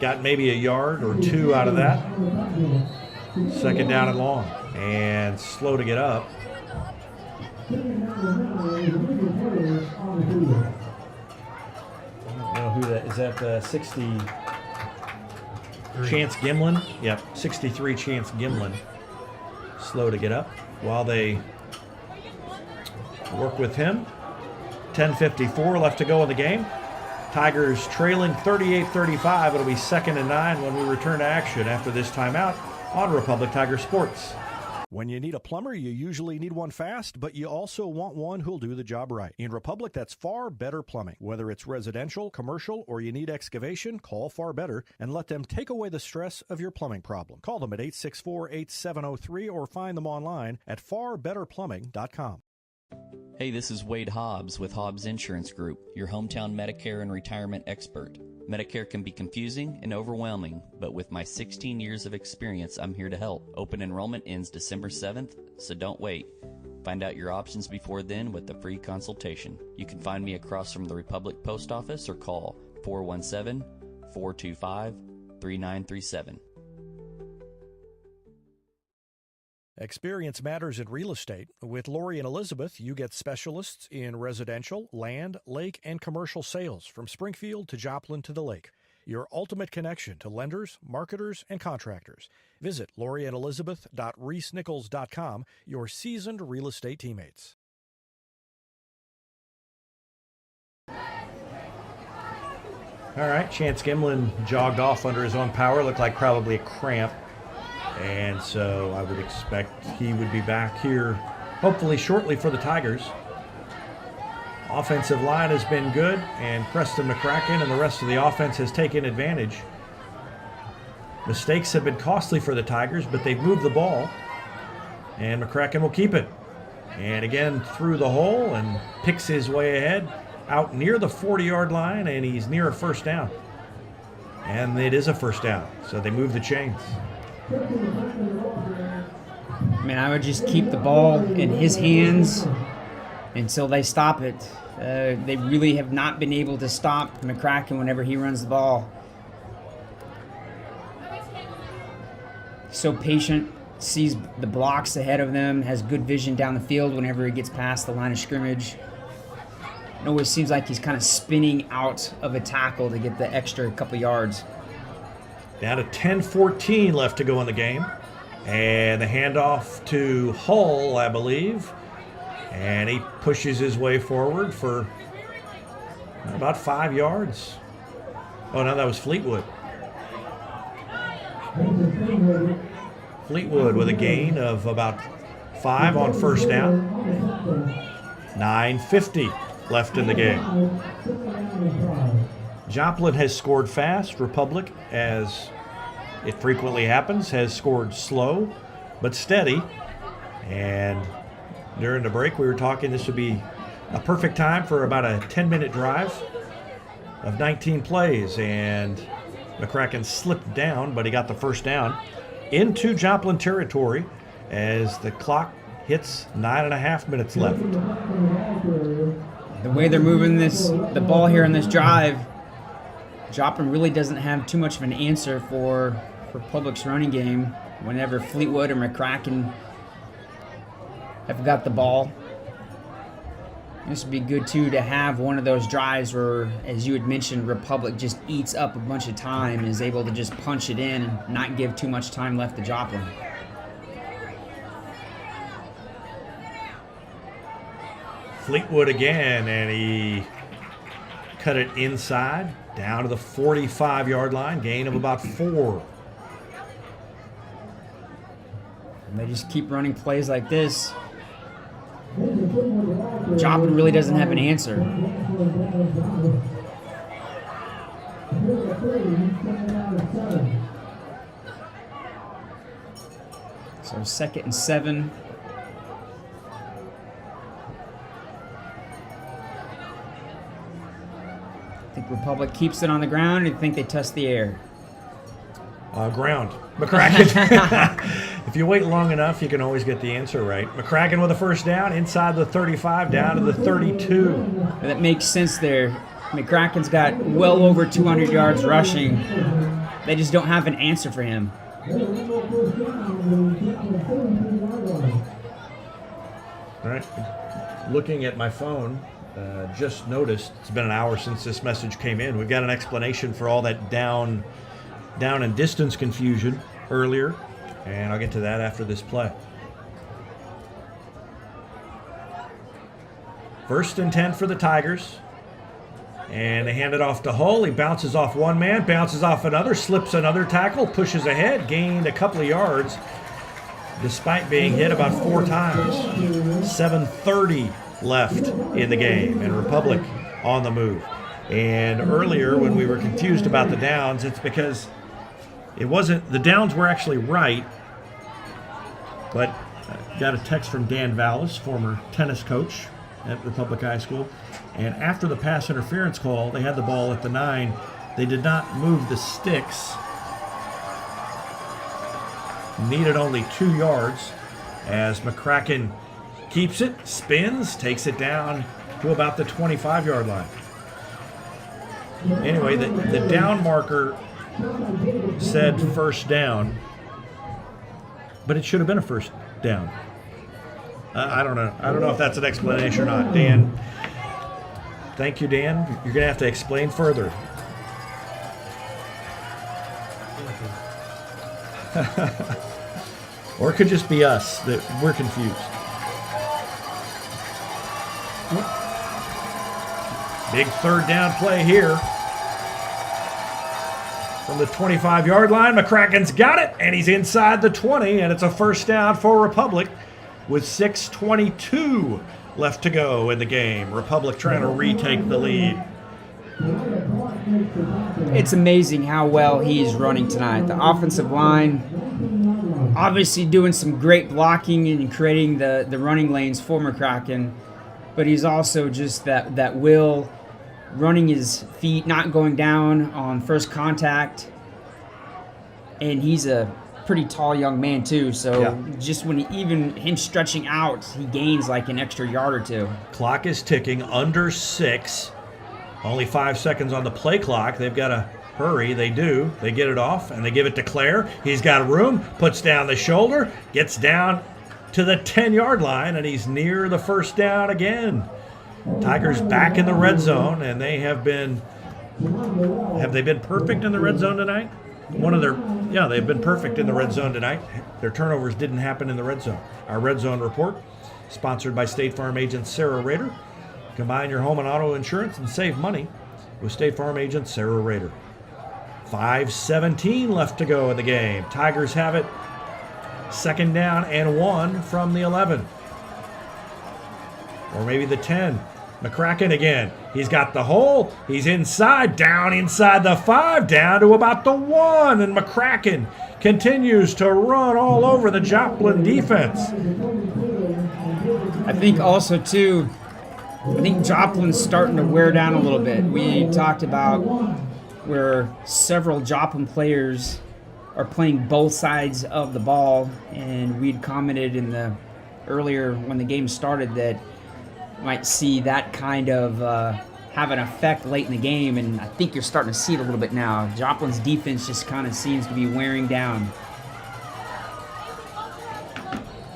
Got maybe a yard or two out of that. Second down and long. And slow to get up. I don't know who that is. That 60 Chance Gimlin? Yep, 63 Chance Gimlin. Slow to get up while they work with him. 10:54 left to go in the game. Tigers trailing 38-35. It'll be 2nd and 9 when we return to action after this timeout on Republic Tiger Sports. When you need a plumber, you usually need one fast, but you also want one who'll do the job right. In Republic, that's Far Better Plumbing. Whether it's residential, commercial, or you need excavation, call Far Better and let them take away the stress of your plumbing problem. Call them at 864-8703 or find them online at farbetterplumbing.com. Hey, this is Wade Hobbs with Hobbs Insurance Group, your hometown Medicare and retirement expert. Medicare can be confusing and overwhelming, but with my 16 years of experience, I'm here to help. Open enrollment ends December 7th, so don't wait. Find out your options before then with a free consultation. You can find me across from the Republic Post Office or call 417-425-3937. Experience matters in real estate. With Lori and Elizabeth, you get specialists in residential, land, lake, and commercial sales from Springfield to Joplin to the lake. Your ultimate connection to lenders, marketers, and contractors. Visit loriandelizabeth.reesnichols.com, your seasoned real estate teammates. All right, Chance Gimlin jogged off under his own power. Looked like probably a cramp. And so I would expect he would be back here hopefully shortly for the Tigers. Offensive line has been good, and Preston McCracken and the rest of the offense has taken advantage. Mistakes have been costly for the Tigers, but they've moved the ball, and McCracken will keep it. And again, through the hole and picks his way ahead out near the 40-yard line, and he's near a first down. And it is a first down, so they move the chains. Man, I would just keep the ball in his hands until they stop it. They really have not been able to stop McCracken whenever he runs the ball. So patient, sees the blocks ahead of them, has good vision down the field whenever he gets past the line of scrimmage. It always seems like he's kind of spinning out of a tackle to get the extra couple yards. Down to 10-14 left to go in the game. And the handoff to Hull, I believe. And he pushes his way forward for about 5 yards. Oh, no, that was Fleetwood. Fleetwood with a gain of about 5 on first down. 9:50 left in the game. Joplin has scored fast. Republic, as it frequently happens, has scored slow but steady. And during the break we were talking this would be a perfect time for about a 10-minute drive of 19 plays. And McCracken slipped down, but he got the first down into Joplin territory as the clock hits 9.5 minutes left. The way they're moving the ball here in this drive, Joplin really doesn't have too much of an answer for Public's running game whenever Fleetwood or McCracken have got the ball. This would be good, too, to have one of those drives where, as you had mentioned, Republic just eats up a bunch of time and is able to just punch it in and not give too much time left to Joplin. Fleetwood again, and he cut it inside, down to the 45-yard line, gain of about 4. And they just keep running plays like this. Joplin really doesn't have an answer. So 2nd and 7. I think Republic keeps it on the ground, and I think they test the air. Ground. McCracken. If you wait long enough, you can always get the answer right. McCracken with a first down, inside the 35, down to the 32. That makes sense there. McCracken's got well over 200 yards rushing. They just don't have an answer for him. All right. Looking at my phone, just noticed it's been an hour since this message came in. We've got an explanation for all that down and distance confusion earlier, and I'll get to that after this play. 1st and 10 for the Tigers. And they hand it off to Hull. He bounces off one man, bounces off another, slips another tackle, pushes ahead, gained a couple of yards despite being hit about 4 times. 7:30 left in the game, and Republic on the move. And earlier when we were confused about the downs, it's because it wasn't, the downs were actually right, but I got a text from Dan Vallis, former tennis coach at Republic High School, and after the pass interference call, they had the ball at the 9. They did not move the sticks. Needed only 2 yards as McCracken keeps it, spins, takes it down to about the 25-yard line. Anyway, the down marker said first down, but it should have been a first down. I don't know. I don't know if that's an explanation or not. Dan, thank you, Dan. You're going to have to explain further. Or it could just be us that we're confused. Big 3rd down play here. from the 25-yard line. McCracken's got it, and he's inside the 20, and it's a first down for Republic with 6:22 left to go in the game. Republic trying to retake the lead. It's amazing how well he's running tonight. The offensive line obviously doing some great blocking and creating the running lanes for McCracken, but he's also just that will, running his feet, not going down on first contact. And he's a pretty tall young man too, so just when him stretching out, he gains like an extra yard or two. Clock is ticking, under 6. Only 5 seconds on the play clock. They've got to hurry. They do. They get it off, and they give it to Claire. He's got room, puts down the shoulder, gets down to the 10-yard line, and he's near the first down again. Tigers back in the red zone, and they have they been perfect in the red zone tonight? They've been perfect in the red zone tonight. Their turnovers didn't happen in the red zone. Our red zone report, sponsored by State Farm agent Sarah Rader. Combine your home and auto insurance and save money with State Farm agent Sarah Rader. 5:17 left to go in the game. Tigers have it. Second down and 1 from the 11. Or maybe the 10. McCracken again. He's got the hole. He's down inside the 5, down to about the 1. And McCracken continues to run all over the Joplin defense. I think also, too, Joplin's starting to wear down a little bit. We talked about where several Joplin players are playing both sides of the ball, and we'd commented earlier when the game started that might see that kind of have an effect late in the game, and I think you're starting to see it a little bit now. Joplin's defense just kind of seems to be wearing down.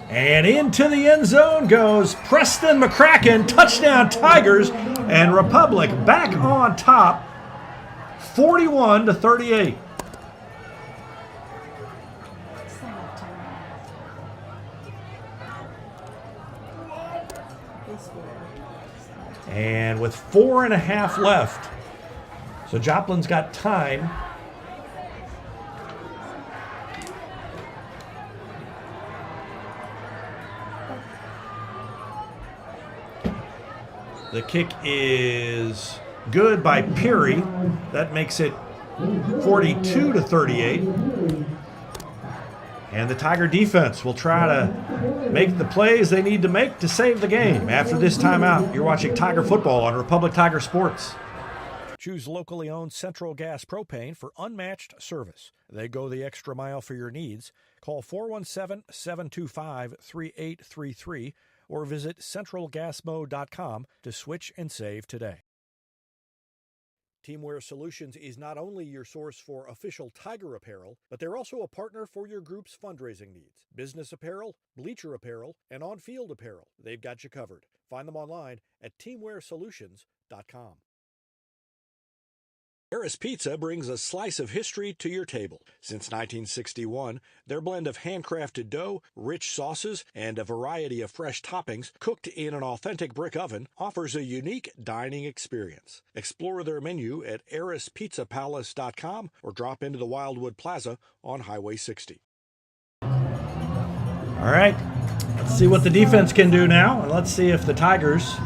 And into the end zone goes Preston McCracken. Touchdown Tigers, and Republic back on top, 41-38. And with 4.5 left, so Joplin's got time. The kick is good by Perry. That makes it 42-38. And the Tiger defense will try to make the plays they need to make to save the game. After this timeout, you're watching Tiger football on Republic Tiger Sports. Choose locally owned Central Gas Propane for unmatched service. They go the extra mile for your needs. Call 417-725-3833 or visit centralgasmo.com to switch and save today. Teamwear Solutions is not only your source for official Tiger apparel, but they're also a partner for your group's fundraising needs. Business apparel, bleacher apparel, and on-field apparel. They've got you covered. Find them online at teamwearsolutions.com. Harris Pizza brings a slice of history to your table. Since 1961, their blend of handcrafted dough, rich sauces, and a variety of fresh toppings cooked in an authentic brick oven offers a unique dining experience. Explore their menu at harrispizzapalace.com or drop into the Wildwood Plaza on Highway 60. All right, let's see what the defense can do now, and let's see if the Tigers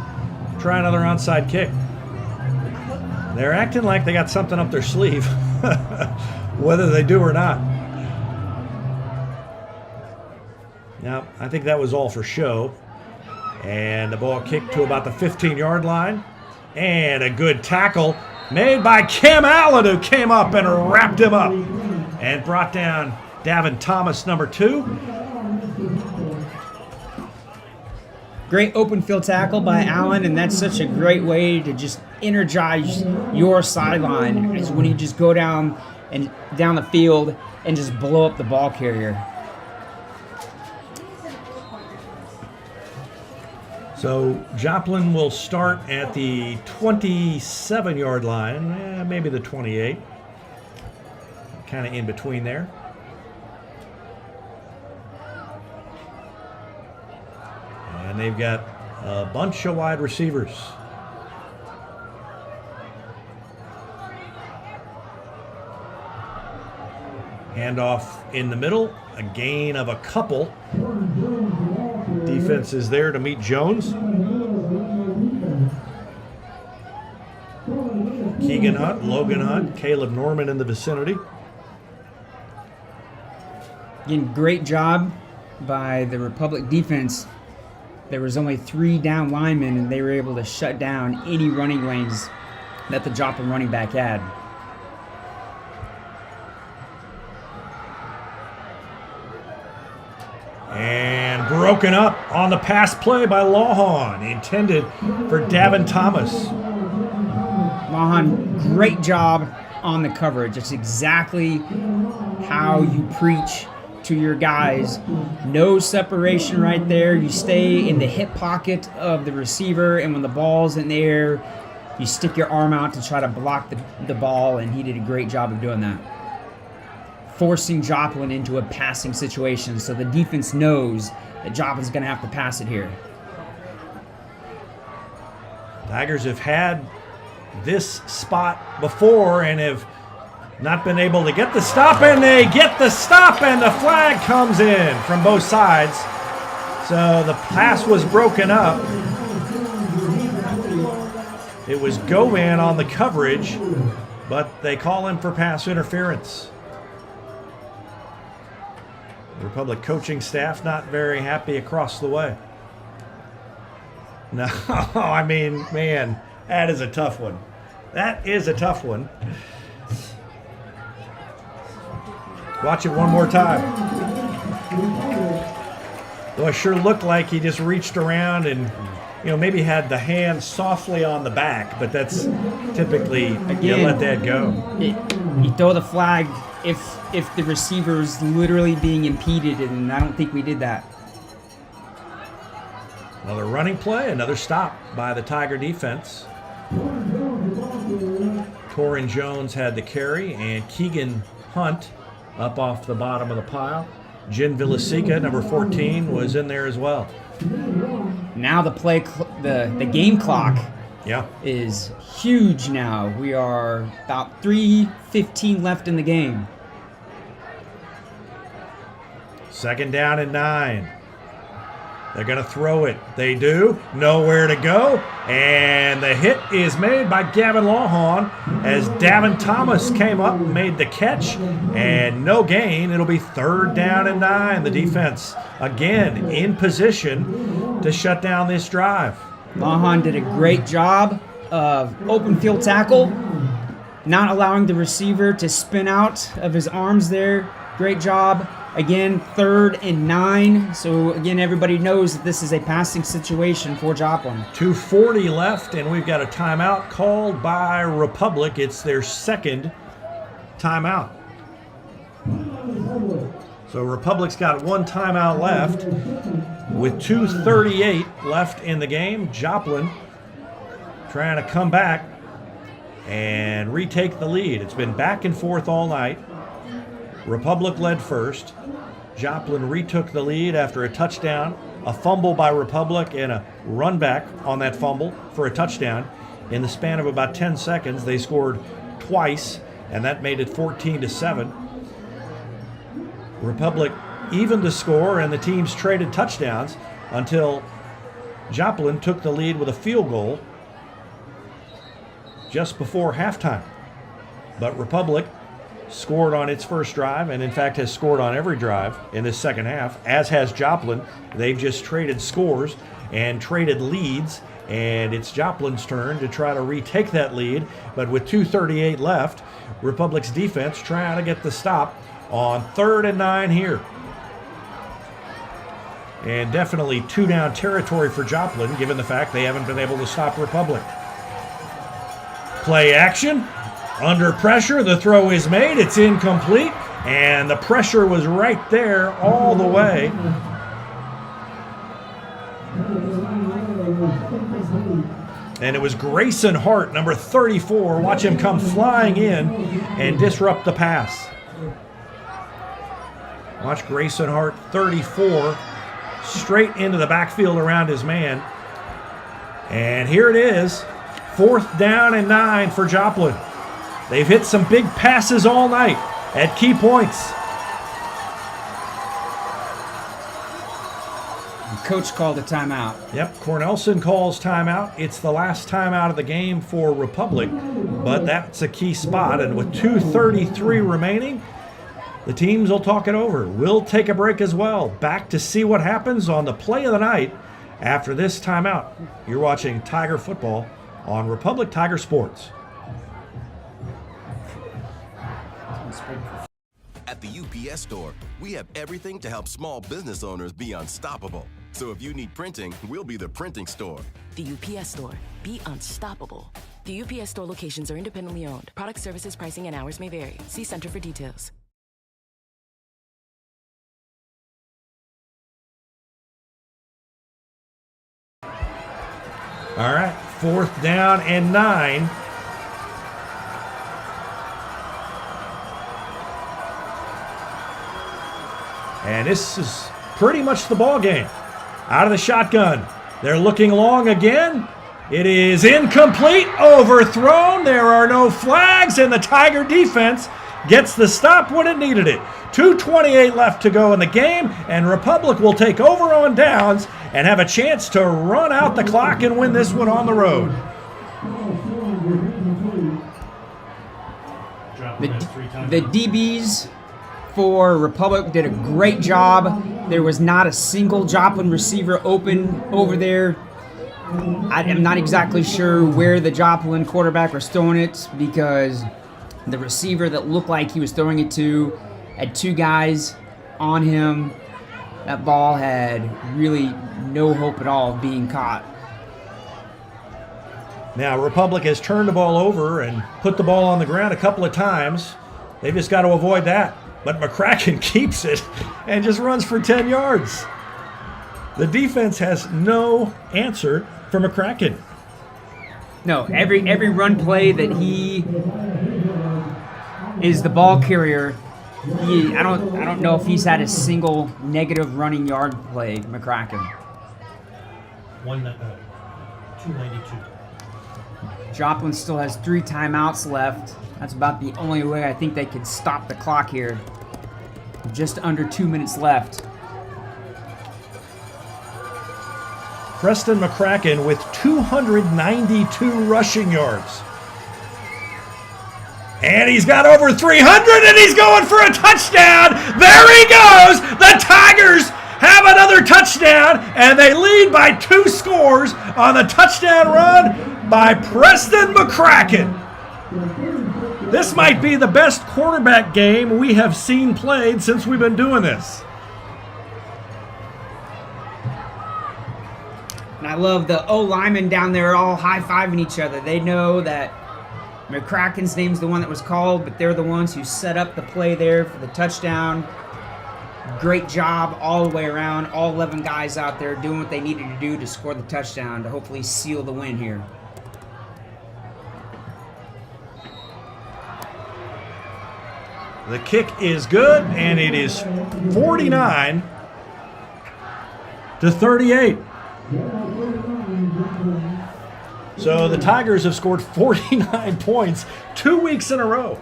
try another onside kick. They're acting like they got something up their sleeve, whether they do or not. Now, I think that was all for show. And the ball kicked to about the 15-yard line. And a good tackle made by Cam Allen, who came up and wrapped him up and brought down Davin Thomas, number 2. Great open field tackle by Allen, and that's such a great way to just energize your sideline, is when you just go down the field and just blow up the ball carrier. So Joplin will start at the 27-yard line, maybe the 28, kind of in between there. And they've got a bunch of wide receivers. Handoff in the middle, a gain of a couple. Defense is there to meet Jones. Keegan Hunt, Logan Hunt, Caleb Norman in the vicinity. Again, great job by the Republic defense. There was only 3 down linemen, and they were able to shut down any running lanes that the Joplin running back had. And broken up on the pass play by Lawhon, intended for Davin Thomas. Lawhon, great job on the coverage. It's exactly how you preach to your guys. No separation right there. You stay in the hip pocket of the receiver, and when the ball's in the air, you stick your arm out to try to block the ball, and he did a great job of doing that. Forcing Joplin into a passing situation, so the defense knows that Joplin's going to have to pass it here. Tigers have had this spot before and have not been able to get the stop, and they get the stop, and the flag comes in from both sides. So the pass was broken up. It was Govan on the coverage, but they call him for pass interference. The Republic coaching staff not very happy across the way. No, I mean, man, that is a tough one. That is a tough one. Watch it one more time. Though it sure looked like he just reached around and, maybe had the hand softly on the back, but that's typically, you let that go. You throw the flag if the receiver's literally being impeded, and I don't think we did that. Another running play, another stop by the Tiger defense. Torrin Jones had the carry, and Keegan Hunt up off the bottom of the pile. Jen Villasica, number 14, was in there as well. Now the game clock is huge now. We are about 3:15 left in the game. 2nd down and 9. They're going to throw it. They do. Nowhere to go. And the hit is made by Gavin Lawhon as Davin Thomas came up and made the catch. And no gain. It'll be 3rd down and 9. The defense, again, in position to shut down this drive. Lawhon did a great job of open field tackle, not allowing the receiver to spin out of his arms there. Great job. Again, 3rd and 9. So, again, everybody knows that this is a passing situation for Joplin. 2:40 left, and we've got a timeout called by Republic. It's their 2nd timeout. So Republic's got 1 timeout left. With 2:38 left in the game, Joplin trying to come back and retake the lead. It's been back and forth all night. Republic led first. Joplin retook the lead after a touchdown, a fumble by Republic, and a run back on that fumble for a touchdown. In the span of about 10 seconds, they scored twice, and that made it 14-7. Republic evened the score, and the teams traded touchdowns until Joplin took the lead with a field goal just before halftime. But Republic scored on its first drive, and in fact has scored on every drive in this second half, as has Joplin. They've just traded scores and traded leads, and it's Joplin's turn to try to retake that lead. But with 2:38 left, Republic's defense trying to get the stop on 3rd and 9 here. And definitely 2-down territory for Joplin, given the fact they haven't been able to stop Republic. Play action. Under pressure, the throw is made. It's incomplete, and the pressure was right there all the way. And it was Grayson Hart, number 34. Watch him come flying in and disrupt the pass. Watch Grayson Hart, 34, straight into the backfield around his man. And here it is, 4th down and 9 for Joplin. They've hit some big passes all night at key points. coach called a timeout. Yep, Cornelson calls timeout. It's the last timeout of the game for Republic, but that's a key spot. And with 2:33 remaining, the teams will talk it over. We'll take a break as well. Back to see what happens on the play of the night after this timeout. You're watching Tiger Football on Republic Tiger Sports. At the UPS Store, we have everything to help small business owners be unstoppable. So if you need printing, we'll be the printing store. The UPS Store. Be unstoppable. The UPS Store locations are independently owned. Product, services, pricing, and hours may vary. See Center for details. All right, 4th down and 9. And this is pretty much the ball game. Out of the shotgun. They're looking long again. It is incomplete, overthrown. There are no flags, and the Tiger defense gets the stop when it needed it. 2:28 left to go in the game, and Republic will take over on downs and have a chance to run out the clock and win this one on the road. The DBs for Republic did a great job. There was not a single Joplin receiver open over there. I am not exactly sure where the Joplin quarterback was throwing it, because the receiver that looked like he was throwing it to had 2 guys on him. That ball had really no hope at all of being caught. Now, Republic has turned the ball over and put the ball on the ground a couple of times. They've just got to avoid that. But McCracken keeps it and just runs for 10 yards. The defense has no answer for McCracken. No, every run play that he is the ball carrier, I don't know if he's had a single negative running yard play, McCracken. 292. Joplin still has 3 timeouts left. That's about the only way I think they could stop the clock here. Just under 2 minutes left. Preston McCracken with 292 rushing yards. And he's got over 300, and he's going for a touchdown. There he goes. The Tigers have another touchdown, and they lead by 2 scores on the touchdown run by Preston McCracken. This might be the best quarterback game we have seen played since we've been doing this. And I love the O-linemen down there all high-fiving each other. They know that McCracken's name's the one that was called, but they're the ones who set up the play there for the touchdown. Great job all the way around. All 11 guys out there doing what they needed to do to score the touchdown to hopefully seal the win here. The kick is good, and it is 49-38. So the Tigers have scored 49 points 2 weeks in a row.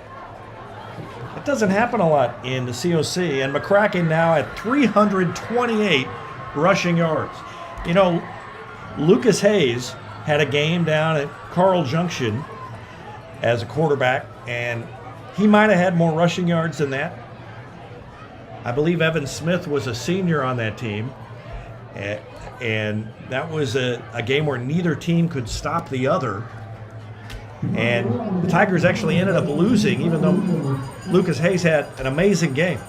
That doesn't happen a lot in the COC, and McCracken now at 328 rushing yards. You know, Lucas Hayes had a game down at Carl Junction as a quarterback, and he might have had more rushing yards than that. I believe Evan Smith was a senior on that team, and that was a game where neither team could stop the other. And the Tigers actually ended up losing, even though Lucas Hayes had an amazing game.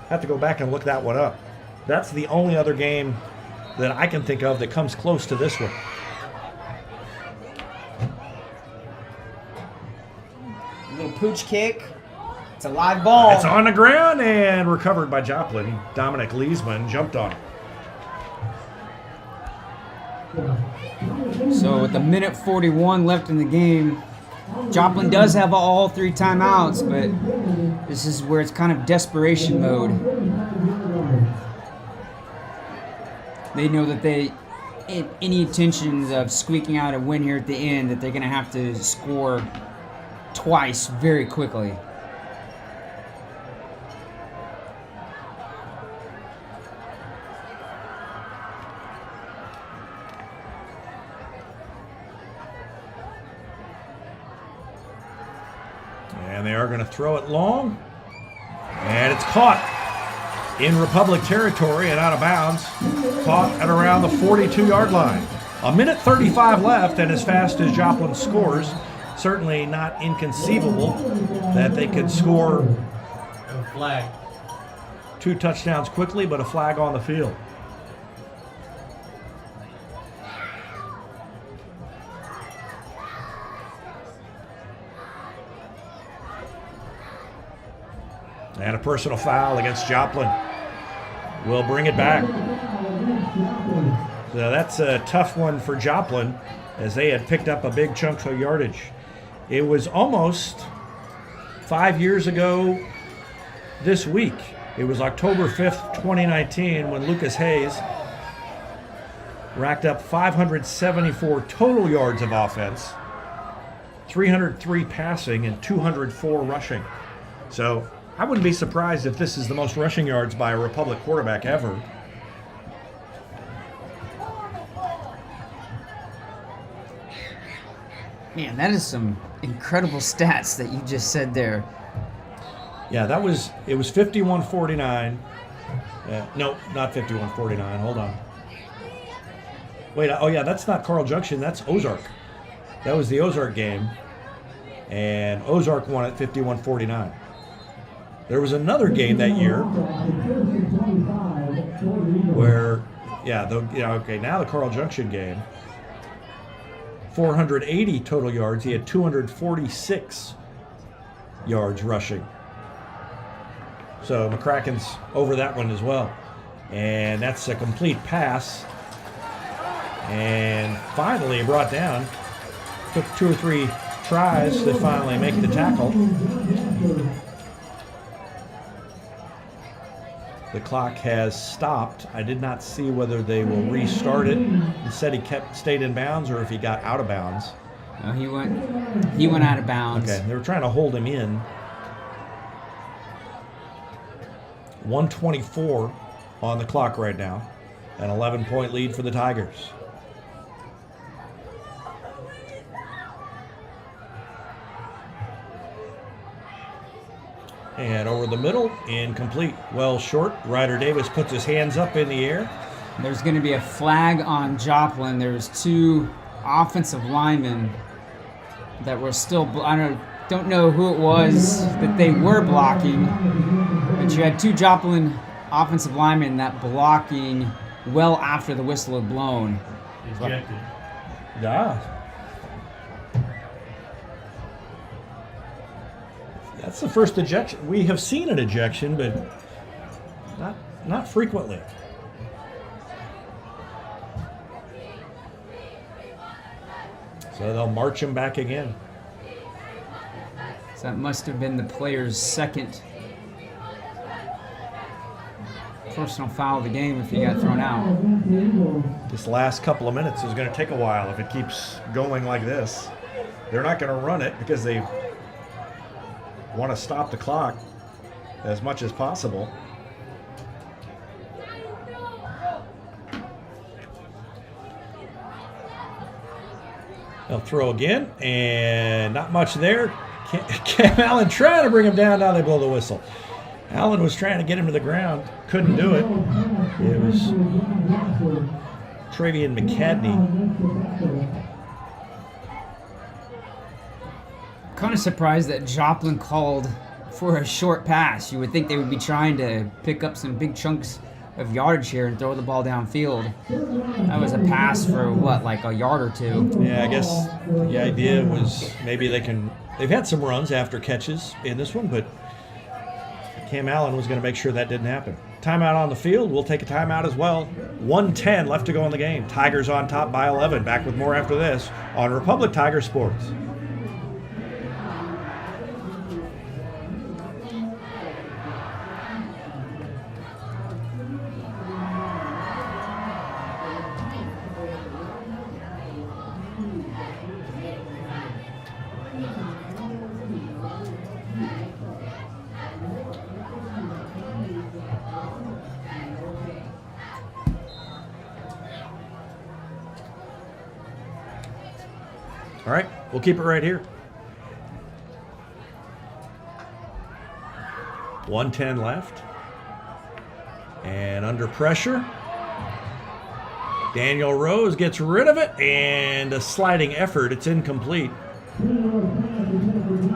I have to go back and look that one up. That's the only other game that I can think of that comes close to this one. A little pooch kick. It's a live ball. It's on the ground and recovered by Joplin. Dominic Leesman jumped on it. So with a minute 41 left in the game, Joplin does have all 3 timeouts, but this is where it's kind of desperation mode. They know that any intentions of squeaking out a win here at the end, that they're going to have to score twice very quickly. are going to throw it long. And it's caught in Republic territory and out of bounds. Caught at around the 42-yard line. 1:35 left, and as fast as Joplin scores, certainly not inconceivable that they could score A flag. 2 touchdowns quickly, but a flag on the field. And a personal foul against Joplin. We'll bring it back. So that's a tough one for Joplin, as they had picked up a big chunk of yardage. It was almost 5 years ago this week. It was October 5th, 2019, when Lucas Hayes racked up 574 total yards of offense, 303 passing, and 204 rushing. So I wouldn't be surprised if this is the most rushing yards by a Republic quarterback ever. Man, that is some incredible stats that you just said there. Yeah, it was 51-49. No, not 51-49. Hold on. Wait, oh yeah, that's not Carl Junction. That's Ozark. That was the Ozark game. And Ozark won at 51-49. There was another game that year where, now the Carl Junction game. 480 total yards. He had 246 yards rushing. So McCracken's over that one as well. And that's a complete pass. And finally brought down. Took 2 or 3 tries to finally make the tackle. The clock has stopped. I did not see whether they will restart it. He said he stayed in bounds, or if he got out of bounds. No, he went out of bounds. Okay, they were trying to hold him in. 1:24 on the clock right now. An 11-point lead for the Tigers. And over the middle, incomplete. Well short. Ryder Davis puts his hands up in the air. There's going to be a flag on Joplin. There's 2 offensive linemen that were still, I don't know who it was that they were blocking, but you had 2 Joplin offensive linemen that blocking well after the whistle had blown. Ejected. Yeah. That's the first ejection. We have seen an ejection, but not frequently. So they'll march him back again. So that must have been the player's second personal foul of the game if he got thrown out. This last couple of minutes is going to take a while if it keeps going like this. They're not going to run it because they want to stop the clock as much as possible. They'll throw again, and not much there. Cam Allen trying to bring him down. Now they blow the whistle. Allen was trying to get him to the ground. Couldn't do it. It was Travian McCadney. Kind of surprised that Joplin called for a short pass. You would think they would be trying to pick up some big chunks of yardage here and throw the ball downfield. That was a pass for like a yard or 2. Yeah, I guess the idea was maybe they've had some runs after catches in this one, but Cam Allen was going to make sure that didn't happen. Timeout on the field. We'll take a timeout as well. 1:10 left to go in the game. Tigers on top by 11. Back with more after this on Republic Tiger Sports. All right, we'll keep it right here. 1:10 left. And under pressure, Daniel Rose gets rid of it, and a sliding effort. It's incomplete.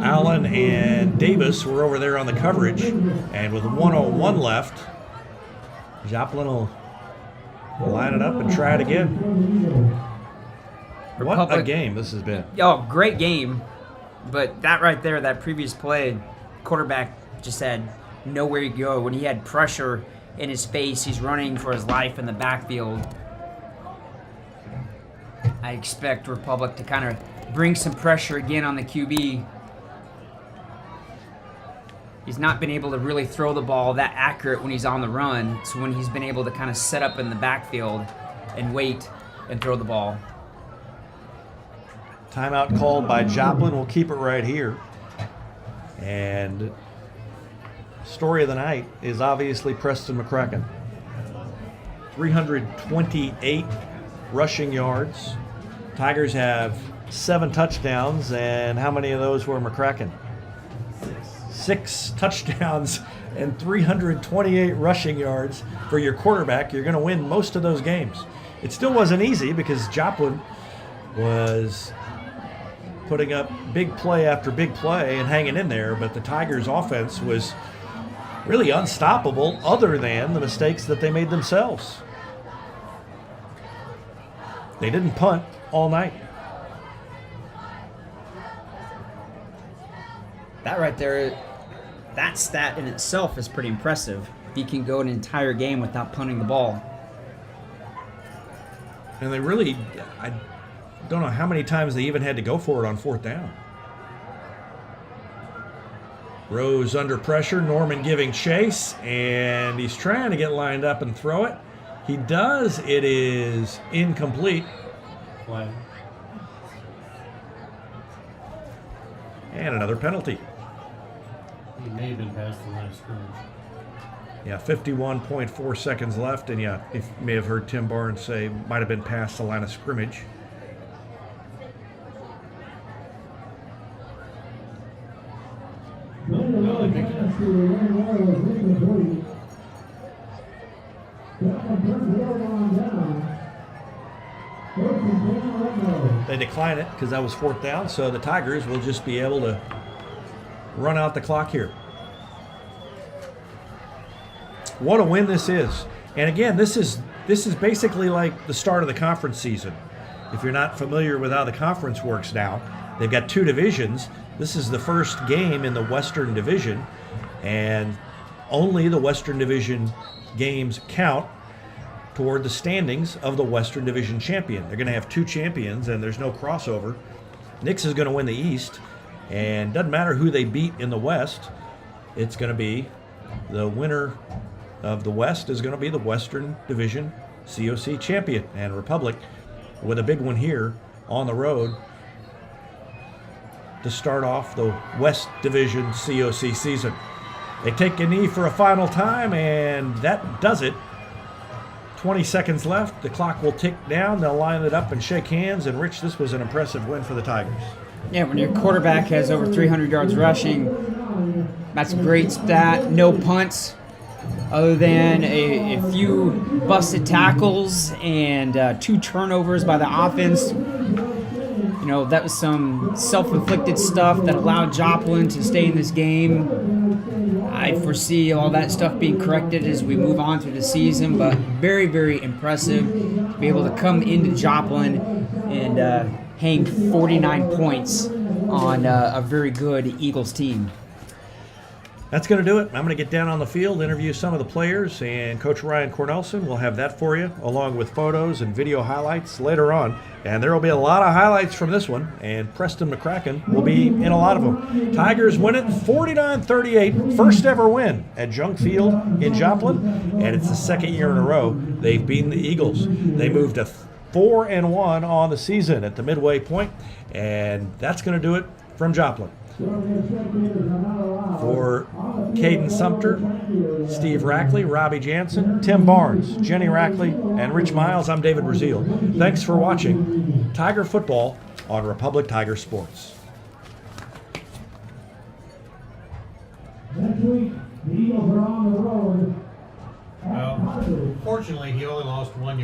Allen and Davis were over there on the coverage, and with 1:01 left, Joplin will line it up and try it again. What a game this has been. Oh, great game. But that right there, that previous play, quarterback just had nowhere to go. When he had pressure in his face, he's running for his life in the backfield. I expect Republic to kind of bring some pressure again on the QB. He's not been able to really throw the ball that accurate when he's on the run. So when he's been able to kind of set up in the backfield and wait and throw the ball. Timeout called by Joplin. We'll keep it right here. And story of the night is obviously Preston McCracken. 328 rushing yards. Tigers have 7 touchdowns, and how many of those were McCracken? 6 touchdowns and 328 rushing yards for your quarterback. You're going to win most of those games. It still wasn't easy because Joplin was putting up big play after big play and hanging in there, but the Tigers' offense was really unstoppable other than the mistakes that they made themselves. They didn't punt all night. That right there, that stat in itself is pretty impressive. He can go an entire game without punting the ball. And they really, I don't know how many times they even had to go for it on 4th down. Rose under pressure, Norman giving chase, and he's trying to get lined up and throw it. He does. It is incomplete. Flag. And another penalty. He may have been past the line of scrimmage. Yeah, 51.4 seconds left, and yeah, you may have heard Tim Barnes say might have been past the line of scrimmage. They decline it because that was 4th down, so the Tigers will just be able to run out the clock here. What a win this is. And again, this is basically like the start of the conference season. If you're not familiar with how the conference works now, they've got 2 divisions. This is the first game in the Western Division, and only the Western Division games count toward the standings of the Western Division champion. They're going to have 2 champions, and there's no crossover. Nix is going to win the East, and doesn't matter who they beat in the West. It's going to be the winner of the West is going to be the Western Division COC champion, and Republic with a big one here on the road to start off the West Division COC season. They take a knee for a final time, and that does it. 20 seconds left. The clock will tick down. They'll line it up and shake hands. And, Rich, this was an impressive win for the Tigers. Yeah, when your quarterback has over 300 yards rushing, that's a great stat. No punts other than a few busted tackles and 2 turnovers by the offense. You know, that was some self-inflicted stuff that allowed Joplin to stay in this game. I foresee all that stuff being corrected as we move on through the season, but very, very impressive to be able to come into Joplin and hang 49 points on a very good Eagles team. That's going to do it. I'm going to get down on the field, interview some of the players, and Coach Ryan Cornelson will have that for you, along with photos and video highlights later on. And there will be a lot of highlights from this one, and Preston McCracken will be in a lot of them. Tigers win it 49-38, first ever win at Junk Field in Joplin, and it's the 2nd year in a row they've beaten the Eagles. They moved to 4-1 on the season at the midway point, and that's going to do it from Joplin. For Caden Sumter, Steve Rackley, Robbie Jansen, Tim Barnes, Jenny Rackley, and Rich Miles, I'm David Brazil. Thanks for watching Tiger Football on Republic Tiger Sports. Next week, the Well, fortunately, he only lost 1 yard.